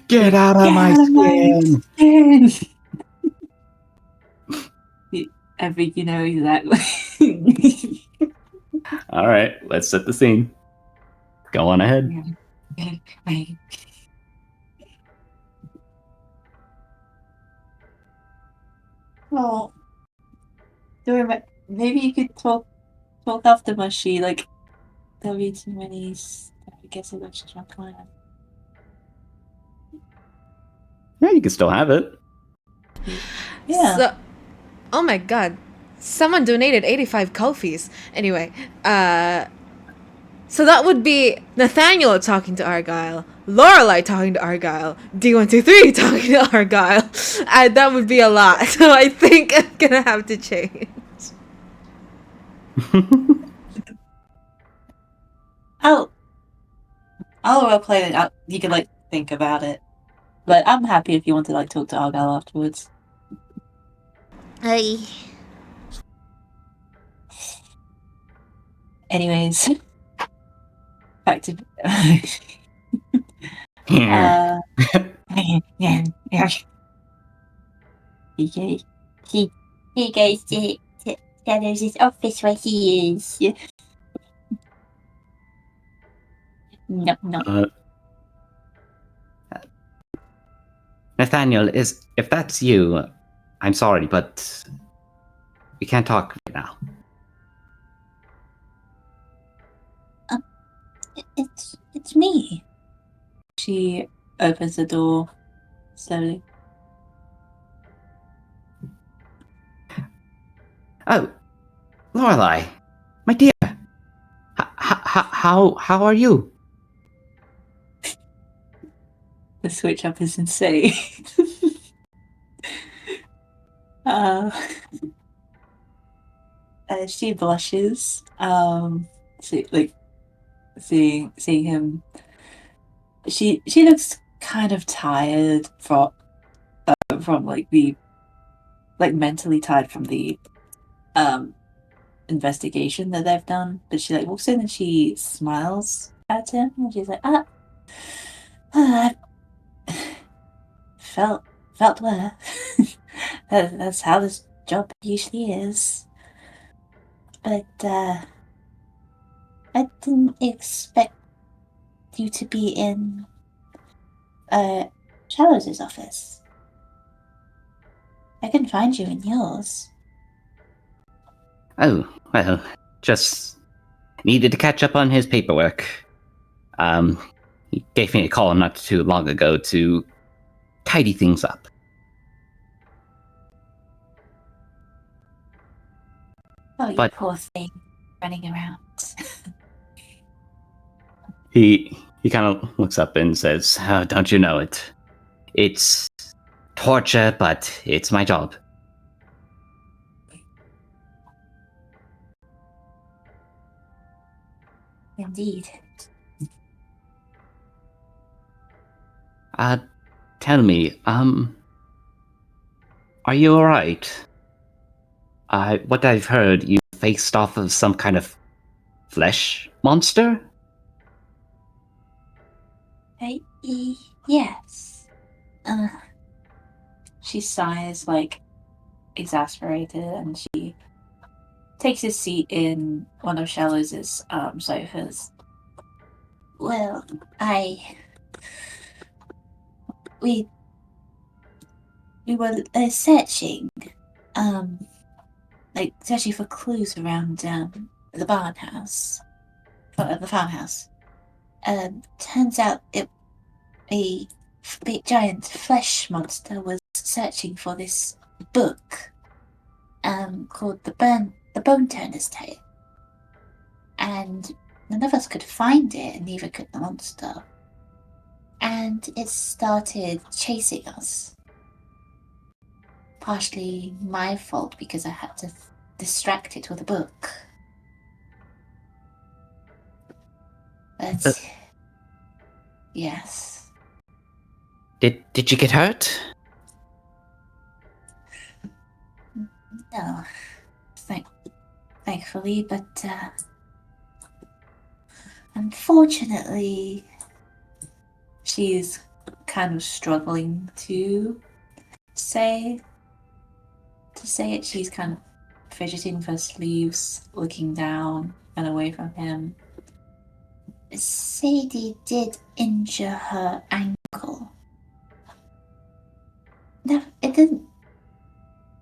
Get out of my skin. I think you know exactly. All right, let's set the scene. Go on ahead. Well, maybe you could talk after Mushy. Like, there'll be too many. I guess I'll just my plan. Yeah, you can still have it. Yeah. So, oh my god. Someone donated 85 Ko-fis. Anyway, so that would be Nathaniel talking to Argyle, Lorelai talking to Argyle, D123 talking to Argyle. That would be a lot. So I think I'm gonna have to change. I'll play it. You can like think about it. But I'm happy if you want to like talk to Argyle afterwards. Hey. Anyways, back to Yeah. He goes to Shadows' office where he is. No. Nathaniel, if that's you, I'm sorry, but we can't talk right now. It's me. She opens the door slowly. Oh, Lorelai, my dear, how are you? The switch up is insane. She blushes. Seeing him. She looks kind of tired from mentally tired from the investigation that they've done. But she like walks in and she smiles at him and she's like, I felt worse. That's how this job usually is. But I didn't expect you to be in Charles's office. I can find you in yours. Oh, well, just needed to catch up on his paperwork. He gave me a call not too long ago to tidy things up. Oh, you poor thing, running around. He kind of looks up and says, Oh, don't you know it? It's torture, but it's my job. Indeed. tell me, are you alright? What I've heard, you faced off of some kind of flesh monster? Yes. She sighs, like, exasperated, and she takes a seat in one of Shallows's sofas. Well, we were searching, searching for clues around the the farmhouse. Turns out a big giant flesh monster was searching for this book, called the Bone Turner's Tale, and none of us could find it, and neither could the monster. And it started chasing us. Partially my fault because I had to distract it with a book. But yes. Did you get hurt? No. Thankfully, but unfortunately, She's kind of struggling to say it. She's kind of fidgeting with her sleeves, looking down and away from him. Sadie did injure her ankle. No, it didn't.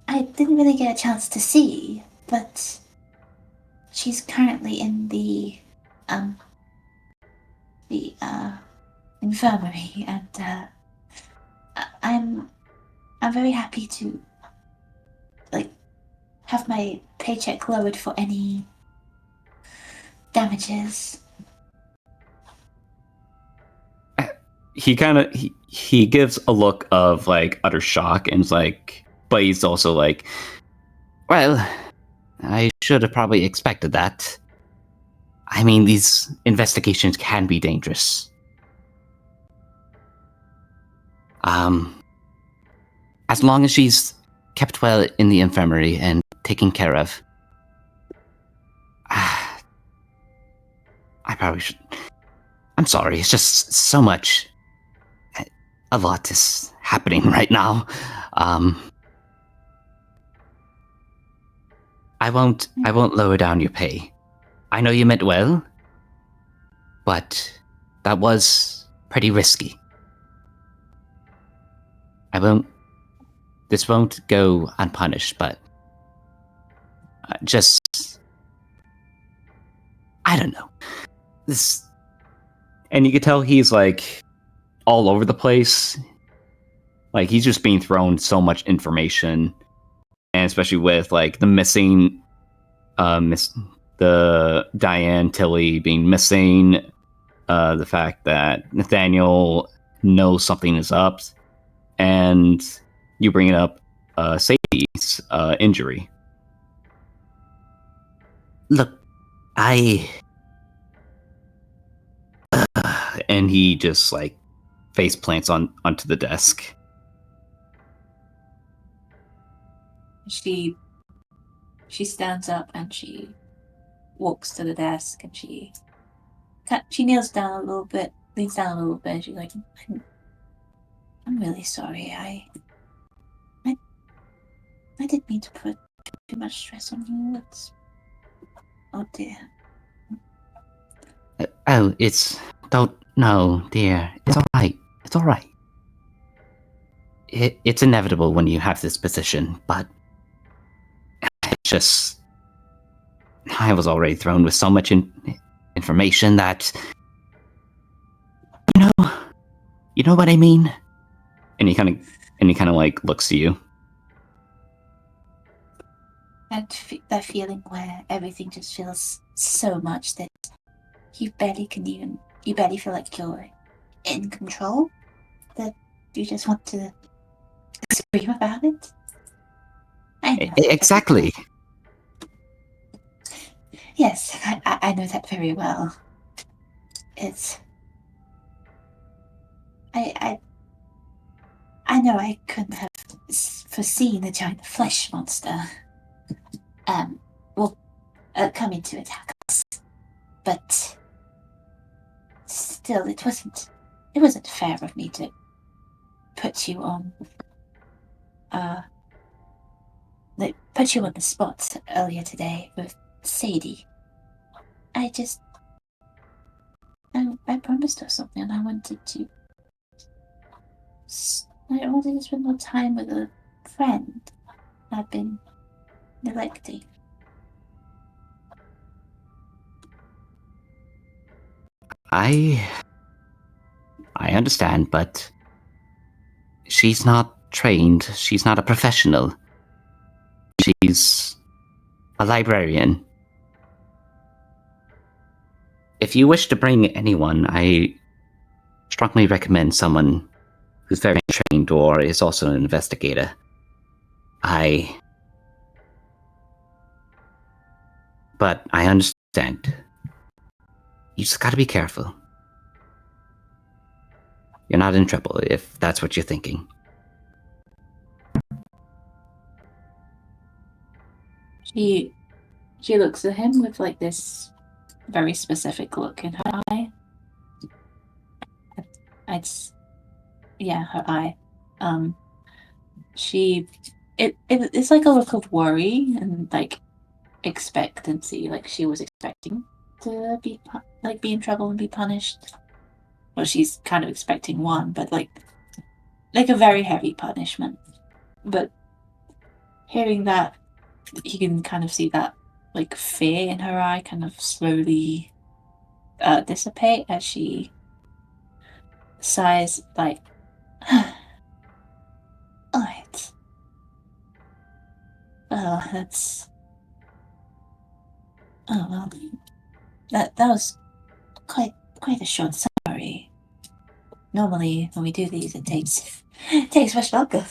I didn't really get a chance to see, but she's currently in the infirmary, and I'm very happy to have my paycheck lowered for any damages. He gives a look of like utter shock and is like, but he's also like, Well, I should have probably expected that. I mean, these investigations can be dangerous. As long as she's kept well in the infirmary and taken care of, I probably should. I'm sorry, it's just so much. A lot is happening right now. I won't lower down your pay. I know you meant well, but that was pretty risky. This won't go unpunished, but I don't know. and you can tell he's like all over the place. Like he's just being thrown so much information, and especially with like the missing, the Diane Tilly being missing, the fact that Nathaniel knows something is up, and you bringing up Sadie's injury. Look, and he just like face plants onto the desk. She stands up and she walks to the desk and she kneels down a little bit, leans down a little bit, and she's like, I'm really sorry. I didn't mean to put too much stress on you. Oh dear. No, dear. It's alright. It's alright. It's inevitable when you have this position, but it's just, I was already thrown with so much information that, you know what I mean? And he kind of like looks to you. That feeling where everything just feels so much that you barely feel like you're in control, that you just want to scream about it. Exactly. Yes, I know that very well. I I know I couldn't have foreseen a giant flesh monster coming to attack us, but still, it wasn't fair of me to put you on the spot earlier today with Sadie. I promised her something, and I wanted to spend more time with a friend I've been neglecting. I understand, but she's not trained. She's not a professional. She's a librarian. If you wish to bring anyone, I strongly recommend someone who's very trained or is also an investigator. But I understand. You just gotta be careful. You're not in trouble if that's what you're thinking. She looks at him with like this very specific look in her eye. Her eye. It's like a look of worry and like expectancy, like she was expecting to be in trouble and be punished. Well, she's kind of expecting one, but like a very heavy punishment. But hearing that, you can kind of see that like fear in her eye kind of slowly dissipate as she sighs like, alright. Well, that was quite a short summary. Normally, when we do these, it takes much longer.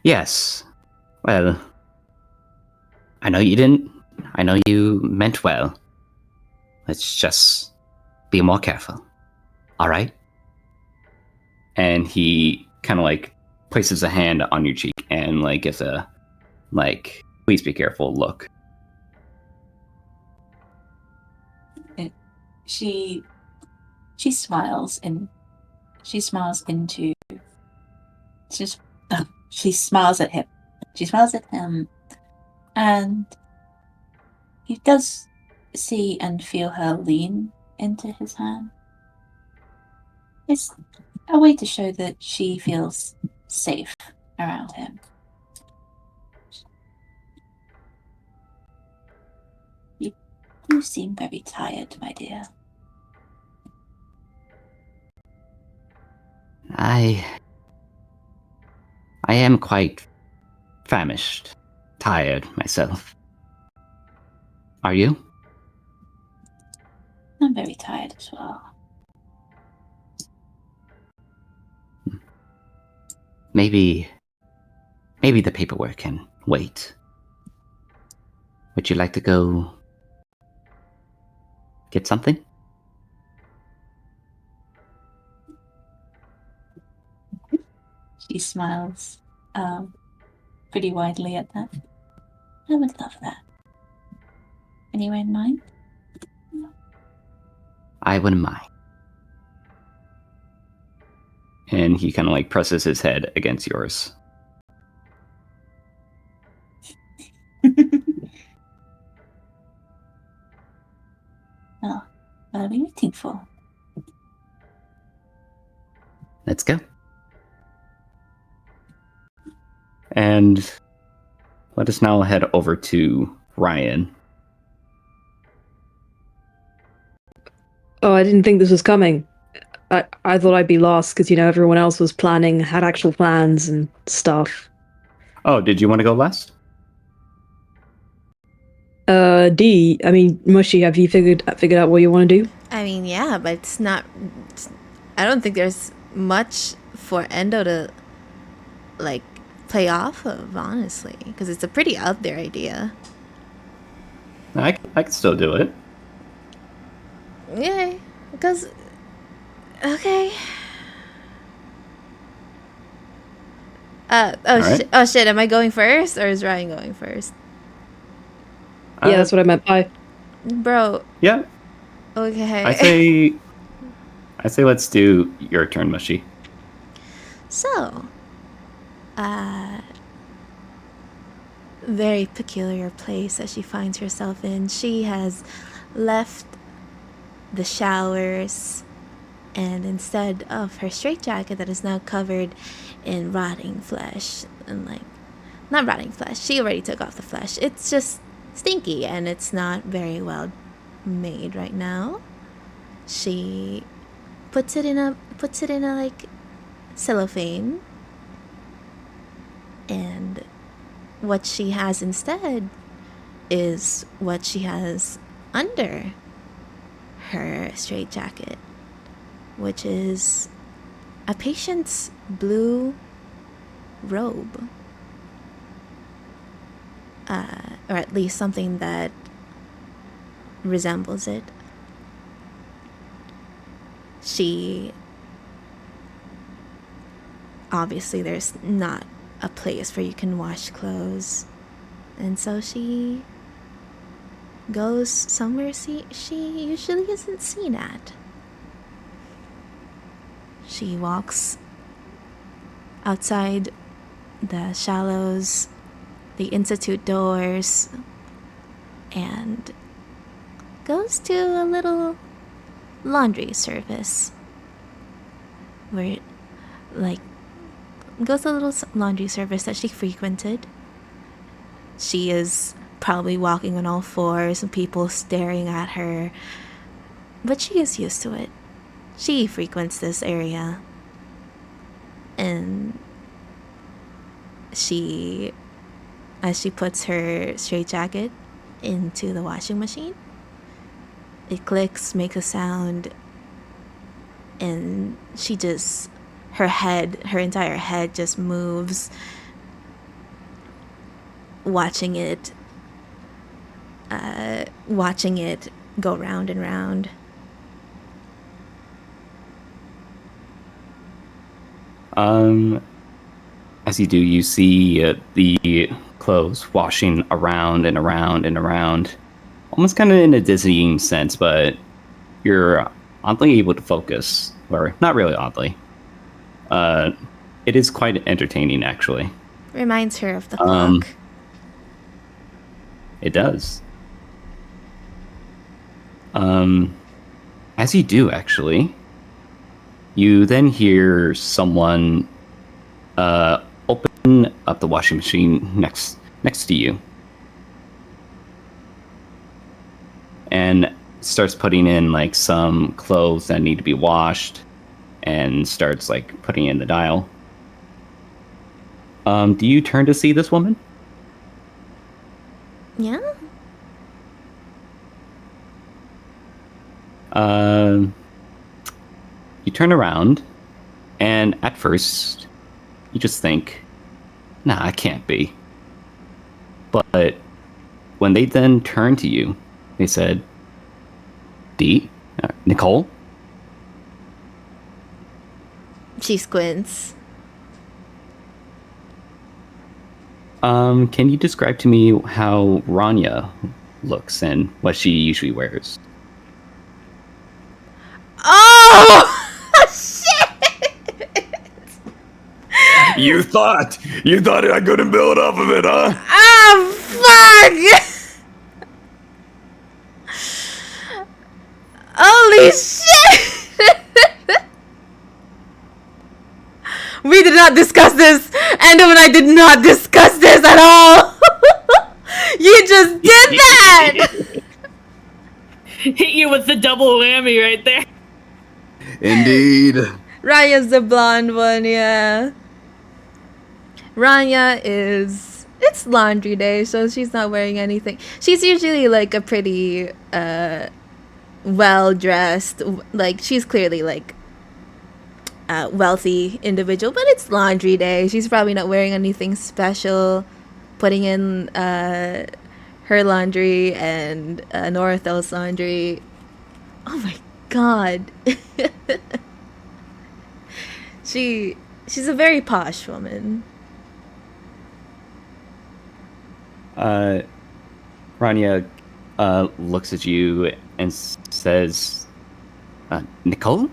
Yes. Well, I know you didn't. I know you meant well. Let's just be more careful. All right? And he kind of like places a hand on your cheek and like gives a like, please be careful look. She smiles and she smiles into she smiles at him. She smiles at him, and he does see and feel her lean into his hand. It's a way to show that she feels safe around him. You seem very tired, my dear. I am quite famished, tired myself. Are you? I'm very tired as well. Maybe the paperwork can wait. Would you like to go get something? She smiles pretty widely at that. I would love that. Anywhere in mind? I wouldn't mind. And he kind of like presses his head against yours. Oh, what are we waiting for? Let's go. And let us now head over to Ryan. Oh, I didn't think this was coming. I thought I'd be lost because, everyone else was planning, had actual plans and stuff. Oh, did you want to go last? Mushy, have you figured out what you want to do? I mean, yeah, but it's not. I don't think there's much for Endo to like play off of, honestly, because it's a pretty out there idea. I can still do it. Yeah, because Okay. Alright. Oh shit, am I going first or is Ryan going first? Yeah, that's what I meant by. Bro, Yeah, okay. I say let's do your turn, Mushy. So, very peculiar place that she finds herself in. She has left the showers, and instead of her straitjacket that is now covered in rotting flesh, and like, not rotting flesh, she already took off the flesh. It's just stinky and it's not very well made right now. She puts it in a like cellophane, and what she has instead is what she has under her straitjacket, which is a patient's blue robe, or at least something that resembles it. She obviously there's not a place where you can wash clothes, and so she goes somewhere she usually isn't seen at. She walks outside the shallows, the institute doors, and goes to a little laundry service where, like, goes to a little laundry service that she frequented. She is probably walking on all fours and people staring at her, but she is used to it. She frequents this area, and as she puts her straitjacket into the washing machine, it clicks, makes a sound, and her entire head just moves, watching it go round and round. As you do, you see the clothes washing around and around and around, almost kind of in a dizzying sense, but you're oddly able to focus, or not really oddly. It is quite entertaining, actually. Reminds her of the clock. It does. As you do, actually, you then hear someone open up the washing machine next to you, and starts putting in like some clothes that need to be washed, and starts like putting in the dial. Do you turn to see this woman? Yeah? You turn around, and at first, you just think, nah, it can't be. But when they then turned to you, they said, Nicole? She squints. Can you describe to me how Rania looks and what she usually wears? Oh! Shit! You thought I couldn't build off of it, huh? Oh, fuck! Holy shit! We did not discuss this. Endo and I did not discuss this at all. You just did that! Hit you with the double whammy right there. Indeed. Ranya's the blonde one, yeah. Ranya is... It's laundry day, so she's not wearing anything. She's usually like a pretty well-dressed, like she's clearly like a wealthy individual, but it's laundry day. She's probably not wearing anything special, putting in her laundry and Norathel's laundry. Oh my god. She's a very posh woman. Rania looks at you and says, Nicole?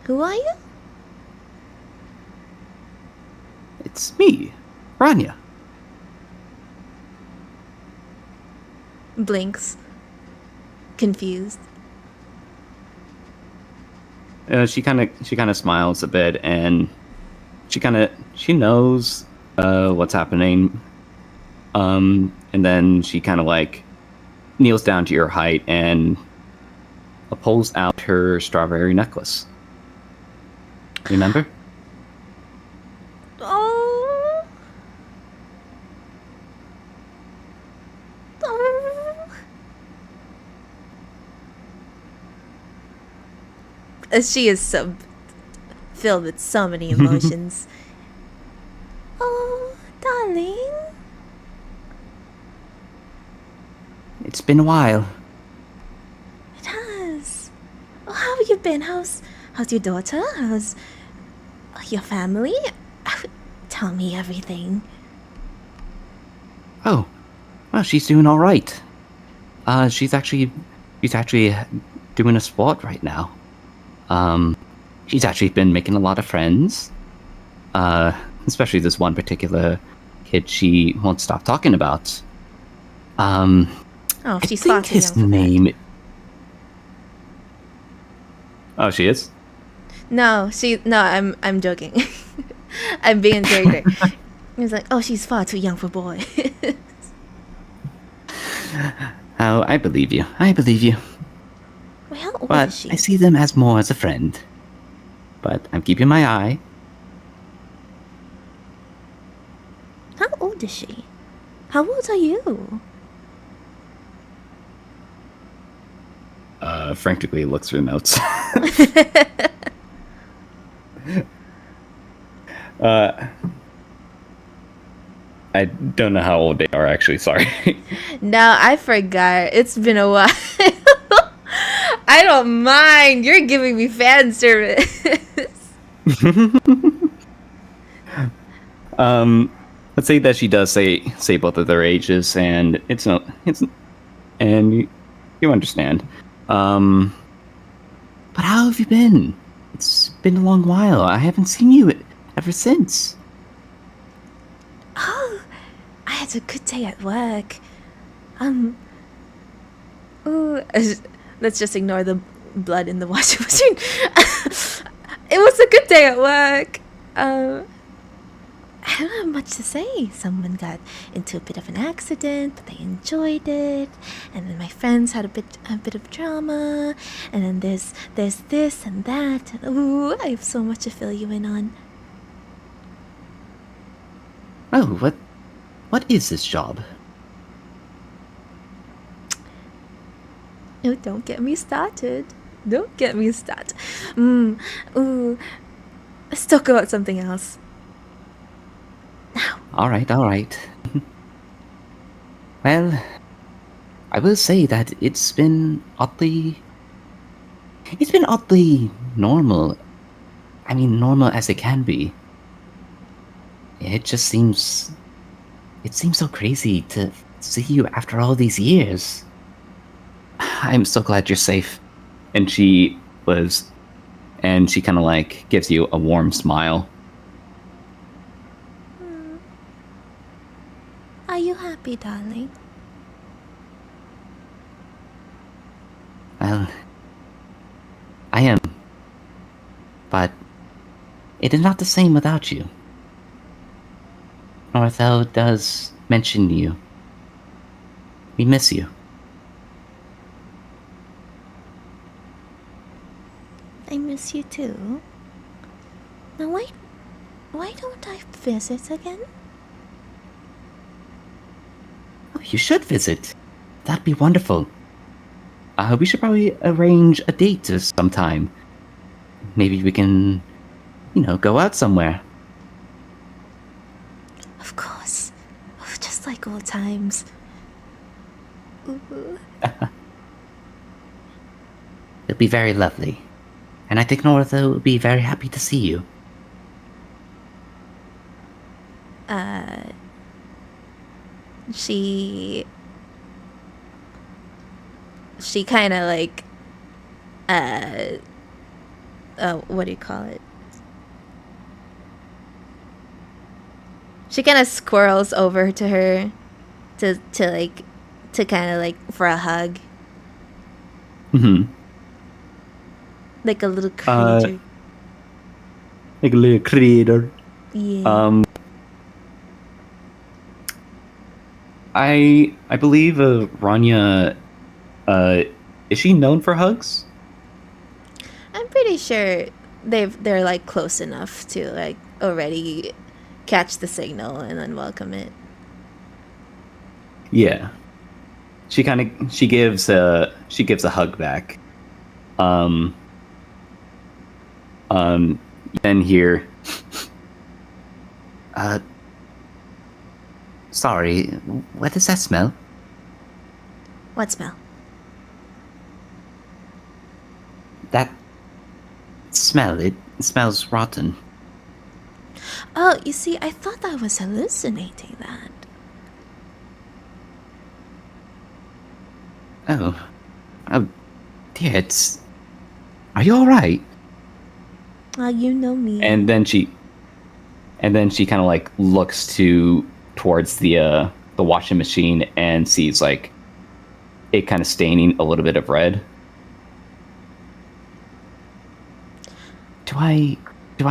Who are you? It's me, Rania. Blinks. Confused. She kind of smiles a bit, and she knows what's happening. And then she kind of like kneels down to your height and pulls out her strawberry necklace. Remember? Oh. Oh. She is so filled with so many emotions. Oh, darling. It's been a while. It has. Oh, how have you been? How's your daughter? How's your family? Tell me everything. Oh, well, she's doing all right. She's actually doing a sport right now. She's actually been making a lot of friends. Especially this one particular kid she won't stop talking about. Oh, she's far I think too his young for that. name. Oh, she is? No, I'm joking. I'm being very great. He was like, oh, she's far too young for boy. Oh, I believe you. I believe you. Wait, how old But is she? I see them as more as a friend. But I'm keeping my eye. How old is she? How old are you? Frantically looks through notes. I don't know how old they are, actually. Sorry. No, I forgot. It's been a while. I don't mind. You're giving me fan service. Let's say that she does say both of their ages, and and you understand. But how have you been? It's been a long while. I haven't seen you ever since. Oh, I had a good day at work. Ooh, let's just ignore the blood in the washing machine. It was a good day at work. I don't have much to say. Someone got into a bit of an accident, but they enjoyed it. And then my friends had a bit of drama. And then there's this and that. And ooh, I have so much to fill you in on. Oh, what is this job? Oh, don't get me started. Don't get me started. Ooh. Let's talk about something else. Now. All right. Well, I will say that it's been oddly normal. I mean, normal as it can be. It seems so crazy to see you after all these years. I'm so glad you're safe. And she kind of like gives you a warm smile. Are you happy, darling? Well, I am. But it is not the same without you. Northel does mention you. We miss you. I miss you too. Now why don't I visit again? Oh, you should visit. That'd be wonderful. We should probably arrange a date sometime. Maybe we can, go out somewhere. Of course. Oh, just like old times. Ooh. It'll be very lovely. And I think Northa will be very happy to see you. She kind of like, what do you call it? She kind of squirrels over to her to kind of like for a hug. Mm-hmm. Like a little creature. Like a little creator. Yeah. I believe Rania, is she known for hugs? I'm pretty sure they're like close enough to like already catch the signal and then welcome it. Yeah. She gives a hug back. Then here. Sorry, what does that smell? What smell? That smell, it smells rotten. Oh, you see, I thought I was hallucinating that. Oh dear, are you alright? You know me. And then she kind of like looks towards the washing machine and sees like it kind of staining a little bit of red. Do I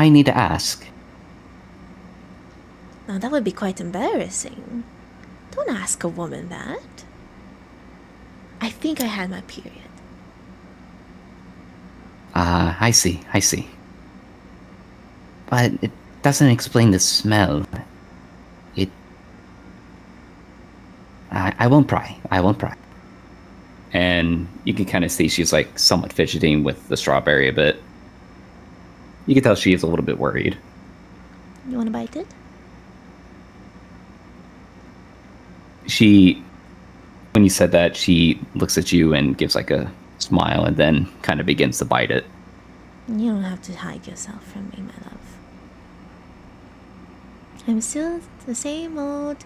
need to ask? Now that would be quite embarrassing. Don't ask a woman that. I think I had my period. I see. But it doesn't explain the smell. I won't pry. And you can kind of see she's like somewhat fidgeting with the strawberry a bit. You can tell she is a little bit worried. You want to bite it? When you said that, she looks at you and gives like a smile and then kind of begins to bite it. You don't have to hide yourself from me, my love. I'm still the same old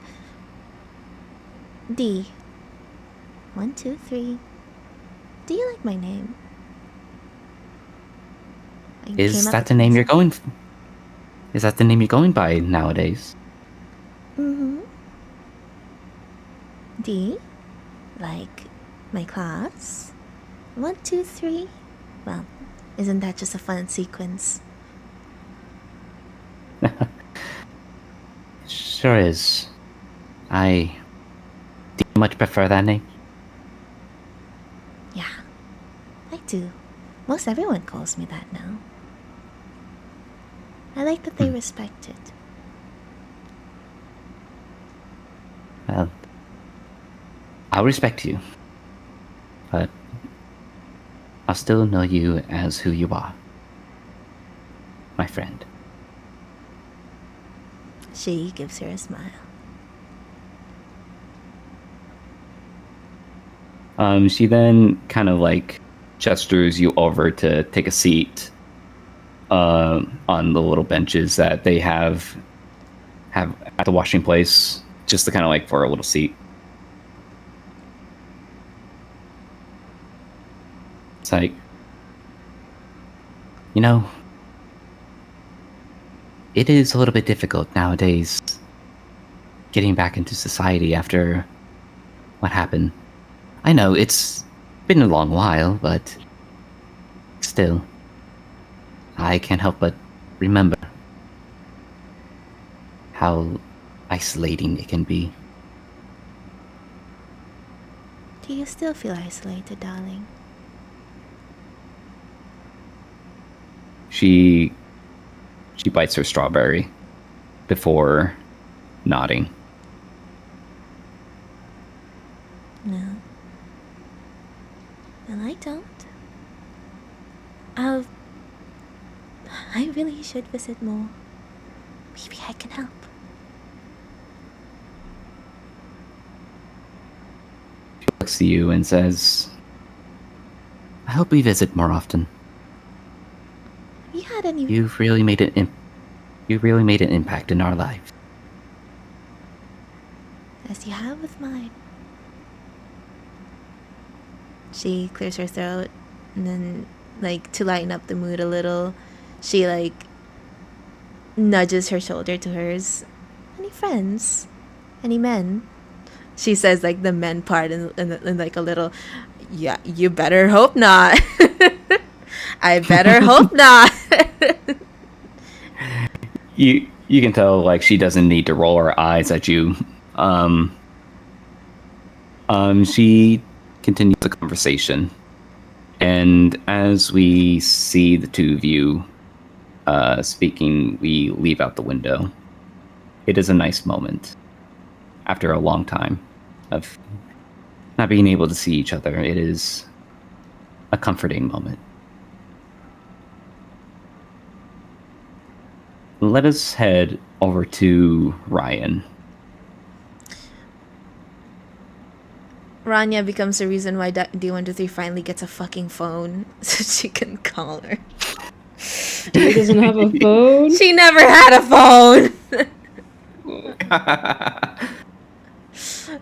D. 1, 2, 3. Do you like my name? Is that the name you're going? Is that the name you're going by nowadays? Mm-hmm. D, like my class. 1, 2, 3. Well, isn't that just a fun sequence? Sure is. Do you much prefer that name? Yeah, I do. Most everyone calls me that now. I like that they respect it. Well, I'll respect you. But I'll still know you as who you are. My friend. She gives her a smile. She then kind of like gestures you over to take a seat on the little benches that they have at the washing place, just to kind of like for a little seat. It's like, You know, it is a little bit difficult nowadays getting back into society after what happened. I know it's been a long while, but still, I can't help but remember how isolating it can be. Do you still feel isolated, darling? she bites her strawberry before nodding. No. Well, I don't. I really should visit more. Maybe I can help. She looks to you and says, I hope we visit more often. Continue. You've really made you really made an impact in our lives. As you have with mine. She clears her throat, and then, like, to lighten up the mood a little, she, like, nudges her shoulder to hers. Any friends? Any men? She says, like, the men part and like, a little, yeah, you better hope not. I better hope not. You can tell, like, she doesn't need to roll her eyes at you. She continues the conversation, and as we see the two of you speaking, we leave out the window. It is a nice moment. After a long time of not being able to see each other, it is a comforting moment. Let us head over to Ryan. Rania becomes the reason why D123 finally gets a fucking phone so she can call her. He doesn't have a phone. She never had a phone.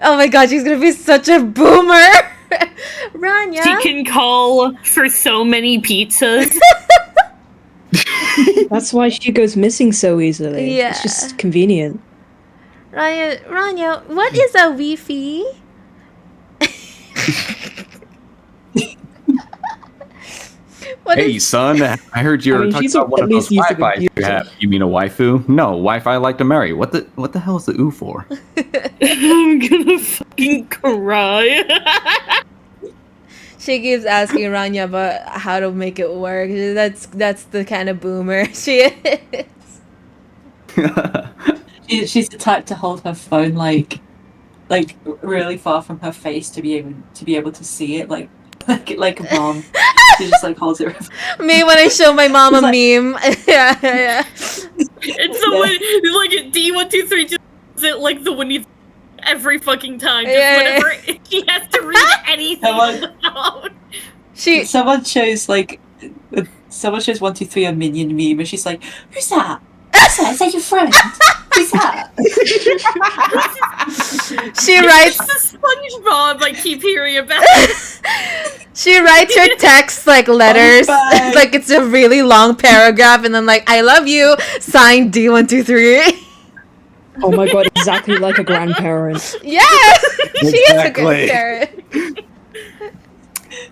Oh my god, she's gonna be such a boomer. Rania. She can call for so many pizzas. That's why she goes missing so easily. Yeah. It's just convenient. Rania, what is a Wi-Fi? Hey, son, I heard you were talking she's about one at of those least used to Wi-Fi you confuse her. have. You mean a waifu? No, Wi-Fi I like to marry. What the hell is the ooh for? I'm gonna fucking cry. She keeps asking Rania about how to make it work. That's the kind of boomer she is. She's the type to hold her phone like really far from her face to be able to see it, like a mom. She just like holds it. Me when I show my mom a It's like- meme. yeah. It's the way, like, D123 just does it like the Winnie every fucking time. Just Yeah. whenever he has to read anything on the phone. Someone shows 123 a minion meme, and she's like, "Who's that? Who's that? Is that your friend? Who's that?" She writes It's the SpongeBob I keep hearing about. She writes her texts like letters. Bye. Like it's a really long paragraph and then like I love you, signed D123. Oh my god, exactly like a grandparent. Yes! She is a Exactly. grandparent.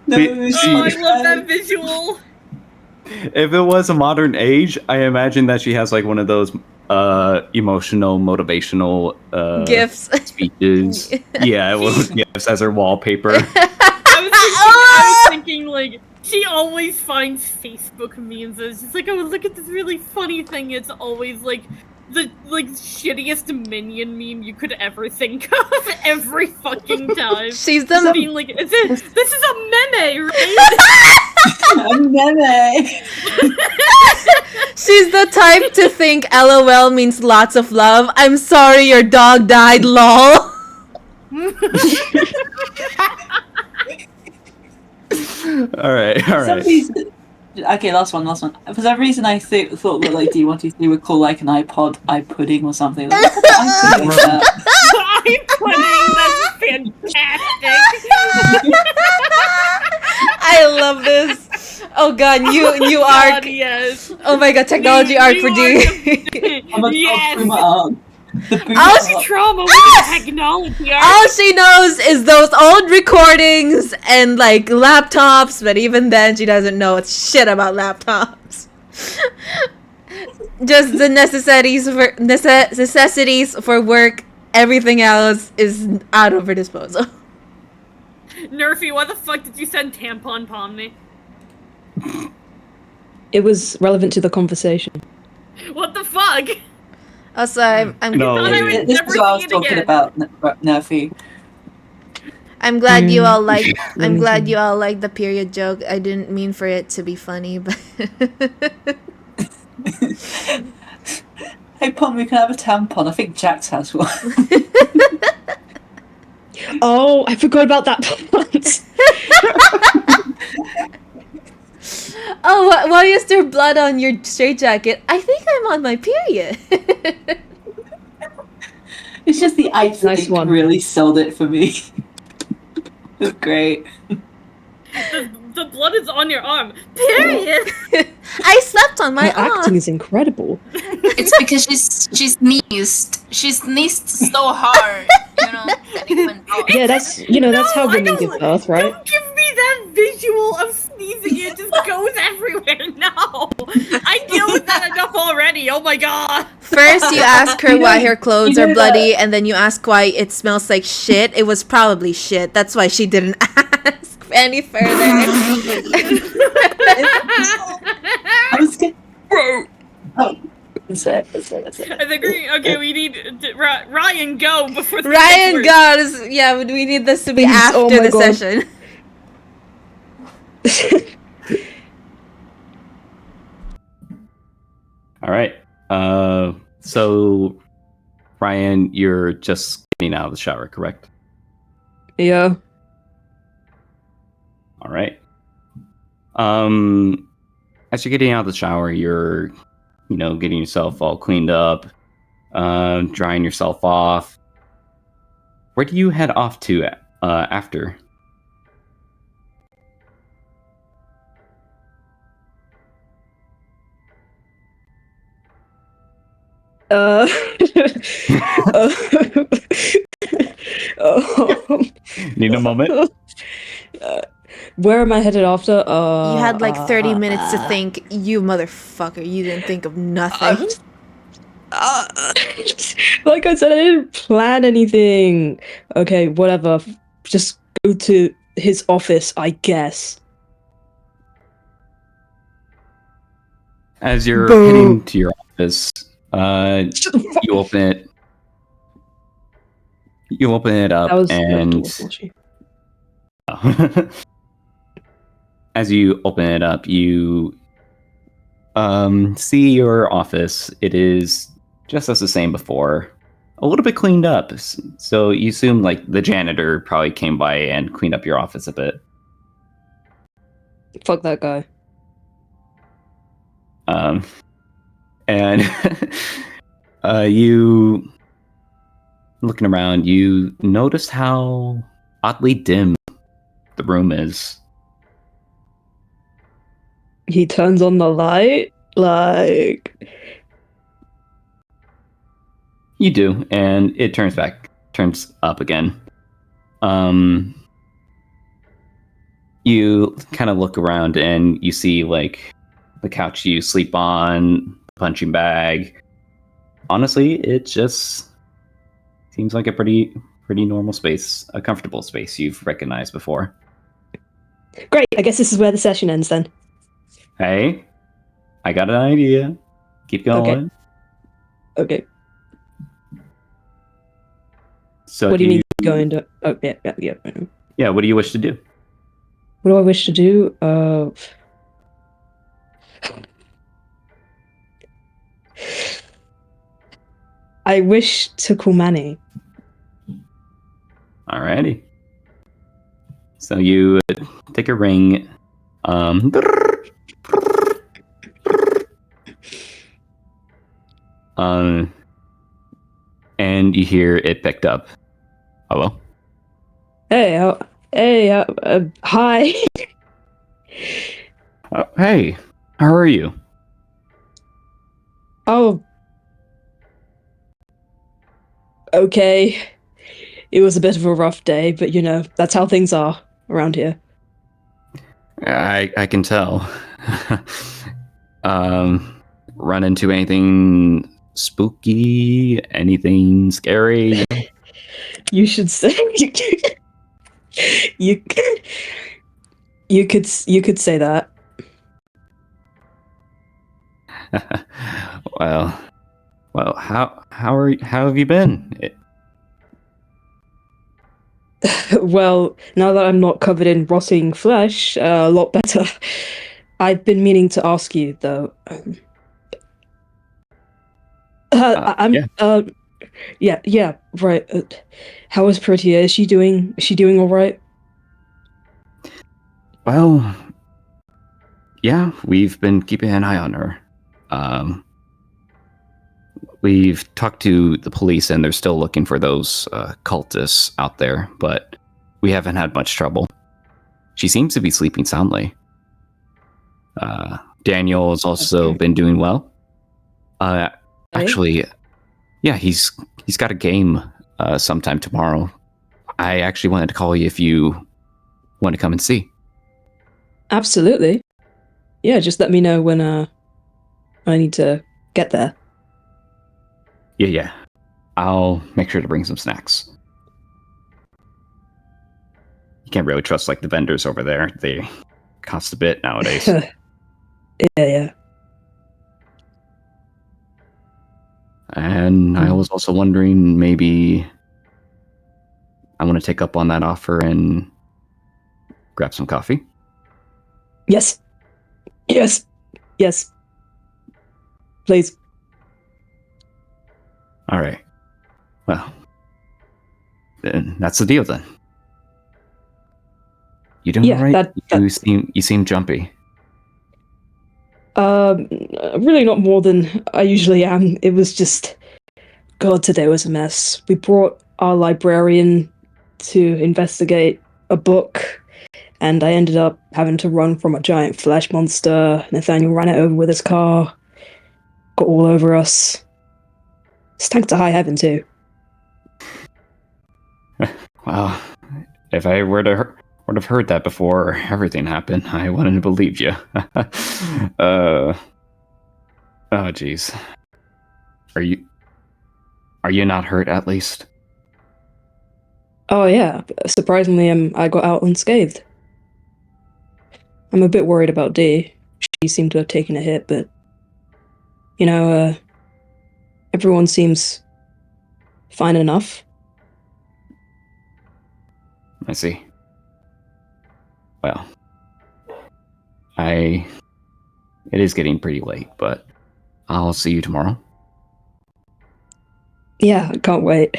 No, Oh, I love that visual. If it was a modern age, I imagine that she has like one of those emotional, motivational Gifts. speeches. Yeah, well, gifts as her wallpaper. I was thinking, like, she always finds Facebook memes. It's just like, oh, look at this really funny thing. It's always like the shittiest minion meme you could ever think of every fucking time. She's the being like, this is a meme, right? A meme. She's the type to think LOL means lots of love. I'm sorry your dog died, lol. All right. Okay, last one. For some reason, I thought that like D123 would call like an iPod iPudding or something. Like, look at the iPudding is that? iPudding, that's fantastic. I love this. Oh god, new arc. God, yes. Oh my god, technology arc for D. Yes. Boomer arc. The boomer Oh, arc. Trauma with technology. All she knows is those old recordings and like laptops, but even then she doesn't know shit about laptops. Just the necessities for work. Everything else is out of her disposal. Nerfy, why the fuck did you send tampon Pomni? It was relevant to the conversation. What the fuck? Also, I'm No. I thought I would This never is what I was see it talking again. about, Nerfy. I'm glad you all like. let I'm me glad see. you all like the period joke. I didn't mean for it to be funny, but Hey, Pom, we can have a tampon. I think Jax has one. Oh, I forgot about that part. Oh, why is there blood on your straitjacket? I think I'm on my period. It's just the ice Nice ink one. really sold it for me. It's great. The blood is on your arm. Period. I slept on my Her acting arm. is incredible. It's because she sneezed. She sneezed so hard, that it went off. Yeah, that's that's how women give birth, right? Don't give me that visual of sneezing. It just goes everywhere. No, I deal with that enough already. Oh my god. First, you ask her why her clothes you are know bloody, and then you ask why it smells like shit. It was probably shit. That's why she didn't ask any further. I was good. Bro. Oh, I think okay. We need Ryan go before this Ryan gets worse. goes. Yeah, we need this to be Please, after oh my the God. session. All right. So Ryan, you're just getting out of the shower, correct? Yeah. All right. As you're getting out of the shower, you're, getting yourself all cleaned up, drying yourself off. Where do you head off to after? Uh, um, Need a moment? where am I headed after? You had like 30 minutes to think. You motherfucker. You didn't think of nothing. Like I said, I didn't plan anything. Okay, whatever. Just go to his office, I guess. As you're Boo. heading to your office, you open it. You open it up, That was and wasn't as you open it up, you see your office. It is just as the same before, a little bit cleaned up. So you assume like the janitor probably came by and cleaned up your office a bit. Fuck that guy. And you looking around, you notice how oddly dim the room is. He turns on the light, like You do, and it turns up again. You kind of look around and you see like the couch you sleep on, punching bag. Honestly, it just seems like a pretty normal space, a comfortable space you've recognized before. great. I guess this is where the session ends then. Hey, I got an idea. Keep going. Okay. So What do you mean going to? Oh yeah. Yeah, what do you wish to do? What do I wish to do? I wish to call Manny. Alrighty. So you take a ring. And you hear it picked up. Hello? Hey, hi. Hey, how are you? Oh, okay. It was a bit of a rough day, but that's how things are around here. I can tell. Run into anything spooky? Anything scary? You should say you could say that. Well, how have you been? Well, now that I'm not covered in rotting flesh, a lot better. I've been meaning to ask you though. Yeah, right. How is Protea? Is she doing all right? Well, Yeah, we've been keeping an eye on her. We've talked to the police, and they're still looking for those cultists out there, but we haven't had much trouble. She seems to be sleeping soundly. Daniel has also been doing well. Actually, yeah, he's got a game sometime tomorrow. I actually wanted to call you if you want to come and see. Absolutely. Yeah, just let me know when I need to get there. Yeah. I'll make sure to bring some snacks. You can't really trust like the vendors over there. They cost a bit nowadays. Yeah. And I was also wondering, maybe I want to take up on that offer and grab some coffee. Yes. Please. All right. Well, then that's the deal then. You doing all right? You seem jumpy. Really not more than I usually am. It was just, God, today was a mess. We brought our librarian to investigate a book, and I ended up having to run from a giant flesh monster. Nathaniel ran it over with his car, got all over us. Stank to high heaven too. Well, if I would have heard that before everything happened, I wouldn't have believed you. Oh, jeez. Are you not hurt at least? Oh yeah, surprisingly, I got out unscathed. I'm a bit worried about Dee. She seemed to have taken a hit, but everyone seems fine enough. I see. Well, it is getting pretty late, but I'll see you tomorrow. Yeah, I can't wait.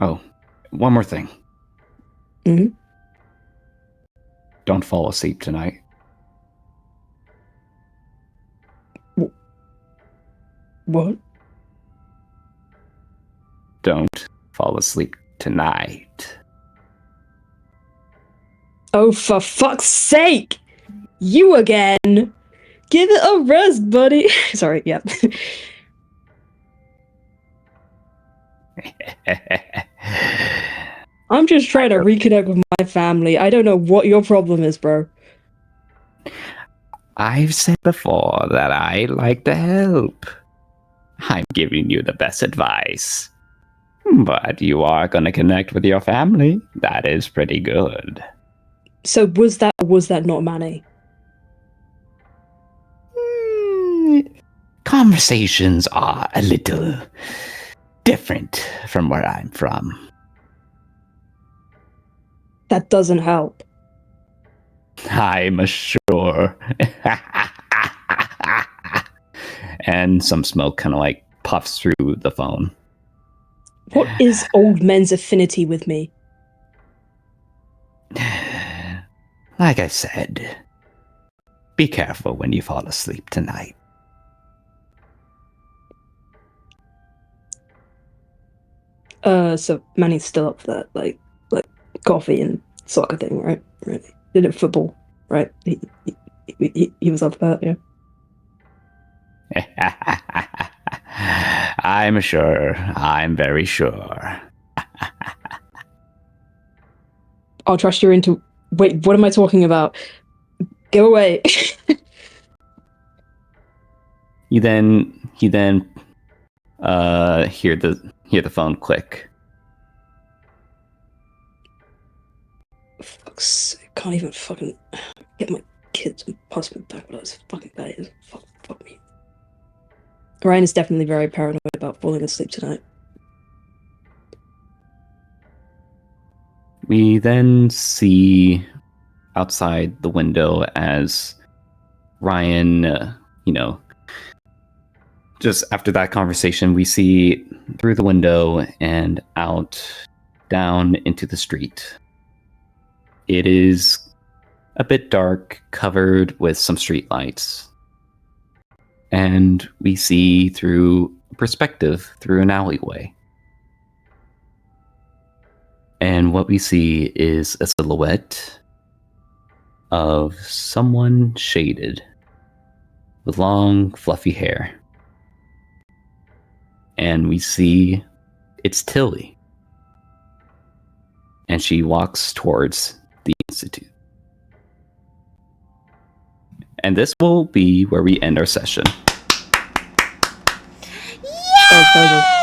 Oh, one more thing. Mm-hmm. Don't fall asleep tonight. What? Don't fall asleep tonight. Oh, for fuck's sake! You again! Give it a rest, buddy! Sorry, yeah. I'm just trying to reconnect with my family. I don't know what your problem is, bro. I've said before that I like to help. I'm giving you the best advice. But you are going to connect with your family. That is pretty good. So was that not Manny? Conversations are a little different from where I'm from. That doesn't help. I'm sure. And some smoke kind of like puffs through the phone. What is old men's affinity with me? Like I said, be careful when you fall asleep tonight. So Manny's still up for that, like coffee and soccer thing, right? Right. Did it football, right? He was up for that, yeah. I'm sure. I'm very sure. I'll trust you into. Wait, what am I talking about? Go away. You then hear the phone click. Fuck's sake, can't even fucking get my kids and husband back without this fucking guy. Fuck me. Ryan is definitely very paranoid about falling asleep tonight. We then see outside the window as Ryan, just after that conversation, we see through the window and out down into the street. It is a bit dark, covered with some streetlights. And we see through perspective through an alleyway. And what we see is a silhouette of someone shaded with long, fluffy hair. And we see it's Tilly. And she walks towards the Institute. And this will be where we end our session. Oh,